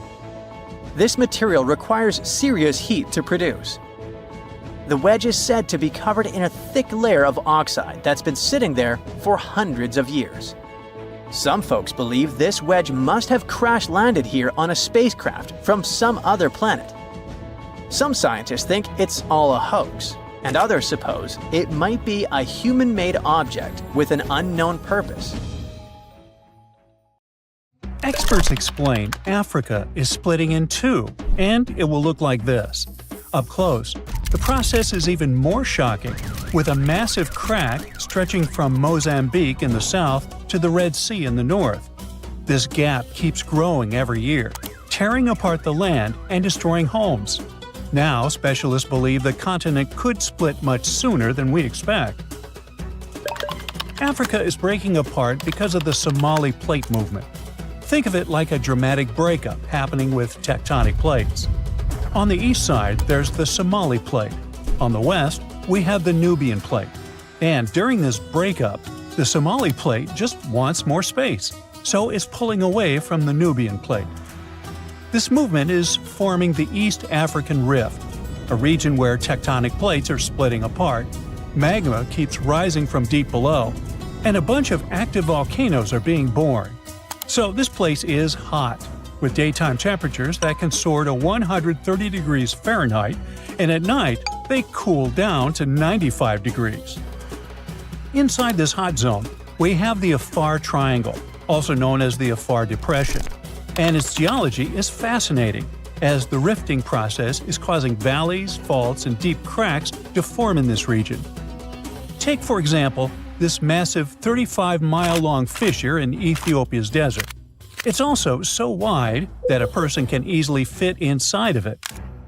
This material requires serious heat to produce. The wedge is said to be covered in a thick layer of oxide that's been sitting there for hundreds of years. Some folks believe this wedge must have crash-landed here on a spacecraft from some other planet. Some scientists think it's all a hoax, and others suppose it might be a human-made object with an unknown purpose. Experts explain Africa is splitting in two, and it will look like this. Up close, the process is even more shocking, with a massive crack stretching from Mozambique in the south to the Red Sea in the north. This gap keeps growing every year, tearing apart the land and destroying homes. Now, specialists believe the continent could split much sooner than we expect. Africa is breaking apart because of the Somali Plate movement. Think of it like a dramatic breakup happening with tectonic plates. On the east side, there's the Somali Plate. On the west, we have the Nubian Plate. And during this breakup, the Somali Plate just wants more space, so it's pulling away from the Nubian Plate. This movement is forming the East African Rift, a region where tectonic plates are splitting apart, magma keeps rising from deep below, and a bunch of active volcanoes are being born. So this place is hot, with daytime temperatures that can soar to 130 degrees Fahrenheit, and at night they cool down to 95 degrees. Inside this hot zone, we have the Afar Triangle, also known as the Afar Depression, and its geology is fascinating, as the rifting process is causing valleys, faults, and deep cracks to form in this region. Take, for example, this massive 35-mile-long fissure in Ethiopia's desert. It's also so wide that a person can easily fit inside of it.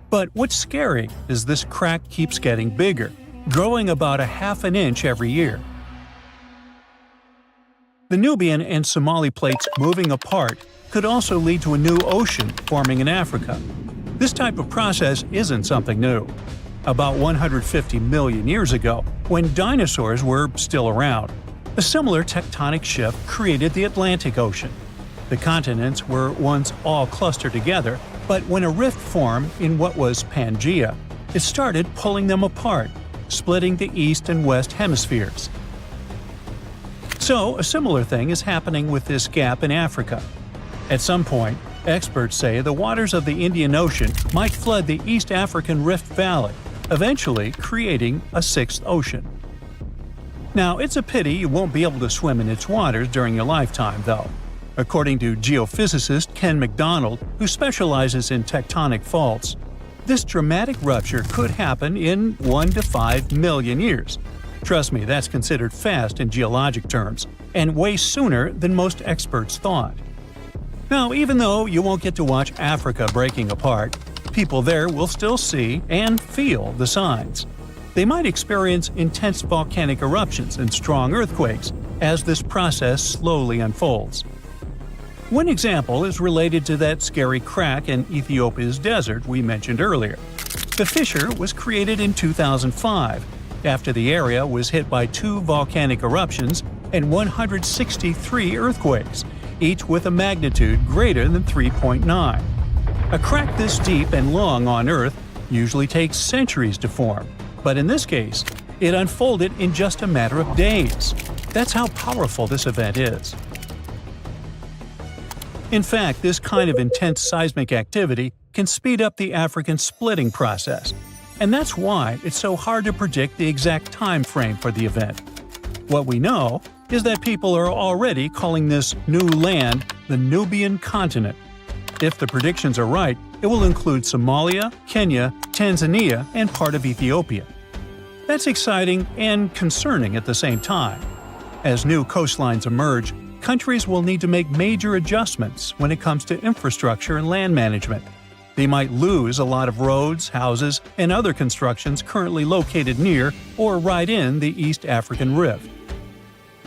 But what's scary is this crack keeps getting bigger, growing about a half an inch every year. The Nubian and Somali plates moving apart could also lead to a new ocean forming in Africa. This type of process isn't something new. About 150 million years ago, when dinosaurs were still around, a similar tectonic shift created the Atlantic Ocean. The continents were once all clustered together, but when a rift formed in what was Pangaea, it started pulling them apart, splitting the east and west hemispheres. So, a similar thing is happening with this gap in Africa. At some point, Experts say the waters of the Indian Ocean might flood the East African Rift Valley, eventually creating a sixth ocean. Now, it's a pity you won't be able to swim in its waters during your lifetime, though. According to geophysicist Ken McDonald, who specializes in tectonic faults, this dramatic rupture could happen in 1 to 5 million years. Trust me, that's considered fast in geologic terms, and way sooner than most experts thought. Now, even though you won't get to watch Africa breaking apart, people there will still see and feel the signs. They might experience intense volcanic eruptions and strong earthquakes as this process slowly unfolds. One example is related to that scary crack in Ethiopia's desert we mentioned earlier. The fissure was created in 2005, after the area was hit by 2 volcanic eruptions and 163 earthquakes, each with a magnitude greater than 3.9. A crack this deep and long on Earth usually takes centuries to form, but in this case, it unfolded in just a matter of days. That's how powerful this event is. In fact, this kind of intense seismic activity can speed up the African splitting process, and that's why it's so hard to predict the exact time frame for the event. What we know is that people are already calling this new land the Nubian continent. If the predictions are right, it will include Somalia, Kenya, Tanzania, and part of Ethiopia. That's exciting and concerning at the same time. As new coastlines emerge, countries will need to make major adjustments when it comes to infrastructure and land management. They might lose a lot of roads, houses, and other constructions currently located near or right in the East African Rift.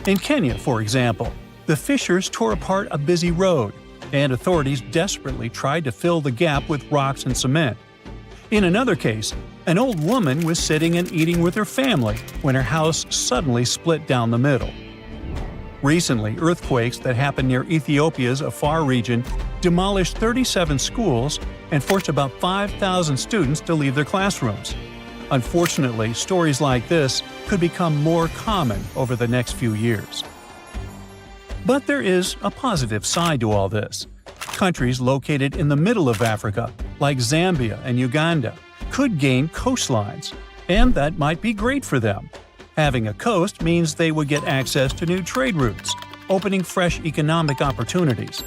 In Kenya, for example, the fissures tore apart a busy road, and authorities desperately tried to fill the gap with rocks and cement. In another case, an old woman was sitting and eating with her family when her house suddenly split down the middle. Recently, earthquakes that happened near Ethiopia's Afar region demolished 37 schools and forced about 5,000 students to leave their classrooms. Unfortunately, stories like this could become more common over the next few years. But there is a positive side to all this. Countries located in the middle of Africa, like Zambia and Uganda, could gain coastlines, and that might be great for them. Having a coast means they would get access to new trade routes, opening fresh economic opportunities.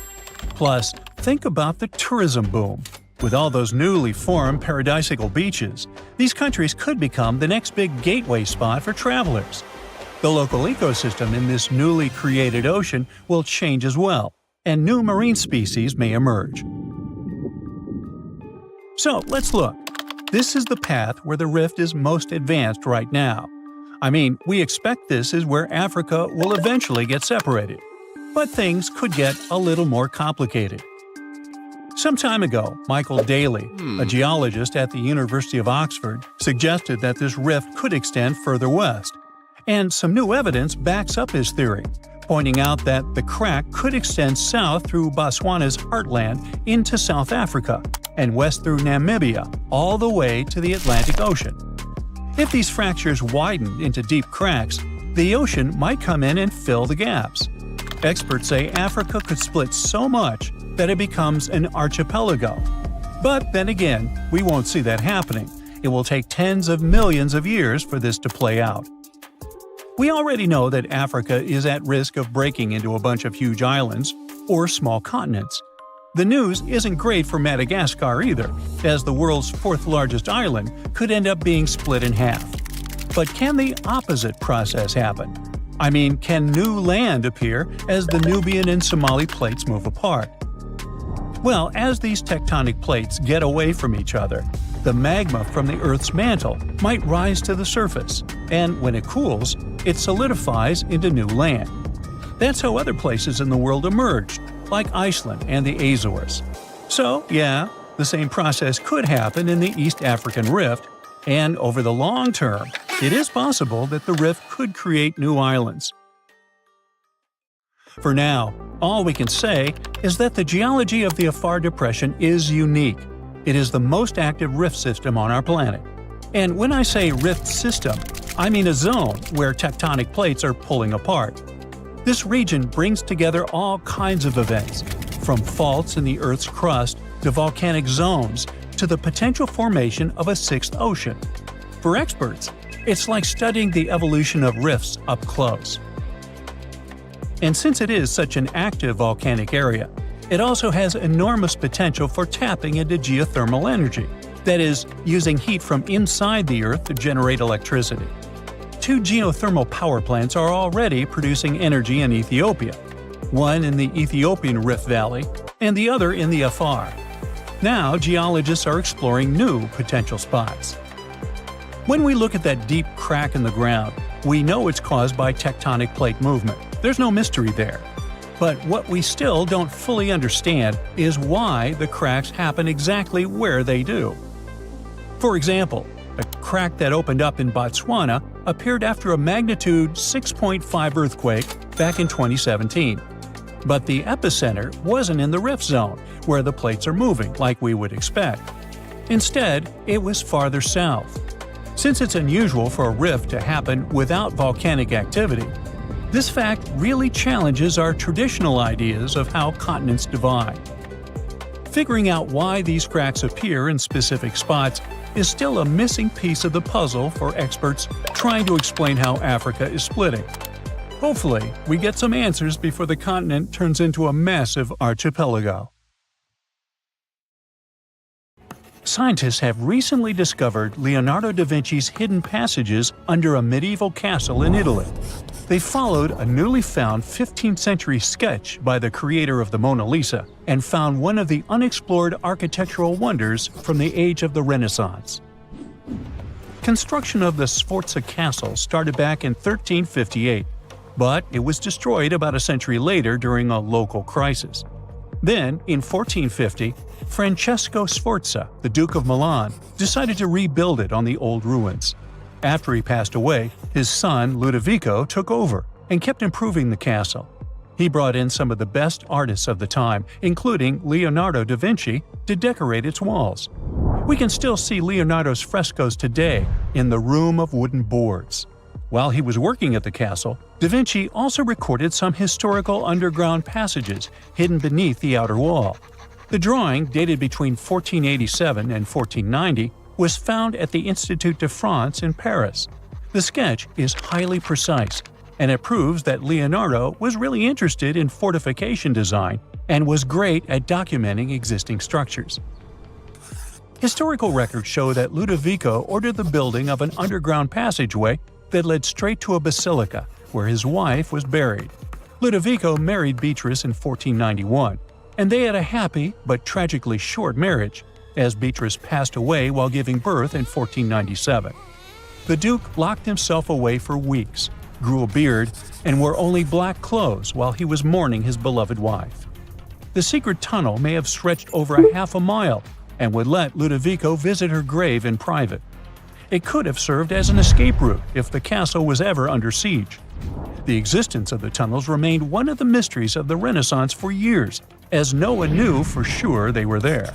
Plus, think about the tourism boom. With all those newly formed paradisical beaches, these countries could become the next big gateway spot for travelers. The local ecosystem in this newly created ocean will change as well, and new marine species may emerge. So, let's look. This is the path where the rift is most advanced right now. I mean, we expect this is where Africa will eventually get separated. But things could get a little more complicated. Some time ago, Michael Daly, a geologist at the University of Oxford, suggested that this rift could extend further west. And some new evidence backs up his theory, pointing out that the crack could extend south through Botswana's heartland into South Africa, and west through Namibia, all the way to the Atlantic Ocean. If these fractures widen into deep cracks, the ocean might come in and fill the gaps. Experts say Africa could split so much that it becomes an archipelago. But then again, we won't see that happening. It will take tens of millions of years for this to play out. We already know that Africa is at risk of breaking into a bunch of huge islands or small continents. The news isn't great for Madagascar either, as the world's 4th largest island could end up being split in half. But can the opposite process happen? I mean, can new land appear as the Nubian and Somali plates move apart? Well, as these tectonic plates get away from each other, the magma from the Earth's mantle might rise to the surface, and when it cools, it solidifies into new land. That's how other places in the world emerged, like Iceland and the Azores. So, yeah, the same process could happen in the East African Rift, and over the long term, it is possible that the rift could create new islands. For now, all we can say is that the geology of the Afar Depression is unique. It is the most active rift system on our planet. And when I say rift system, I mean a zone where tectonic plates are pulling apart. This region brings together all kinds of events, from faults in the Earth's crust to volcanic zones to the potential formation of a sixth ocean. For experts, it's like studying the evolution of rifts up close. And since it is such an active volcanic area, it also has enormous potential for tapping into geothermal energy, that is, using heat from inside the Earth to generate electricity. 2 geothermal power plants are already producing energy in Ethiopia, one in the Ethiopian Rift Valley and the other in the Afar. Now, geologists are exploring new potential spots. When we look at that deep crack in the ground, we know it's caused by tectonic plate movement. There's no mystery there. But what we still don't fully understand is why the cracks happen exactly where they do. For example, a crack that opened up in Botswana appeared after a magnitude 6.5 earthquake back in 2017. But the epicenter wasn't in the rift zone, where the plates are moving like we would expect. Instead, it was farther south. Since it's unusual for a rift to happen without volcanic activity, this fact really challenges our traditional ideas of how continents divide. Figuring out why these cracks appear in specific spots is still a missing piece of the puzzle for experts trying to explain how Africa is splitting. Hopefully, we get some answers before the continent turns into a massive archipelago. Scientists have recently discovered Leonardo da Vinci's hidden passages under a medieval castle in Italy. They followed a newly found 15th century sketch by the creator of the Mona Lisa and found one of the unexplored architectural wonders from the age of the Renaissance. Construction of the Sforza Castle started back in 1358, but it was destroyed about a century later during a local crisis. Then, in 1450, Francesco Sforza, the Duke of Milan, decided to rebuild it on the old ruins. After he passed away, his son Ludovico took over and kept improving the castle. He brought in some of the best artists of the time, including Leonardo da Vinci, to decorate its walls. We can still see Leonardo's frescoes today in the Room of Wooden Boards. While he was working at the castle, Da Vinci also recorded some historical underground passages hidden beneath the outer wall. The drawing, dated between 1487 and 1490, was found at the Institut de France in Paris. The sketch is highly precise, and it proves that Leonardo was really interested in fortification design and was great at documenting existing structures. Historical records show that Ludovico ordered the building of an underground passageway that led straight to a basilica, where his wife was buried. Ludovico married Beatrice in 1491, and they had a happy but tragically short marriage, as Beatrice passed away while giving birth in 1497. The Duke locked himself away for weeks, grew a beard, and wore only black clothes while he was mourning his beloved wife. The secret tunnel may have stretched over a half a mile and would let Ludovico visit her grave in private. It could have served as an escape route if the castle was ever under siege. The existence of the tunnels remained one of the mysteries of the Renaissance for years, as no one knew for sure they were there.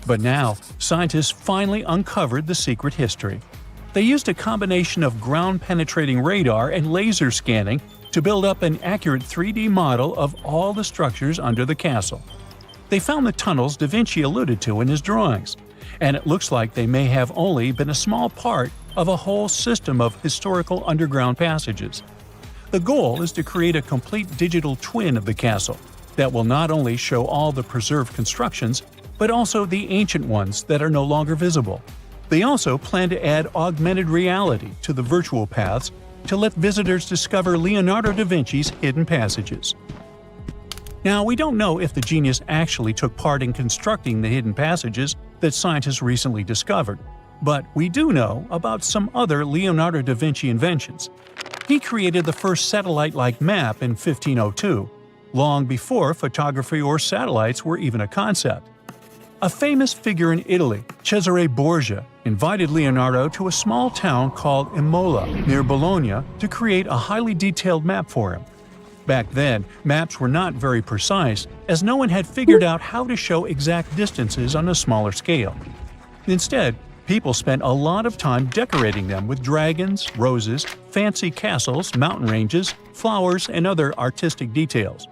But now, scientists finally uncovered the secret history. They used a combination of ground-penetrating radar and laser scanning to build up an accurate 3D model of all the structures under the castle. They found the tunnels Da Vinci alluded to in his drawings, and it looks like they may have only been a small part of a whole system of historical underground passages. The goal is to create a complete digital twin of the castle that will not only show all the preserved constructions, but also the ancient ones that are no longer visible. They also plan to add augmented reality to the virtual paths to let visitors discover Leonardo da Vinci's hidden passages. Now, we don't know if the genius actually took part in constructing the hidden passages that scientists recently discovered, but we do know about some other Leonardo da Vinci inventions. He created the first satellite-like map in 1502, long before photography or satellites were even a concept. A famous figure in Italy, Cesare Borgia, invited Leonardo to a small town called Imola, near Bologna, to create a highly detailed map for him. Back then, maps were not very precise, as no one had figured out how to show exact distances on a smaller scale. Instead, people spent a lot of time decorating them with dragons, roses, fancy castles, mountain ranges, flowers, and other artistic details.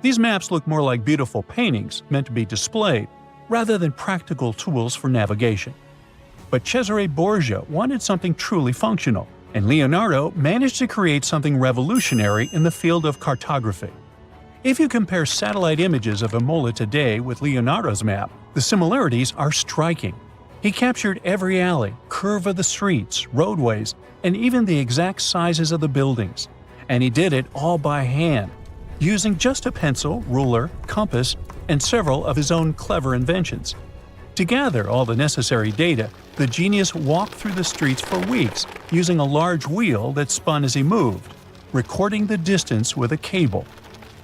These maps look more like beautiful paintings meant to be displayed, rather than practical tools for navigation. But Cesare Borgia wanted something truly functional, and Leonardo managed to create something revolutionary in the field of cartography. If you compare satellite images of Imola today with Leonardo's map, the similarities are striking. He captured every alley, curve of the streets, roadways, and even the exact sizes of the buildings. And he did it all by hand, using just a pencil, ruler, compass, and several of his own clever inventions. To gather all the necessary data, the genius walked through the streets for weeks using a large wheel that spun as he moved, recording the distance with a cable.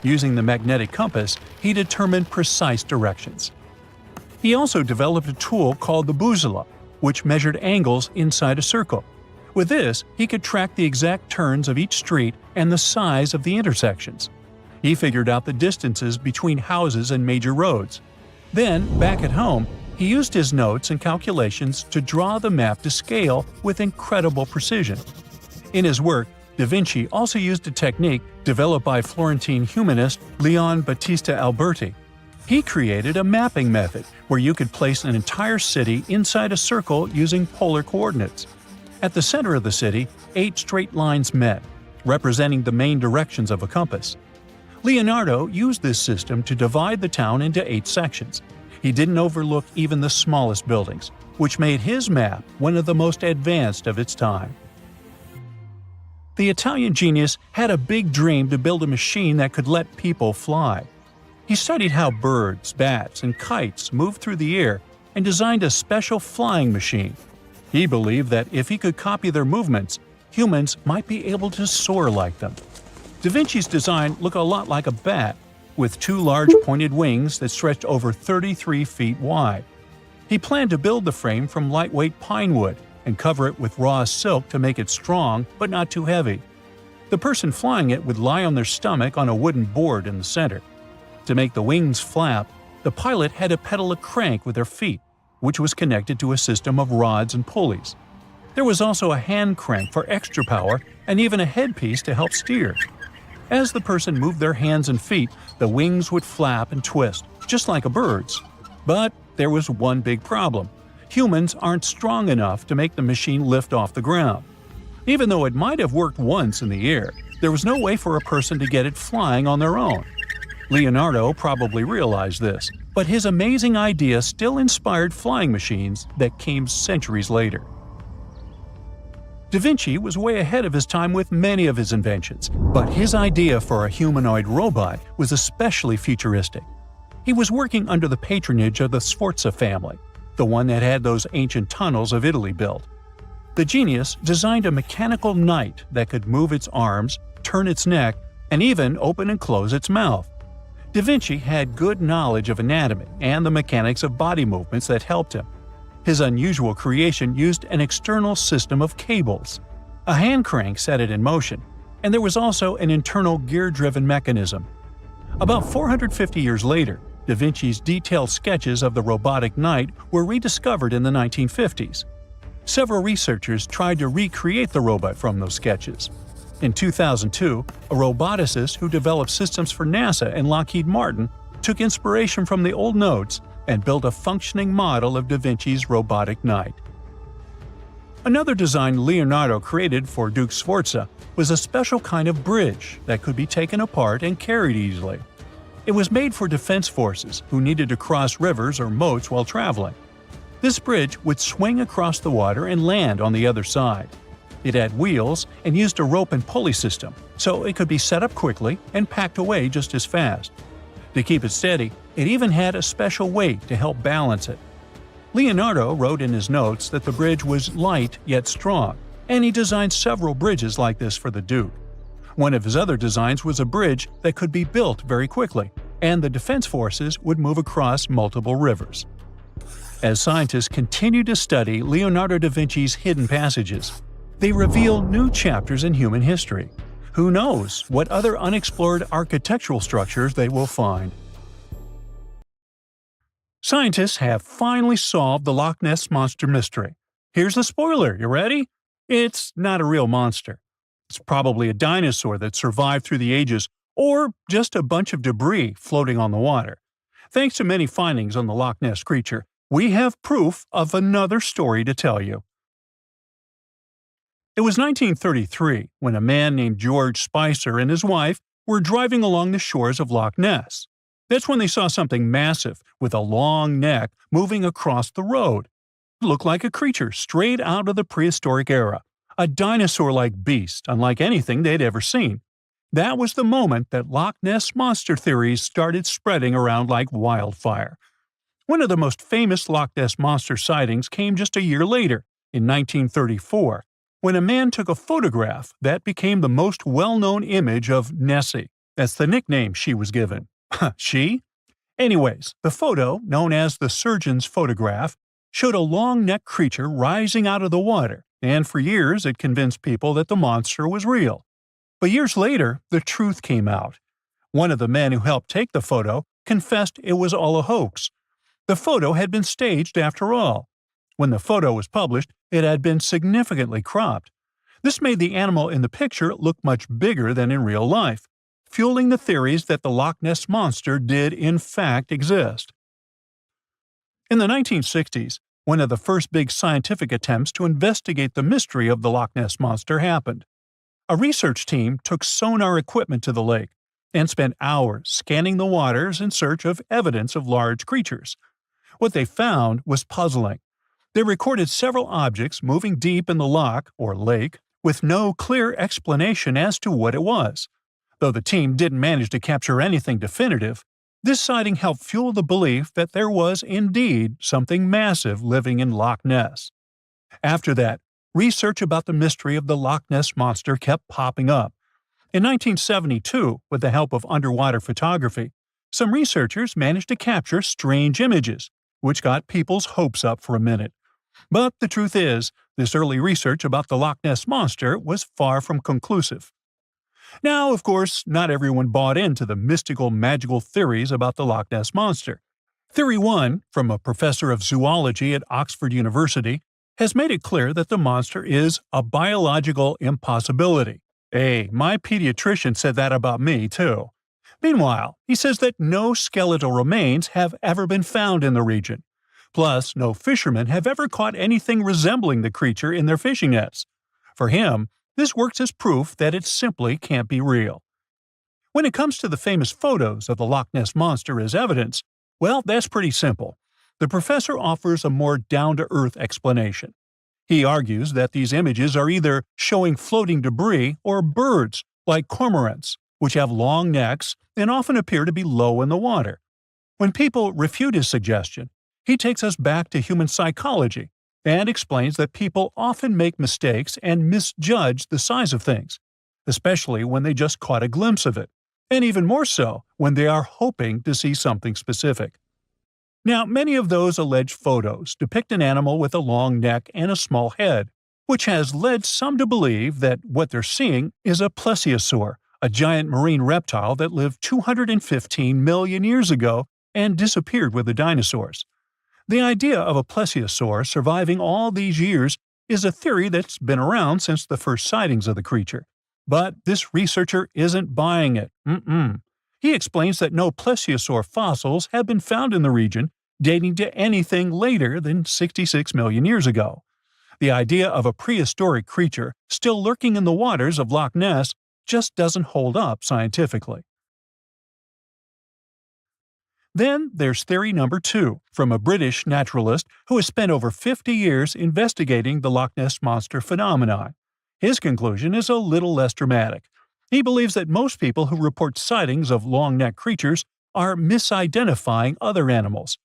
Using the magnetic compass, he determined precise directions. He also developed a tool called the bussola, which measured angles inside a circle. With this, he could track the exact turns of each street and the size of the intersections. He figured out the distances between houses and major roads. Then, back at home, he used his notes and calculations to draw the map to scale with incredible precision. In his work, Da Vinci also used a technique developed by Florentine humanist Leon Battista Alberti. He created a mapping method where you could place an entire city inside a circle using polar coordinates. At the center of the city, 8 straight lines met, representing the main directions of a compass. Leonardo used this system to divide the town into 8 sections. He didn't overlook even the smallest buildings, which made his map one of the most advanced of its time. The Italian genius had a big dream to build a machine that could let people fly. He studied how birds, bats, and kites moved through the air and designed a special flying machine. He believed that if he could copy their movements, humans might be able to soar like them. Da Vinci's design looked a lot like a bat, with 2 large pointed wings that stretched over 33 feet wide. He planned to build the frame from lightweight pine wood and cover it with raw silk to make it strong but not too heavy. The person flying it would lie on their stomach on a wooden board in the center. To make the wings flap, the pilot had to pedal a crank with their feet, which was connected to a system of rods and pulleys. There was also a hand crank for extra power and even a headpiece to help steer. As the person moved their hands and feet, the wings would flap and twist, just like a bird's. But there was one big problem. Humans aren't strong enough to make the machine lift off the ground. Even though it might have worked once in the air, there was no way for a person to get it flying on their own. Leonardo probably realized this, but his amazing idea still inspired flying machines that came centuries later. Da Vinci was way ahead of his time with many of his inventions, but his idea for a humanoid robot was especially futuristic. He was working under the patronage of the Sforza family, the one that had those ancient tunnels of Italy built. The genius designed a mechanical knight that could move its arms, turn its neck, and even open and close its mouth. Da Vinci had good knowledge of anatomy and the mechanics of body movements that helped him. His unusual creation used an external system of cables. A hand crank set it in motion, and there was also an internal gear-driven mechanism. About 450 years later, Da Vinci's detailed sketches of the robotic knight were rediscovered in the 1950s. Several researchers tried to recreate the robot from those sketches. In 2002, a roboticist who developed systems for NASA and Lockheed Martin took inspiration from the old notes and built a functioning model of Da Vinci's robotic knight. Another design Leonardo created for Duke Sforza was a special kind of bridge that could be taken apart and carried easily. It was made for defense forces who needed to cross rivers or moats while traveling. This bridge would swing across the water and land on the other side. It had wheels and used a rope and pulley system, so it could be set up quickly and packed away just as fast. To keep it steady, it even had a special weight to help balance it. Leonardo wrote in his notes that the bridge was light yet strong, and he designed several bridges like this for the Duke. One of his other designs was a bridge that could be built very quickly, and the defense forces would move across multiple rivers. As scientists continue to study Leonardo da Vinci's hidden passages, they reveal new chapters in human history. Who knows what other unexplored architectural structures they will find? Scientists have finally solved the Loch Ness monster mystery. Here's the spoiler, you ready? It's not a real monster. It's probably a dinosaur that survived through the ages or just a bunch of debris floating on the water. Thanks to many findings on the Loch Ness creature, we have proof of another story to tell you. It was 1933 when a man named George Spicer and his wife were driving along the shores of Loch Ness. That's when they saw something massive with a long neck moving across the road. It looked like a creature straight out of the prehistoric era, a dinosaur-like beast unlike anything they'd ever seen. That was the moment that Loch Ness monster theories started spreading around like wildfire. One of the most famous Loch Ness monster sightings came just a year later, in 1934, when a man took a photograph that became the most well-known image of Nessie. That's the nickname she was given. She? Anyways, the photo, known as the surgeon's photograph, showed a long-necked creature rising out of the water, and for years it convinced people that the monster was real. But years later, the truth came out. One of the men who helped take the photo confessed it was all a hoax. The photo had been staged after all. When the photo was published, it had been significantly cropped. This made the animal in the picture look much bigger than in real life, fueling the theories that the Loch Ness monster did in fact exist. In the 1960s, one of the first big scientific attempts to investigate the mystery of the Loch Ness monster happened. A research team took sonar equipment to the lake and spent hours scanning the waters in search of evidence of large creatures. What they found was puzzling. They recorded several objects moving deep in the loch, or lake, with no clear explanation as to what it was. Though the team didn't manage to capture anything definitive, this sighting helped fuel the belief that there was indeed something massive living in Loch Ness. After that, research about the mystery of the Loch Ness monster kept popping up. In 1972, with the help of underwater photography, some researchers managed to capture strange images, which got people's hopes up for a minute. But the truth is, this early research about the Loch Ness monster was far from conclusive. Now, of course, not everyone bought into the mystical, magical theories about the Loch Ness monster. Theory 1, from a professor of zoology at Oxford University, has made it clear that the monster is a biological impossibility. Hey, my pediatrician said that about me, too. Meanwhile, he says that no skeletal remains have ever been found in the region. Plus, no fishermen have ever caught anything resembling the creature in their fishing nets. For him, this works as proof that it simply can't be real. When it comes to the famous photos of the Loch Ness monster as evidence, well, that's pretty simple. The professor offers a more down-to-earth explanation. He argues that these images are either showing floating debris or birds, like cormorants, which have long necks and often appear to be low in the water. When people refute his suggestion, he takes us back to human psychology and explains that people often make mistakes and misjudge the size of things, especially when they just caught a glimpse of it, and even more so when they are hoping to see something specific. Now, many of those alleged photos depict an animal with a long neck and a small head, which has led some to believe that what they're seeing is a plesiosaur, a giant marine reptile that lived 215 million years ago and disappeared with the dinosaurs. The idea of a plesiosaur surviving all these years is a theory that's been around since the first sightings of the creature. But this researcher isn't buying it. He explains that no plesiosaur fossils have been found in the region dating to anything later than 66 million years ago. The idea of a prehistoric creature still lurking in the waters of Loch Ness just doesn't hold up scientifically. Then there's theory number 2, from a British naturalist who has spent over 50 years investigating the Loch Ness monster phenomenon. His conclusion is a little less dramatic. He believes that most people who report sightings of long-necked creatures are misidentifying other animals.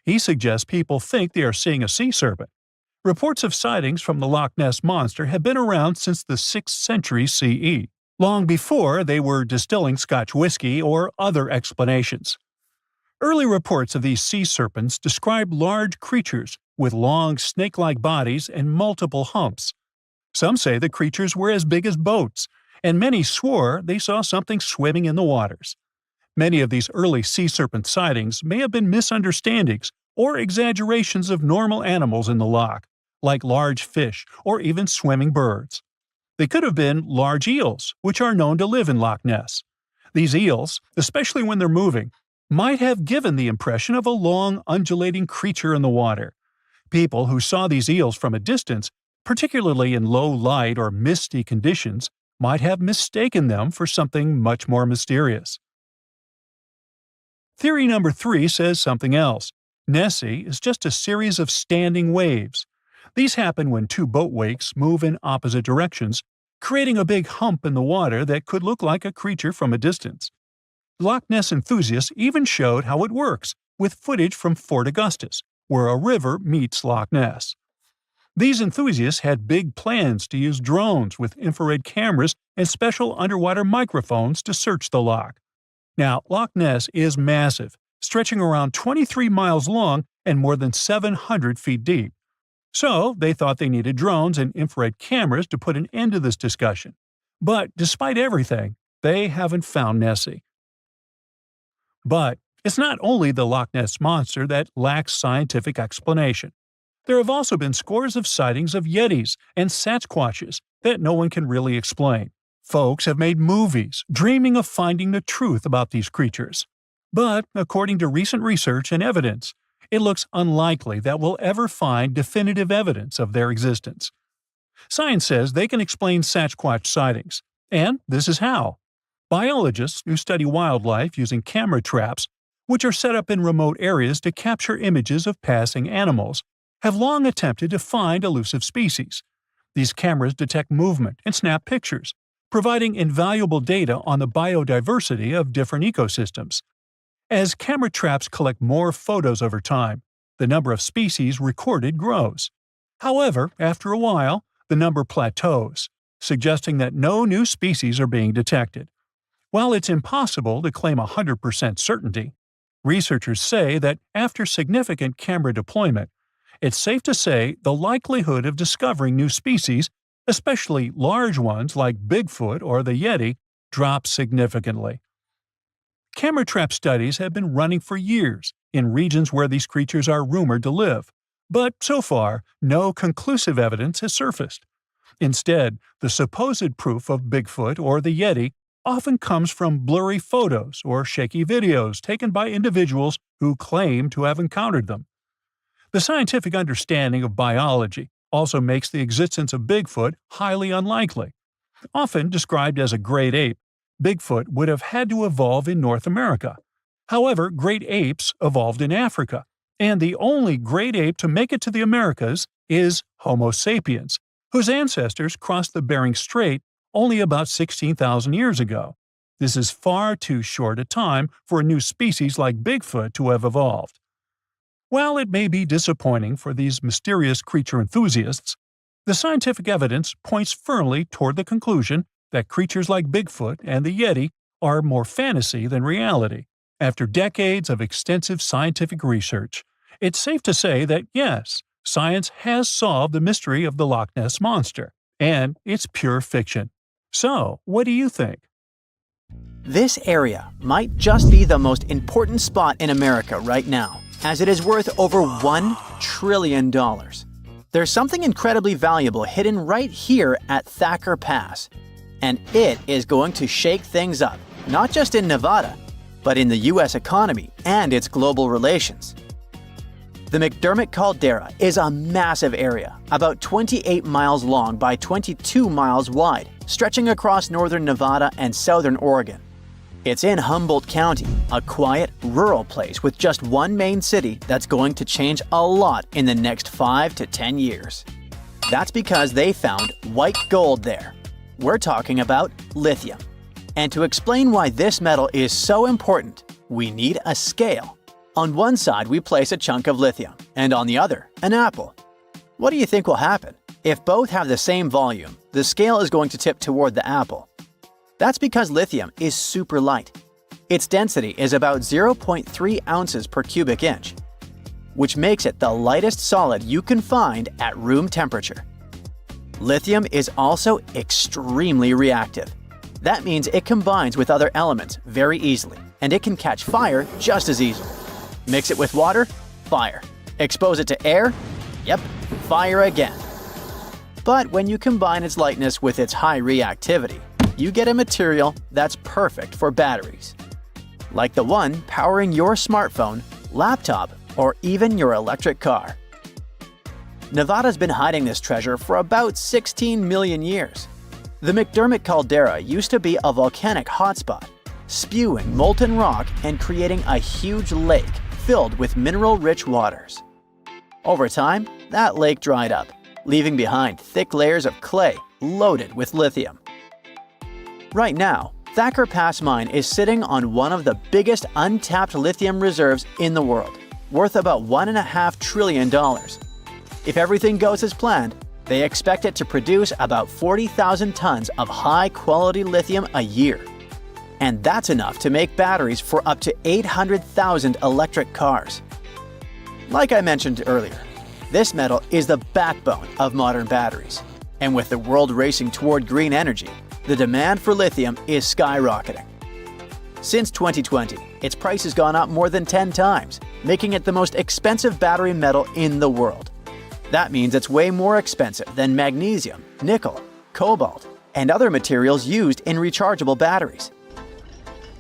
He suggests people think they are seeing a sea serpent. Reports of sightings from the Loch Ness monster have been around since the 6th century CE, long before they were distilling Scotch whiskey or other explanations. Early reports of these sea serpents describe large creatures with long snake-like bodies and multiple humps. Some say the creatures were as big as boats, and many swore they saw something swimming in the waters. Many of these early sea serpent sightings may have been misunderstandings or exaggerations of normal animals in the loch, like large fish or even swimming birds. They could have been large eels, which are known to live in Loch Ness. These eels, especially when they're moving, might have given the impression of a long, undulating creature in the water. People who saw these eels from a distance, particularly in low light or misty conditions, might have mistaken them for something much more mysterious. Theory number 3 says something else. Nessie is just a series of standing waves. These happen when two boat wakes move in opposite directions, creating a big hump in the water that could look like a creature from a distance. Loch Ness enthusiasts even showed how it works, with footage from Fort Augustus, where a river meets Loch Ness. These enthusiasts had big plans to use drones with infrared cameras and special underwater microphones to search the loch. Now, Loch Ness is massive, stretching around 23 miles long and more than 700 feet deep. So, they thought they needed drones and infrared cameras to put an end to this discussion. But despite everything, they haven't found Nessie. But it's not only the Loch Ness Monster that lacks scientific explanation. There have also been scores of sightings of Yetis and Sasquatches that no one can really explain. Folks have made movies, dreaming of finding the truth about these creatures. But, according to recent research and evidence, it looks unlikely that we'll ever find definitive evidence of their existence. Science says they can explain Sasquatch sightings, and this is how. Biologists who study wildlife using camera traps, which are set up in remote areas to capture images of passing animals, have long attempted to find elusive species. These cameras detect movement and snap pictures, providing invaluable data on the biodiversity of different ecosystems. As camera traps collect more photos over time, the number of species recorded grows. However, after a while, the number plateaus, suggesting that no new species are being detected. While it's impossible to claim 100% certainty, researchers say that after significant camera deployment, it's safe to say the likelihood of discovering new species, especially large ones like Bigfoot or the Yeti, drops significantly. Camera trap studies have been running for years in regions where these creatures are rumored to live, but so far, no conclusive evidence has surfaced. Instead, the supposed proof of Bigfoot or the Yeti often comes from blurry photos or shaky videos taken by individuals who claim to have encountered them. The scientific understanding of biology also makes the existence of Bigfoot highly unlikely. Often described as a great ape, Bigfoot would have had to evolve in North America. However, great apes evolved in Africa, and the only great ape to make it to the Americas is Homo sapiens, whose ancestors crossed the Bering Strait only about 16,000 years ago. This is far too short a time for a new species like Bigfoot to have evolved. While it may be disappointing for these mysterious creature enthusiasts, the scientific evidence points firmly toward the conclusion that creatures like Bigfoot and the Yeti are more fantasy than reality. After decades of extensive scientific research, it's safe to say that yes, science has solved the mystery of the Loch Ness Monster, and it's pure fiction. So, what do you think? This area might just be the most important spot in America right now, as it is worth over $1 trillion. There's something incredibly valuable hidden right here at Thacker Pass, and it is going to shake things up, not just in Nevada, but in the US economy and its global relations. The McDermott Caldera is a massive area, about 28 miles long by 22 miles wide, stretching across northern Nevada and southern Oregon. It's in Humboldt County, a quiet, rural place with just one main city that's going to change a lot in the next 5 to 10 years. That's because they found white gold there. We're talking about lithium. And to explain why this metal is so important, we need a scale. On one side, we place a chunk of lithium, and on the other, an apple. What do you think will happen? If both have the same volume, the scale is going to tip toward the apple. That's because lithium is super light. Its density is about 0.3 ounces per cubic inch, which makes it the lightest solid you can find at room temperature. Lithium is also extremely reactive. That means it combines with other elements very easily, and it can catch fire just as easily. Mix it with water, fire. Expose it to air, yep, fire again. But when you combine its lightness with its high reactivity, you get a material that's perfect for batteries. Like the one powering your smartphone, laptop, or even your electric car. Nevada's been hiding this treasure for about 16 million years. The McDermott caldera used to be a volcanic hotspot, spewing molten rock and creating a huge lake filled with mineral-rich waters. Over time, that lake dried up, leaving behind thick layers of clay loaded with lithium. Right now, Thacker Pass mine is sitting on one of the biggest untapped lithium reserves in the world, worth about $1.5 trillion. If everything goes as planned, they expect it to produce about 40,000 tons of high-quality lithium a year. And that's enough to make batteries for up to 800,000 electric cars. Like I mentioned earlier, this metal is the backbone of modern batteries. And with the world racing toward green energy, the demand for lithium is skyrocketing. Since 2020, its price has gone up more than 10 times, making it the most expensive battery metal in the world. That means it's way more expensive than magnesium, nickel, cobalt, and other materials used in rechargeable batteries.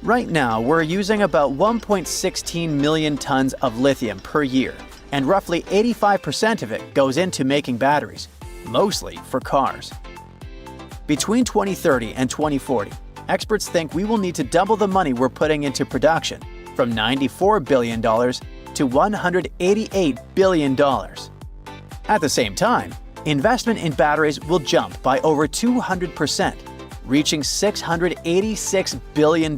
Right now, we're using about 1.16 million tons of lithium per year, and roughly 85% of it goes into making batteries, mostly for cars. Between 2030 and 2040, experts think we will need to double the money we're putting into production, from $94 billion to $188 billion. At the same time, investment in batteries will jump by over 200%, reaching $686 billion.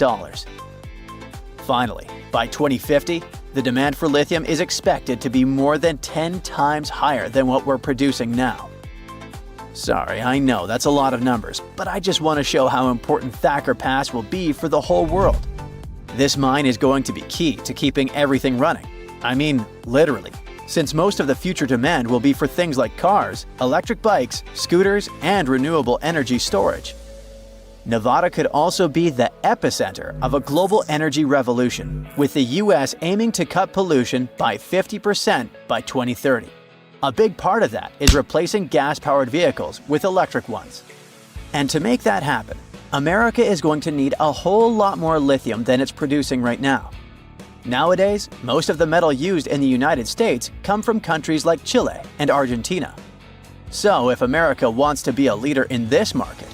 Finally, by 2050, the demand for lithium is expected to be more than 10 times higher than what we're producing now. Sorry, I know that's a lot of numbers, but I just want to show how important Thacker Pass will be for the whole world. This mine is going to be key to keeping everything running. I mean, literally, since most of the future demand will be for things like cars, electric bikes, scooters, and renewable energy storage. Nevada could also be the epicenter of a global energy revolution, with the US aiming to cut pollution by 50% by 2030. A big part of that is replacing gas-powered vehicles with electric ones. And to make that happen, America is going to need a whole lot more lithium than it's producing right now. Nowadays, most of the metal used in the United States come from countries like Chile and Argentina. So if America wants to be a leader in this market,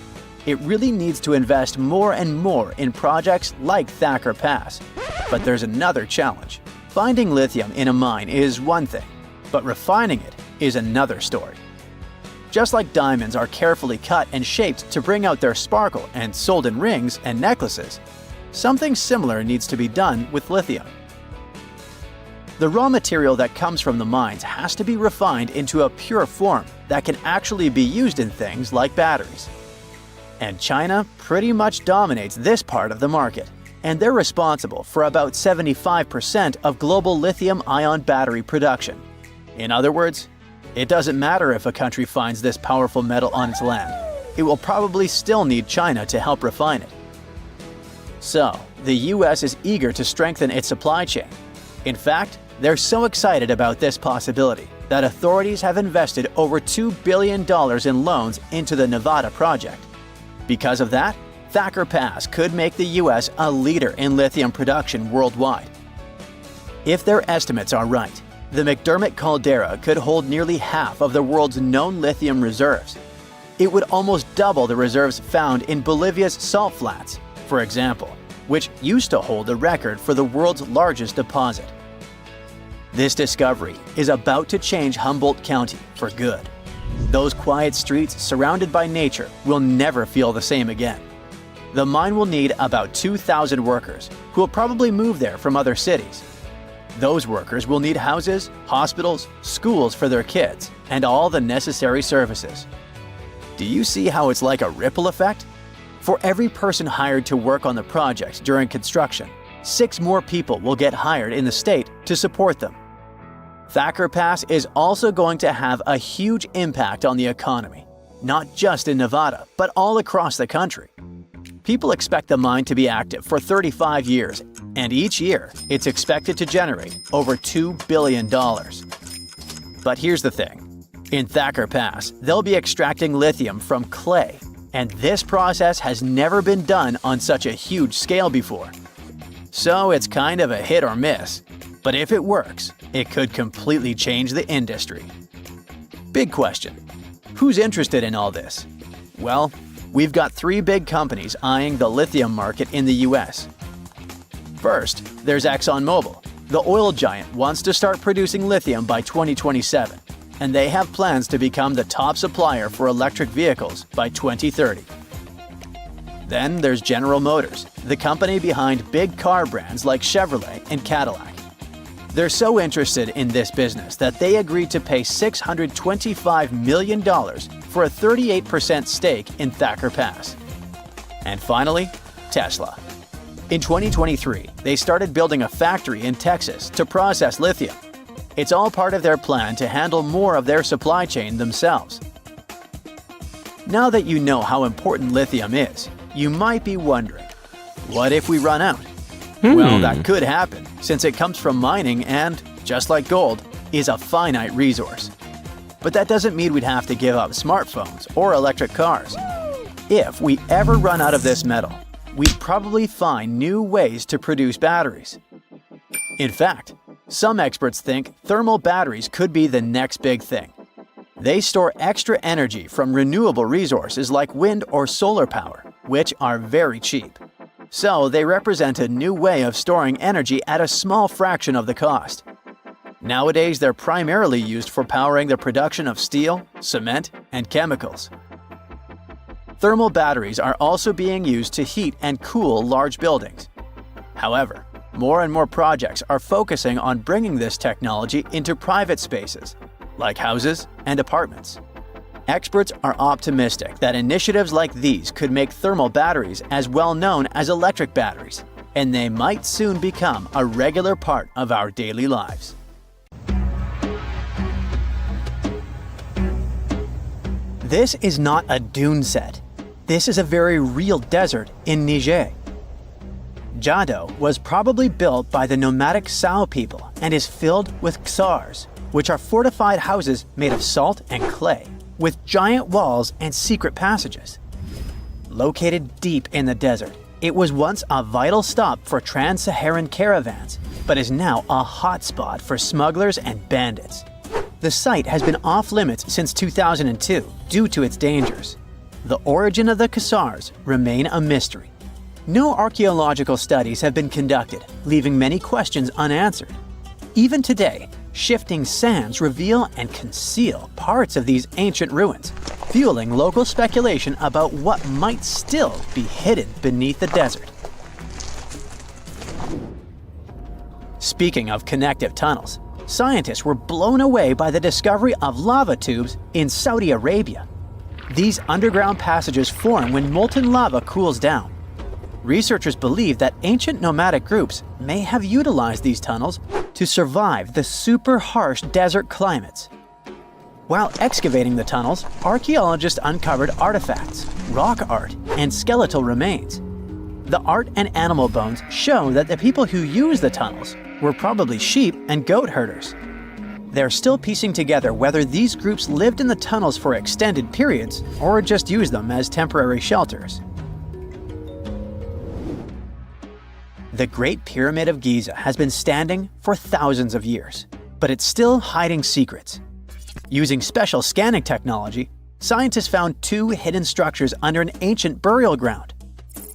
it really needs to invest more and more in projects like Thacker Pass. But there's another challenge. Finding lithium in a mine is one thing, but refining it is another story. Just like diamonds are carefully cut and shaped to bring out their sparkle and sold in rings and necklaces, something similar needs to be done with lithium. The raw material that comes from the mines has to be refined into a pure form that can actually be used in things like batteries. And China pretty much dominates this part of the market, and they're responsible for about 75% of global lithium-ion battery production. In other words, it doesn't matter if a country finds this powerful metal on its land. It will probably still need China to help refine it. So, the US is eager to strengthen its supply chain. In fact, they're so excited about this possibility that authorities have invested over $2 billion in loans into the Nevada project. Because of that, Thacker Pass could make the US a leader in lithium production worldwide. If their estimates are right, the McDermott caldera could hold nearly half of the world's known lithium reserves. It would almost double the reserves found in Bolivia's salt flats, for example, which used to hold the record for the world's largest deposit. This discovery is about to change Humboldt County for good. Those quiet streets surrounded by nature will never feel the same again. The mine will need about 2,000 workers, who will probably move there from other cities. Those workers will need houses, hospitals, schools for their kids, and all the necessary services. Do you see how it's like a ripple effect? For every person hired to work on the project during construction, 6 more people will get hired in the state to support them. Thacker Pass is also going to have a huge impact on the economy, not just in Nevada, but all across the country. People expect the mine to be active for 35 years, and each year, it's expected to generate over $2 billion. But here's the thing. In Thacker Pass, they'll be extracting lithium from clay, and this process has never been done on such a huge scale before. So it's kind of a hit or miss, but if it works, it could completely change the industry. Big question: who's interested in all this? Well, we've got 3 big companies eyeing the lithium market in the US. First, there's ExxonMobil. The oil giant wants to start producing lithium by 2027, and they have plans to become the top supplier for electric vehicles by 2030. Then there's General Motors, the company behind big car brands like Chevrolet and Cadillac. They're so interested in this business that they agreed to pay $625 million for a 38% stake in Thacker Pass. And finally, Tesla. In 2023, they started building a factory in Texas to process lithium. It's all part of their plan to handle more of their supply chain themselves. Now that you know how important lithium is, you might be wondering, what if we run out? Well, that could happen, since it comes from mining and, just like gold, is a finite resource. But that doesn't mean we'd have to give up smartphones or electric cars. If we ever run out of this metal, we'd probably find new ways to produce batteries. In fact, some experts think thermal batteries could be the next big thing. They store extra energy from renewable resources like wind or solar power, which are very cheap. So they represent a new way of storing energy at a small fraction of the cost. Nowadays, they're primarily used for powering the production of steel, cement, and chemicals. Thermal batteries are also being used to heat and cool large buildings. However, more and more projects are focusing on bringing this technology into private spaces, like houses and apartments. Experts are optimistic that initiatives like these could make thermal batteries as well known as electric batteries, and they might soon become a regular part of our daily lives. This is not a dune set. This is a very real desert in Niger. Jado was probably built by the nomadic Sao people and is filled with ksars, which are fortified houses made of salt and clay, with giant walls and secret passages. Located deep in the desert, it was once a vital stop for trans-Saharan caravans, but is now a hotspot for smugglers and bandits. The site has been off-limits since 2002 due to its dangers. The origin of the ksars remain a mystery. No archaeological studies have been conducted, leaving many questions unanswered. Even today, shifting sands reveal and conceal parts of these ancient ruins, fueling local speculation about what might still be hidden beneath the desert. Speaking of connective tunnels, scientists were blown away by the discovery of lava tubes in Saudi Arabia. These underground passages form when molten lava cools down. Researchers believe that ancient nomadic groups may have utilized these tunnels to survive the super harsh desert climates. While excavating the tunnels, archaeologists uncovered artifacts, rock art, and skeletal remains. The art and animal bones show that the people who used the tunnels were probably sheep and goat herders. They're still piecing together whether these groups lived in the tunnels for extended periods or just used them as temporary shelters. The Great Pyramid of Giza has been standing for thousands of years, but it's still hiding secrets. Using special scanning technology, scientists found 2 hidden structures under an ancient burial ground.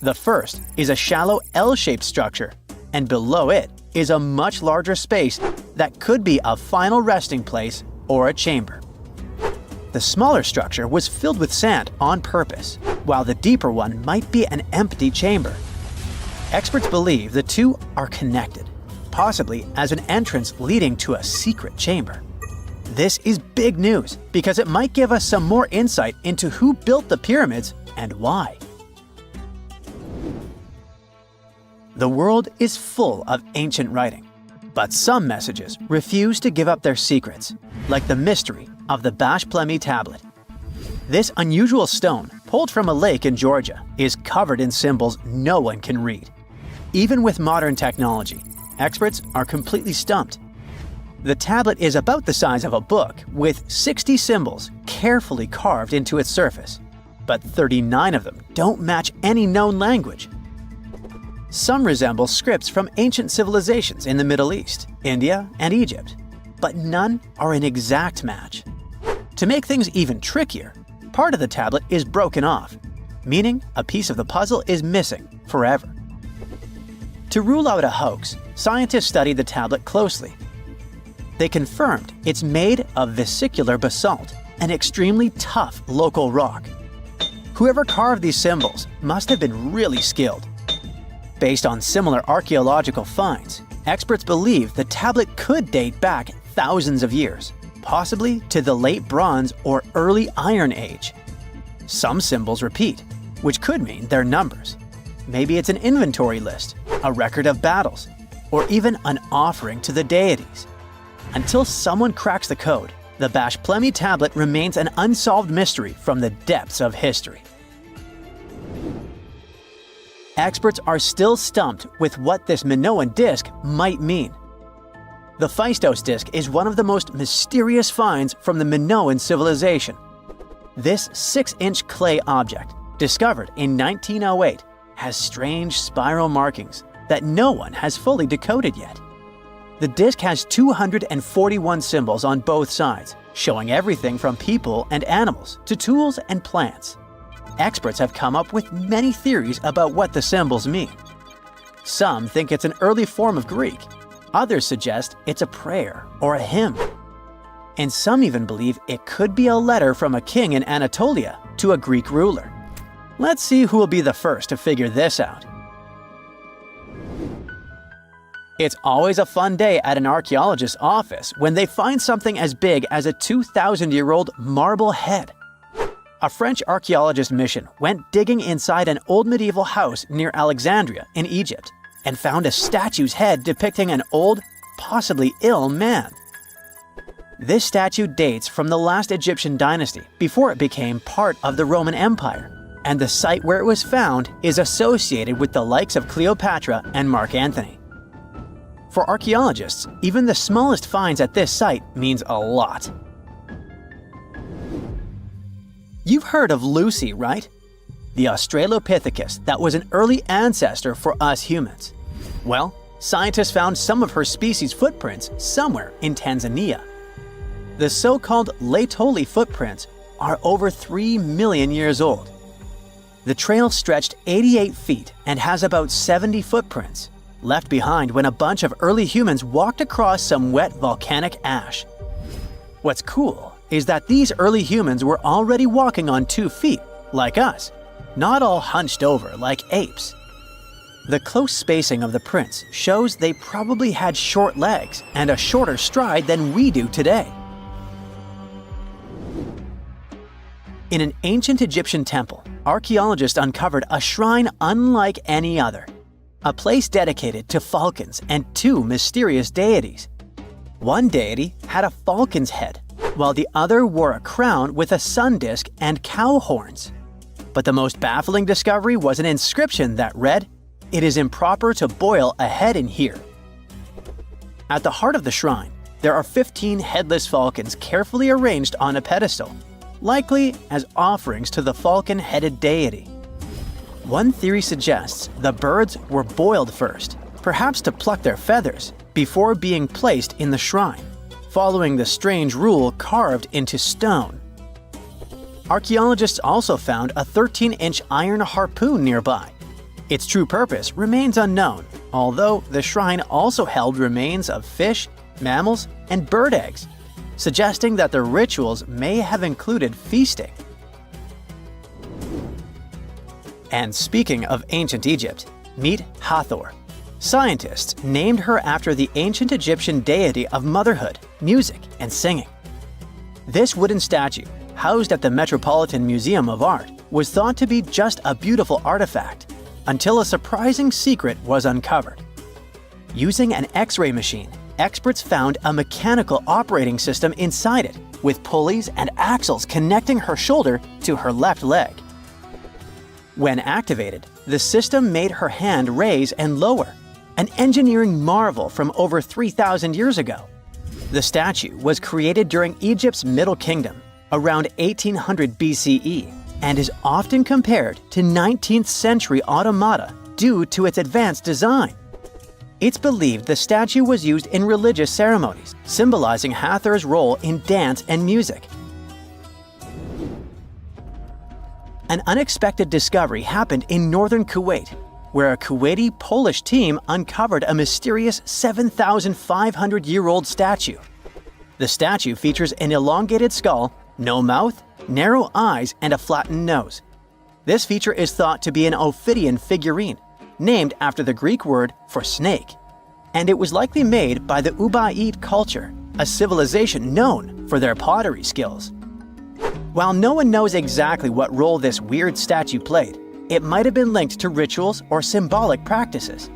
The first is a shallow L-shaped structure, and below it is a much larger space that could be a final resting place or a chamber. The smaller structure was filled with sand on purpose, while the deeper one might be an empty chamber. Experts believe the 2 are connected, possibly as an entrance leading to a secret chamber. This is big news because it might give us some more insight into who built the pyramids and why. The world is full of ancient writing, but some messages refuse to give up their secrets, like the mystery of the Bash Plemi tablet. This unusual stone, pulled from a lake in Georgia, is covered in symbols no one can read. Even with modern technology, experts are completely stumped. The tablet is about the size of a book, with 60 symbols carefully carved into its surface. but 39 of them don't match any known language. Some resemble scripts from ancient civilizations in the Middle East, India, and Egypt, but none are an exact match. To make things even trickier, part of the tablet is broken off, meaning a piece of the puzzle is missing forever. To rule out a hoax, scientists studied the tablet closely. They confirmed it's made of vesicular basalt, an extremely tough local rock. Whoever carved these symbols must have been really skilled. Based on similar archaeological finds, experts believe the tablet could date back thousands of years, possibly to the late Bronze or early Iron Age. Some symbols repeat, which could mean they're numbers. Maybe it's an inventory list, a record of battles, or even an offering to the deities. Until someone cracks the code, the Bash Plemi tablet remains an unsolved mystery from the depths of history. Experts are still stumped with what this Minoan disc might mean. The Phaistos disc is one of the most mysterious finds from the Minoan civilization. This 6-inch clay object, discovered in 1908, has strange spiral markings that no one has fully decoded yet. The disc has 241 symbols on both sides, showing everything from people and animals to tools and plants. Experts have come up with many theories about what the symbols mean. Some think it's an early form of Greek. Others suggest it's a prayer or a hymn. And some even believe it could be a letter from a king in Anatolia to a Greek ruler. Let's see who will be the first to figure this out. It's always a fun day at an archaeologist's office when they find something as big as a 2,000-year-old marble head. A French archaeologist mission went digging inside an old medieval house near Alexandria in Egypt and found a statue's head depicting an old, possibly ill man. This statue dates from the last Egyptian dynasty before it became part of the Roman Empire, and the site where it was found is associated with the likes of Cleopatra and Mark Antony. For archaeologists, even the smallest finds at this site means a lot. You've heard of Lucy, right? The Australopithecus that was an early ancestor for us humans. Well, scientists found some of her species' footprints somewhere in Tanzania. The so-called Laetoli footprints are over 3 million years old. The trail stretched 88 feet and has about 70 footprints, left behind when a bunch of early humans walked across some wet volcanic ash. What's cool is that these early humans were already walking on 2 feet, like us, not all hunched over like apes. The close spacing of the prints shows they probably had short legs and a shorter stride than we do today. In an ancient Egyptian temple, archaeologists uncovered a shrine unlike any other, a place dedicated to falcons and 2 mysterious deities. One deity had a falcon's head, while the other wore a crown with a sun disk and cow horns. But the most baffling discovery was an inscription that read, "It is improper to boil a head in here." At the heart of the shrine, there are 15 headless falcons carefully arranged on a pedestal, likely as offerings to the falcon-headed deity. One theory suggests the birds were boiled first, perhaps to pluck their feathers, before being placed in the shrine, following the strange rule carved into stone. Archaeologists also found a 13-inch iron harpoon nearby. Its true purpose remains unknown, although the shrine also held remains of fish, mammals, and bird eggs, suggesting that the rituals may have included feasting. And speaking of ancient Egypt, meet Hathor. Scientists named her after the ancient Egyptian deity of motherhood, music, and singing. This wooden statue, housed at the Metropolitan Museum of Art, was thought to be just a beautiful artifact, until a surprising secret was uncovered. Using an X-ray machine, experts found a mechanical operating system inside it, with pulleys and axles connecting her shoulder to her left leg. When activated, the system made her hand raise and lower, an engineering marvel from over 3,000 years ago. The statue was created during Egypt's Middle Kingdom, around 1800 BCE, and is often compared to 19th century automata due to its advanced design. It's believed the statue was used in religious ceremonies, symbolizing Hathor's role in dance and music. An unexpected discovery happened in northern Kuwait, where a Kuwaiti-Polish team uncovered a mysterious 7,500-year-old statue. The statue features an elongated skull, no mouth, narrow eyes, and a flattened nose. This feature is thought to be an Ophidian figurine, named after the Greek word for snake, and it was likely made by the Ubaid culture, a civilization known for their pottery skills. While no one knows exactly what role this weird statue played, it might have been linked to rituals or symbolic practices.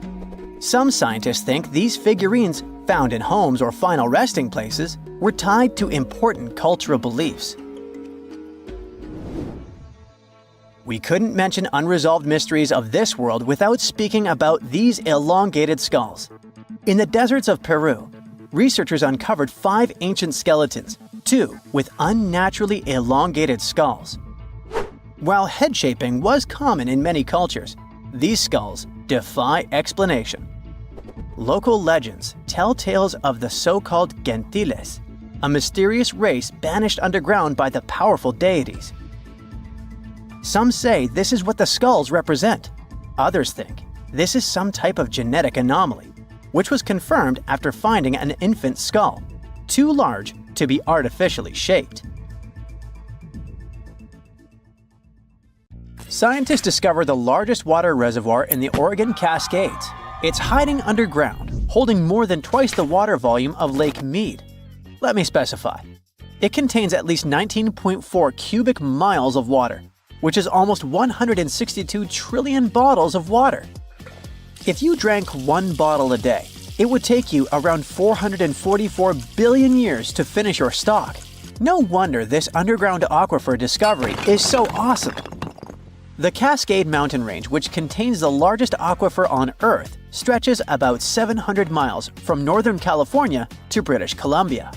Some scientists think these figurines, found in homes or final resting places, were tied to important cultural beliefs. We couldn't mention unresolved mysteries of this world without speaking about these elongated skulls. In the deserts of Peru, researchers uncovered 5 ancient skeletons, 2 with unnaturally elongated skulls. While head shaping was common in many cultures, these skulls defy explanation. Local legends tell tales of the so-called gentiles, a mysterious race banished underground by the powerful deities. Some say this is what the skulls represent. Others think this is some type of genetic anomaly, which was confirmed after finding an infant skull, too large to be artificially shaped. Scientists discovered the largest water reservoir in the Oregon Cascades. It's hiding underground, holding more than twice the water volume of Lake Mead. Let me specify. It contains at least 19.4 cubic miles of water, which is almost 162 trillion bottles of water. If you drank 1 bottle a day, it would take you around 444 billion years to finish your stock. No wonder this underground aquifer discovery is so awesome. The Cascade Mountain Range, which contains the largest aquifer on Earth, stretches about 700 miles from Northern California to British Columbia.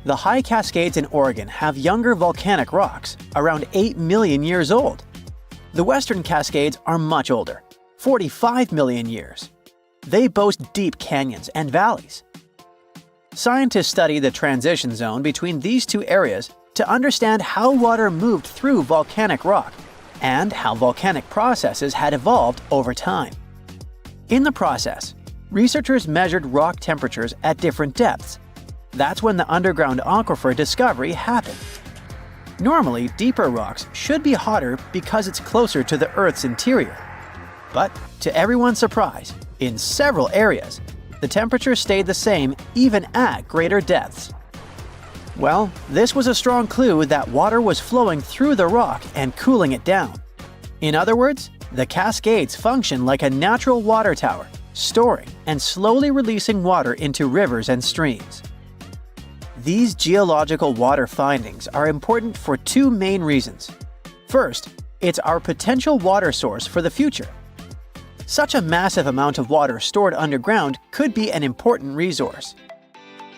The high Cascades in Oregon have younger volcanic rocks, around 8 million years old. The Western Cascades are much older, 45 million years. They boast deep canyons and valleys. Scientists study the transition zone between these two areas to understand how water moved through volcanic rock and how volcanic processes had evolved over time. In the process, researchers measured rock temperatures at different depths. That's when the underground aquifer discovery happened. Normally, deeper rocks should be hotter because it's closer to the Earth's interior. But to everyone's surprise, in several areas, the temperature stayed the same even at greater depths. Well, this was a strong clue that water was flowing through the rock and cooling it down. In other words, the Cascades function like a natural water tower, storing and slowly releasing water into rivers and streams. These geological water findings are important for 2 main reasons. First, it's our potential water source for the future. Such a massive amount of water stored underground could be an important resource.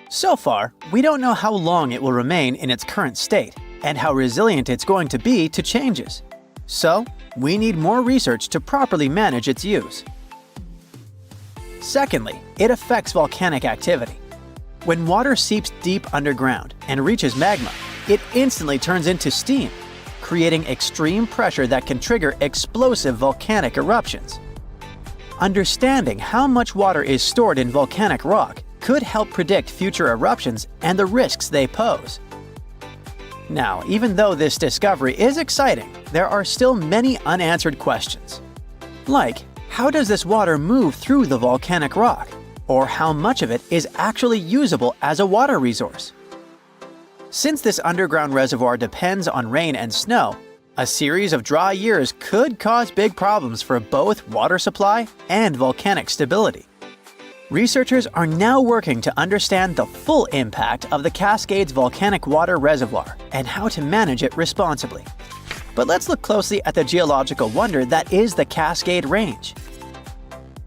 So far, we don't know how long it will remain in its current state and how resilient it's going to be to changes. So, we need more research to properly manage its use. Secondly, it affects volcanic activity. When water seeps deep underground and reaches magma, it instantly turns into steam, creating extreme pressure that can trigger explosive volcanic eruptions. Understanding how much water is stored in volcanic rock could help predict future eruptions and the risks they pose. Now, even though this discovery is exciting, there are still many unanswered questions. Like, how does this water move through the volcanic rock? Or how much of it is actually usable as a water resource? Since this underground reservoir depends on rain and snow, a series of dry years could cause big problems for both water supply and volcanic stability. Researchers are now working to understand the full impact of the Cascades volcanic water reservoir and how to manage it responsibly. But let's look closely at the geological wonder that is the Cascade Range.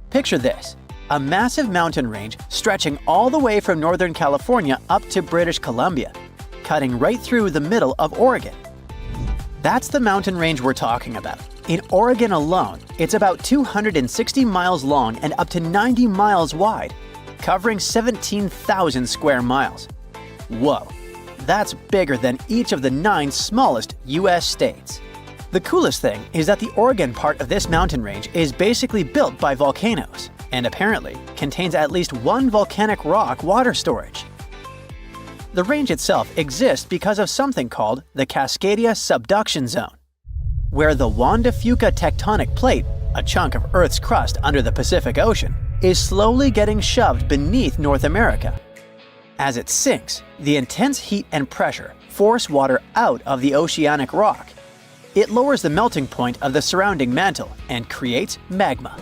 Picture this: a massive mountain range stretching all the way from Northern California up to British Columbia, cutting right through the middle of Oregon. That's the mountain range we're talking about. In Oregon alone, it's about 260 miles long and up to 90 miles wide, covering 17,000 square miles. Whoa, that's bigger than each of the 9 smallest US states. The coolest thing is that the Oregon part of this mountain range is basically built by volcanoes, and apparently contains at least one volcanic rock water storage. The range itself exists because of something called the Cascadia Subduction Zone, where the Juan de Fuca tectonic plate, a chunk of Earth's crust under the Pacific Ocean, is slowly getting shoved beneath North America. As it sinks, the intense heat and pressure force water out of the oceanic rock. It lowers the melting point of the surrounding mantle and creates magma.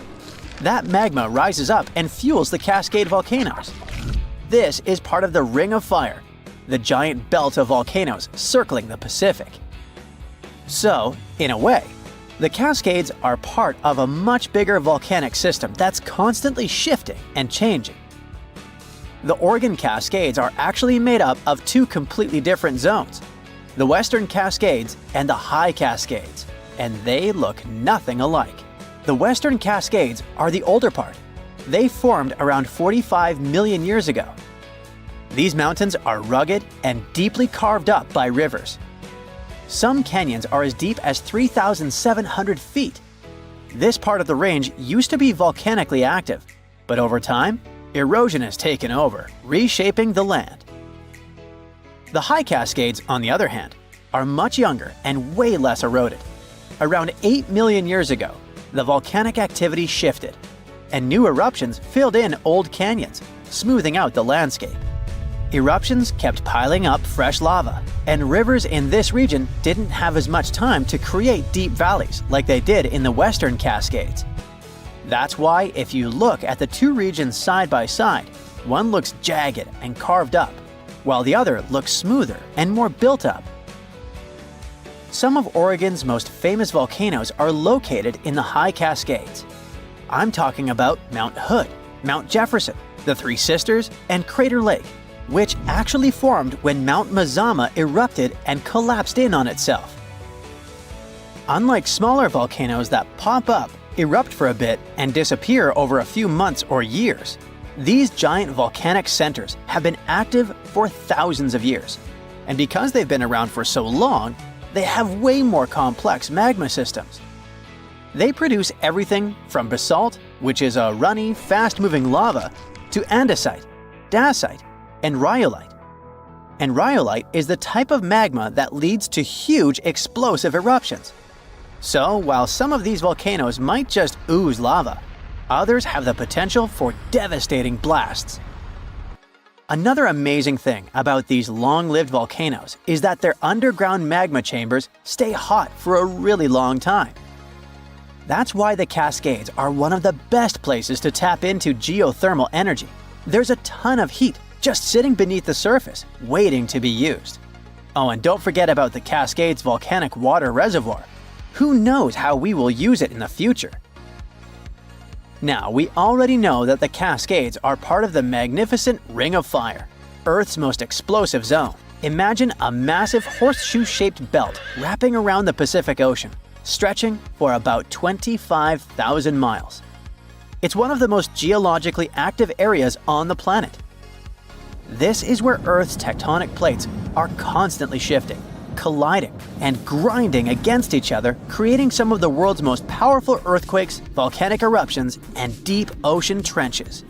That magma rises up and fuels the Cascade volcanoes. This is part of the Ring of Fire, the giant belt of volcanoes circling the Pacific. So, in a way, the Cascades are part of a much bigger volcanic system that's constantly shifting and changing. The Oregon Cascades are actually made up of 2 completely different zones, the Western Cascades and the High Cascades, and they look nothing alike. The Western Cascades are the older part. They formed around 45 million years ago. These mountains are rugged and deeply carved up by rivers. Some canyons are as deep as 3,700 feet. This part of the range used to be volcanically active, but over time, erosion has taken over, reshaping the land. The High Cascades, on the other hand, are much younger and way less eroded. Around 8 million years ago, the volcanic activity shifted, and new eruptions filled in old canyons, smoothing out the landscape. Eruptions kept piling up fresh lava, and rivers in this region didn't have as much time to create deep valleys like they did in the Western Cascades. That's why if you look at the 2 regions side by side, one looks jagged and carved up, while the other looks smoother and more built up. Some of Oregon's most famous volcanoes are located in the High Cascades. I'm talking about Mount Hood, Mount Jefferson, the Three Sisters, and Crater Lake, which actually formed when Mount Mazama erupted and collapsed in on itself. Unlike smaller volcanoes that pop up, erupt for a bit, and disappear over a few months or years, these giant volcanic centers have been active for thousands of years. And because they've been around for so long, they have way more complex magma systems. They produce everything from basalt, which is a runny, fast-moving lava, to andesite, dacite, and rhyolite. And rhyolite is the type of magma that leads to huge explosive eruptions. So, while some of these volcanoes might just ooze lava, others have the potential for devastating blasts. Another amazing thing about these long-lived volcanoes is that their underground magma chambers stay hot for a really long time. That's why the Cascades are one of the best places to tap into geothermal energy. There's a ton of heat just sitting beneath the surface, waiting to be used. Oh, and don't forget about the Cascades volcanic water reservoir. Who knows how we will use it in the future? Now, we already know that the Cascades are part of the magnificent Ring of Fire, Earth's most explosive zone. Imagine a massive horseshoe-shaped belt wrapping around the Pacific Ocean, stretching for about 25,000 miles. It's one of the most geologically active areas on the planet. This is where Earth's tectonic plates are constantly shifting, colliding, and grinding against each other, creating some of the world's most powerful earthquakes, volcanic eruptions, and deep ocean trenches.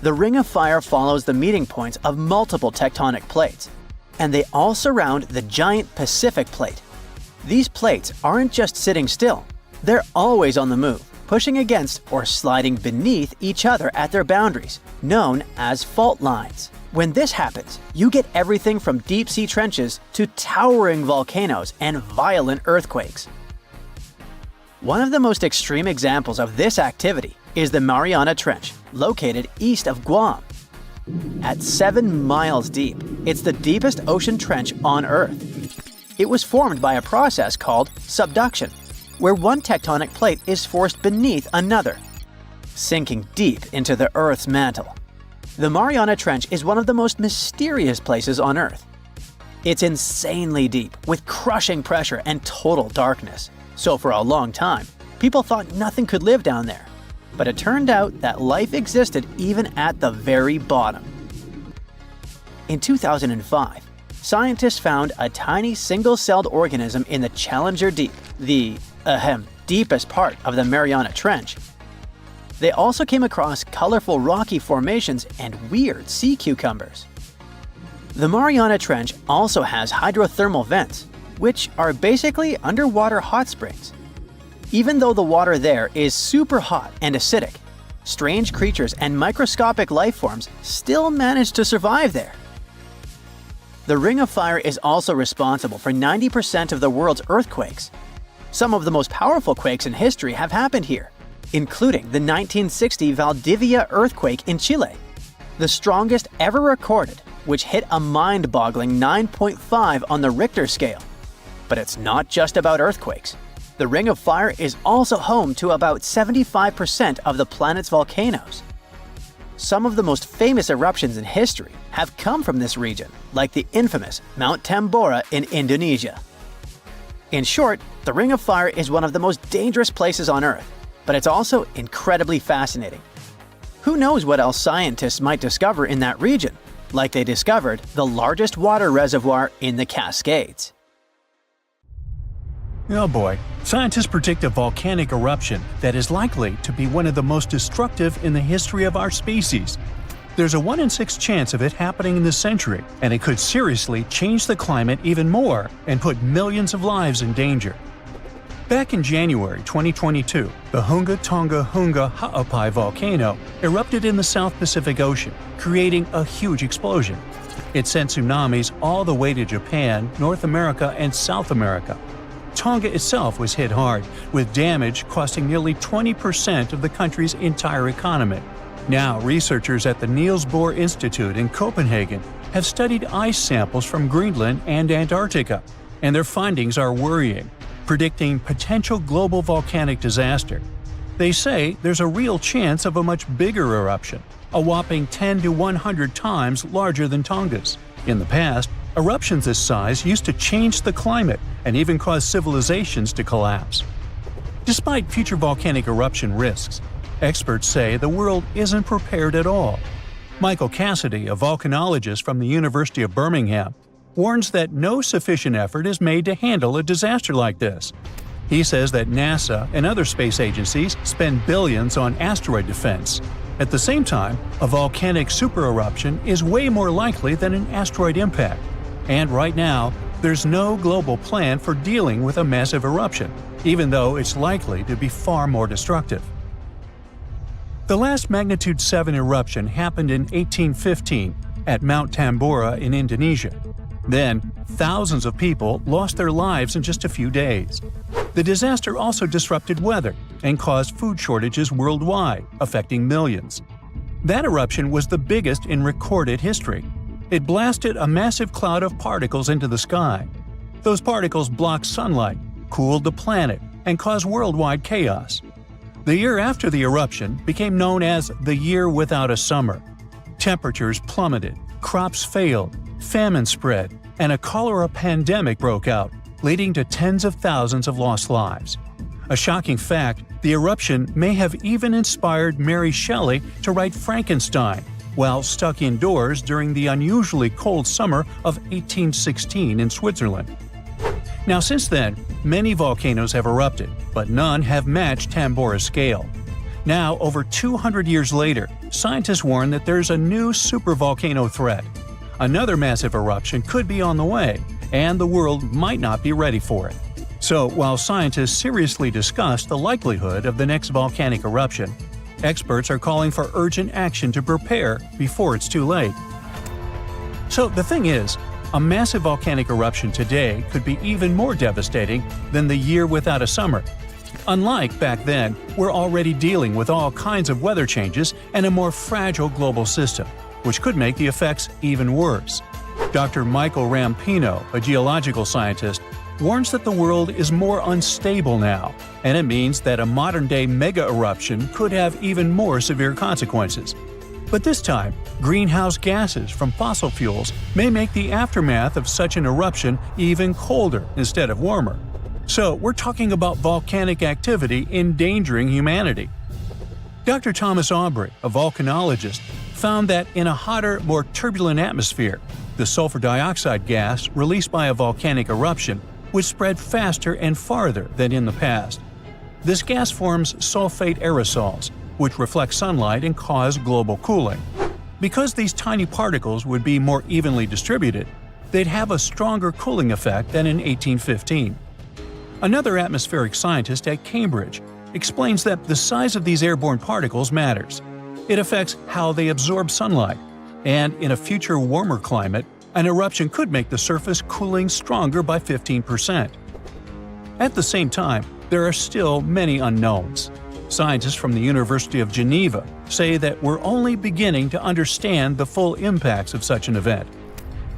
The Ring of Fire follows the meeting points of multiple tectonic plates, and they all surround the giant Pacific Plate. These plates aren't just sitting still, they're always on the move, pushing against or sliding beneath each other at their boundaries, known as fault lines. When this happens, you get everything from deep-sea trenches to towering volcanoes and violent earthquakes. One of the most extreme examples of this activity is the Mariana Trench, located east of Guam. At 7 miles deep, it's the deepest ocean trench on Earth. It was formed by a process called subduction, where one tectonic plate is forced beneath another, sinking deep into the Earth's mantle. The Mariana Trench is one of the most mysterious places on Earth. It's insanely deep, with crushing pressure and total darkness. So for a long time, people thought nothing could live down there. But it turned out that life existed even at the very bottom. In 2005, scientists found a tiny single-celled organism in the Challenger Deep, the deepest part of the Mariana Trench. They also came across colorful rocky formations and weird sea cucumbers. The Mariana Trench also has hydrothermal vents, which are basically underwater hot springs. Even though the water there is super hot and acidic, strange creatures and microscopic life forms still manage to survive there. The Ring of Fire is also responsible for 90% of the world's earthquakes. Some of the most powerful quakes in history have happened here, including the 1960 Valdivia earthquake in Chile, the strongest ever recorded, which hit a mind-boggling 9.5 on the Richter scale. But it's not just about earthquakes. The Ring of Fire is also home to about 75% of the planet's volcanoes. Some of the most famous eruptions in history have come from this region, like the infamous Mount Tambora in Indonesia. In short, the Ring of Fire is one of the most dangerous places on Earth, but it's also incredibly fascinating. Who knows what else scientists might discover in that region, like they discovered the largest water reservoir in the Cascades. Oh boy, scientists predict a volcanic eruption that is likely to be one of the most destructive in the history of our species. There's a 1 in 6 chance of it happening in this century, and it could seriously change the climate even more and put millions of lives in danger. Back in January 2022, the Hunga Tonga Hunga Ha'apai volcano erupted in the South Pacific Ocean, creating a huge explosion. It sent tsunamis all the way to Japan, North America, and South America. Tonga itself was hit hard, with damage costing nearly 20% of the country's entire economy. Now, researchers at the Niels Bohr Institute in Copenhagen have studied ice samples from Greenland and Antarctica, and their findings are worrying, predicting potential global volcanic disaster. They say there's a real chance of a much bigger eruption, a whopping 10 to 100 times larger than Tonga's. In the past, eruptions this size used to change the climate and even cause civilizations to collapse. Despite future volcanic eruption risks, experts say the world isn't prepared at all. Michael Cassidy, a volcanologist from the University of Birmingham, warns that no sufficient effort is made to handle a disaster like this. He says that NASA and other space agencies spend billions on asteroid defense. At the same time, a volcanic supereruption is way more likely than an asteroid impact. And right now, there's no global plan for dealing with a massive eruption, even though it's likely to be far more destructive. The last magnitude 7 eruption happened in 1815 at Mount Tambora in Indonesia. Then, thousands of people lost their lives in just a few days. The disaster also disrupted weather and caused food shortages worldwide, affecting millions. That eruption was the biggest in recorded history. It blasted a massive cloud of particles into the sky. Those particles blocked sunlight, cooled the planet, and caused worldwide chaos. The year after the eruption became known as the Year Without a Summer. Temperatures plummeted, crops failed, famine spread, and a cholera pandemic broke out, leading to tens of thousands of lost lives. A shocking fact, the eruption may have even inspired Mary Shelley to write Frankenstein while stuck indoors during the unusually cold summer of 1816 in Switzerland. Now, since then, many volcanoes have erupted, but none have matched Tambora's scale. Now, over 200 years later, scientists warn that there's a new supervolcano threat. Another massive eruption could be on the way, and the world might not be ready for it. So, while scientists seriously discuss the likelihood of the next volcanic eruption, experts are calling for urgent action to prepare before it's too late. So, the thing is, a massive volcanic eruption today could be even more devastating than the Year Without a Summer. Unlike back then, we're already dealing with all kinds of weather changes and a more fragile global system, which could make the effects even worse. Dr. Michael Rampino, a geological scientist, warns that the world is more unstable now, and it means that a modern-day mega-eruption could have even more severe consequences. But this time, greenhouse gases from fossil fuels may make the aftermath of such an eruption even colder instead of warmer. So we're talking about volcanic activity endangering humanity. Dr. Thomas Aubrey, a volcanologist, found that in a hotter, more turbulent atmosphere, the sulfur dioxide gas released by a volcanic eruption would spread faster and farther than in the past. This gas forms sulfate aerosols, which reflect sunlight and cause global cooling. Because these tiny particles would be more evenly distributed, they'd have a stronger cooling effect than in 1815. Another atmospheric scientist at Cambridge explains that the size of these airborne particles matters. It affects how they absorb sunlight, and in a future warmer climate, an eruption could make the surface cooling stronger by 15%. At the same time, there are still many unknowns. Scientists from the University of Geneva say that we're only beginning to understand the full impacts of such an event.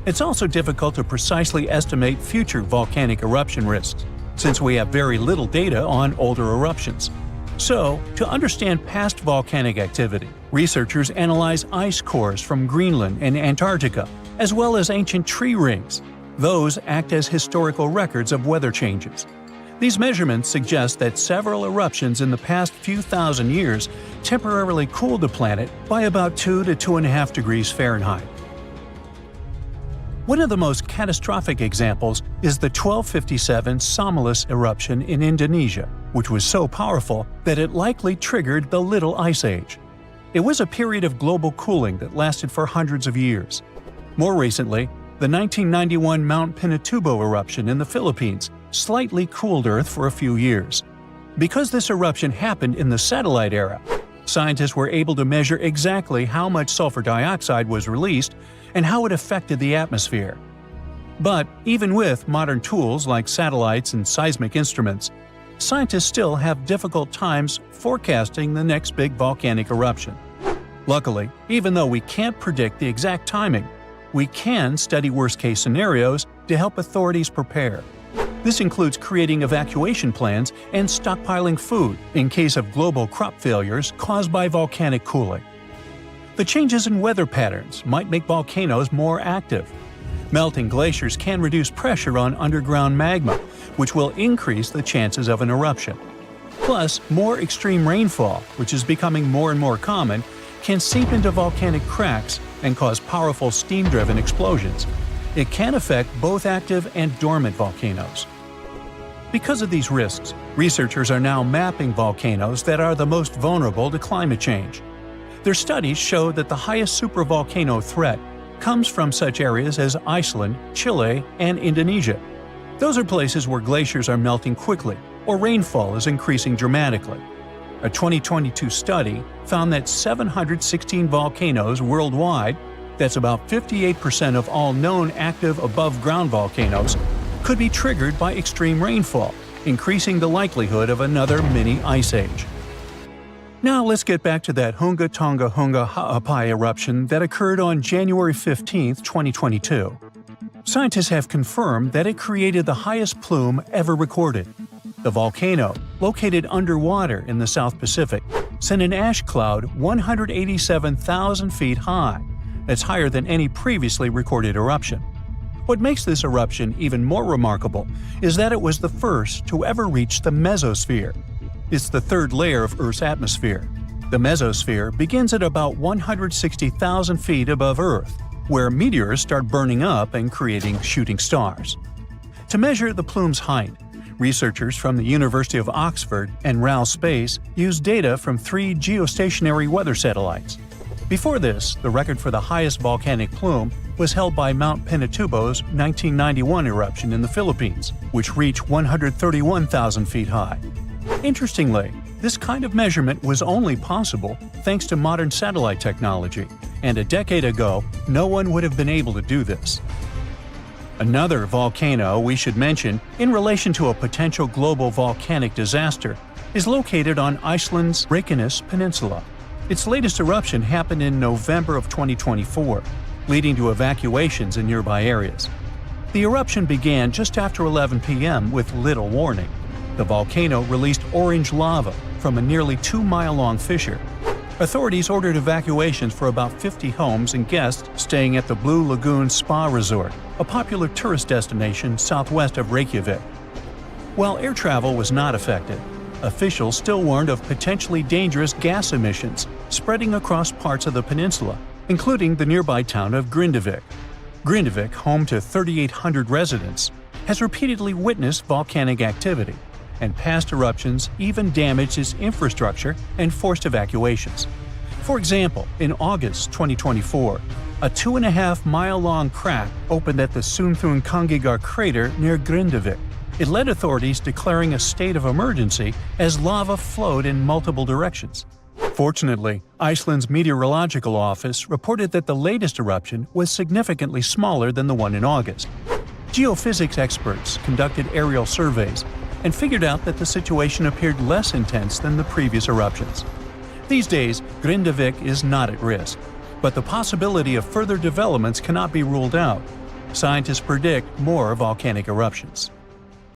It's also difficult to precisely estimate future volcanic eruption risks, since we have very little data on older eruptions. So, to understand past volcanic activity, researchers analyze ice cores from Greenland and Antarctica, as well as ancient tree rings. Those act as historical records of weather changes. These measurements suggest that several eruptions in the past few thousand years temporarily cooled the planet by about 2 to 2.5 degrees Fahrenheit. One of the most catastrophic examples is the 1257 Somalis eruption in Indonesia, which was so powerful that it likely triggered the Little Ice Age. It was a period of global cooling that lasted for hundreds of years. More recently, the 1991 Mount Pinatubo eruption in the Philippines slightly cooled Earth for a few years. Because this eruption happened in the satellite era, scientists were able to measure exactly how much sulfur dioxide was released and how it affected the atmosphere. But even with modern tools like satellites and seismic instruments, scientists still have difficult times forecasting the next big volcanic eruption. Luckily, even though we can't predict the exact timing, we can study worst-case scenarios to help authorities prepare. This includes creating evacuation plans and stockpiling food in case of global crop failures caused by volcanic cooling. The changes in weather patterns might make volcanoes more active. Melting glaciers can reduce pressure on underground magma, which will increase the chances of an eruption. Plus, more extreme rainfall, which is becoming more and more common, can seep into volcanic cracks and cause powerful steam-driven explosions. It can affect both active and dormant volcanoes. Because of these risks, researchers are now mapping volcanoes that are the most vulnerable to climate change. Their studies show that the highest supervolcano threat comes from such areas as Iceland, Chile, and Indonesia. Those are places where glaciers are melting quickly or rainfall is increasing dramatically. A 2022 study found that 716 volcanoes worldwide, that's about 58% of all known active above-ground volcanoes, could be triggered by extreme rainfall, increasing the likelihood of another mini ice age. Now let's get back to that Hunga Tonga Hunga Ha'apai eruption that occurred on January 15, 2022. Scientists have confirmed that it created the highest plume ever recorded. The volcano, located underwater in the South Pacific, sent an ash cloud 187,000 feet high. That's higher than any previously recorded eruption. What makes this eruption even more remarkable is that it was the first to ever reach the mesosphere. It's the third layer of Earth's atmosphere. The mesosphere begins at about 160,000 feet above Earth, where meteors start burning up and creating shooting stars. To measure the plume's height, researchers from the University of Oxford and RAL Space used data from 3 geostationary weather satellites. Before this, the record for the highest volcanic plume was held by Mount Pinatubo's 1991 eruption in the Philippines, which reached 131,000 feet high. Interestingly, this kind of measurement was only possible thanks to modern satellite technology, and a decade ago, no one would have been able to do this. Another volcano we should mention in relation to a potential global volcanic disaster is located on Iceland's Reykjanes Peninsula. Its latest eruption happened in November of 2024, leading to evacuations in nearby areas. The eruption began just after 11 p.m. with little warning. The volcano released orange lava from a nearly 2-mile-long fissure. Authorities ordered evacuations for about 50 homes and guests staying at the Blue Lagoon Spa Resort, a popular tourist destination southwest of Reykjavik. While air travel was not affected, officials still warned of potentially dangerous gas emissions spreading across parts of the peninsula, including the nearby town of Grindavik. Grindavik, home to 3,800 residents, has repeatedly witnessed volcanic activity, and past eruptions even damaged its infrastructure and forced evacuations. For example, in August 2024, a 2.5-mile-long crack opened at the Sundhnúkangigar crater near Grindavik. It led authorities declaring a state of emergency as lava flowed in multiple directions. Fortunately, Iceland's meteorological office reported that the latest eruption was significantly smaller than the one in August. Geophysics experts conducted aerial surveys and figured out that the situation appeared less intense than the previous eruptions. These days, Grindavik is not at risk, but the possibility of further developments cannot be ruled out. Scientists predict more volcanic eruptions.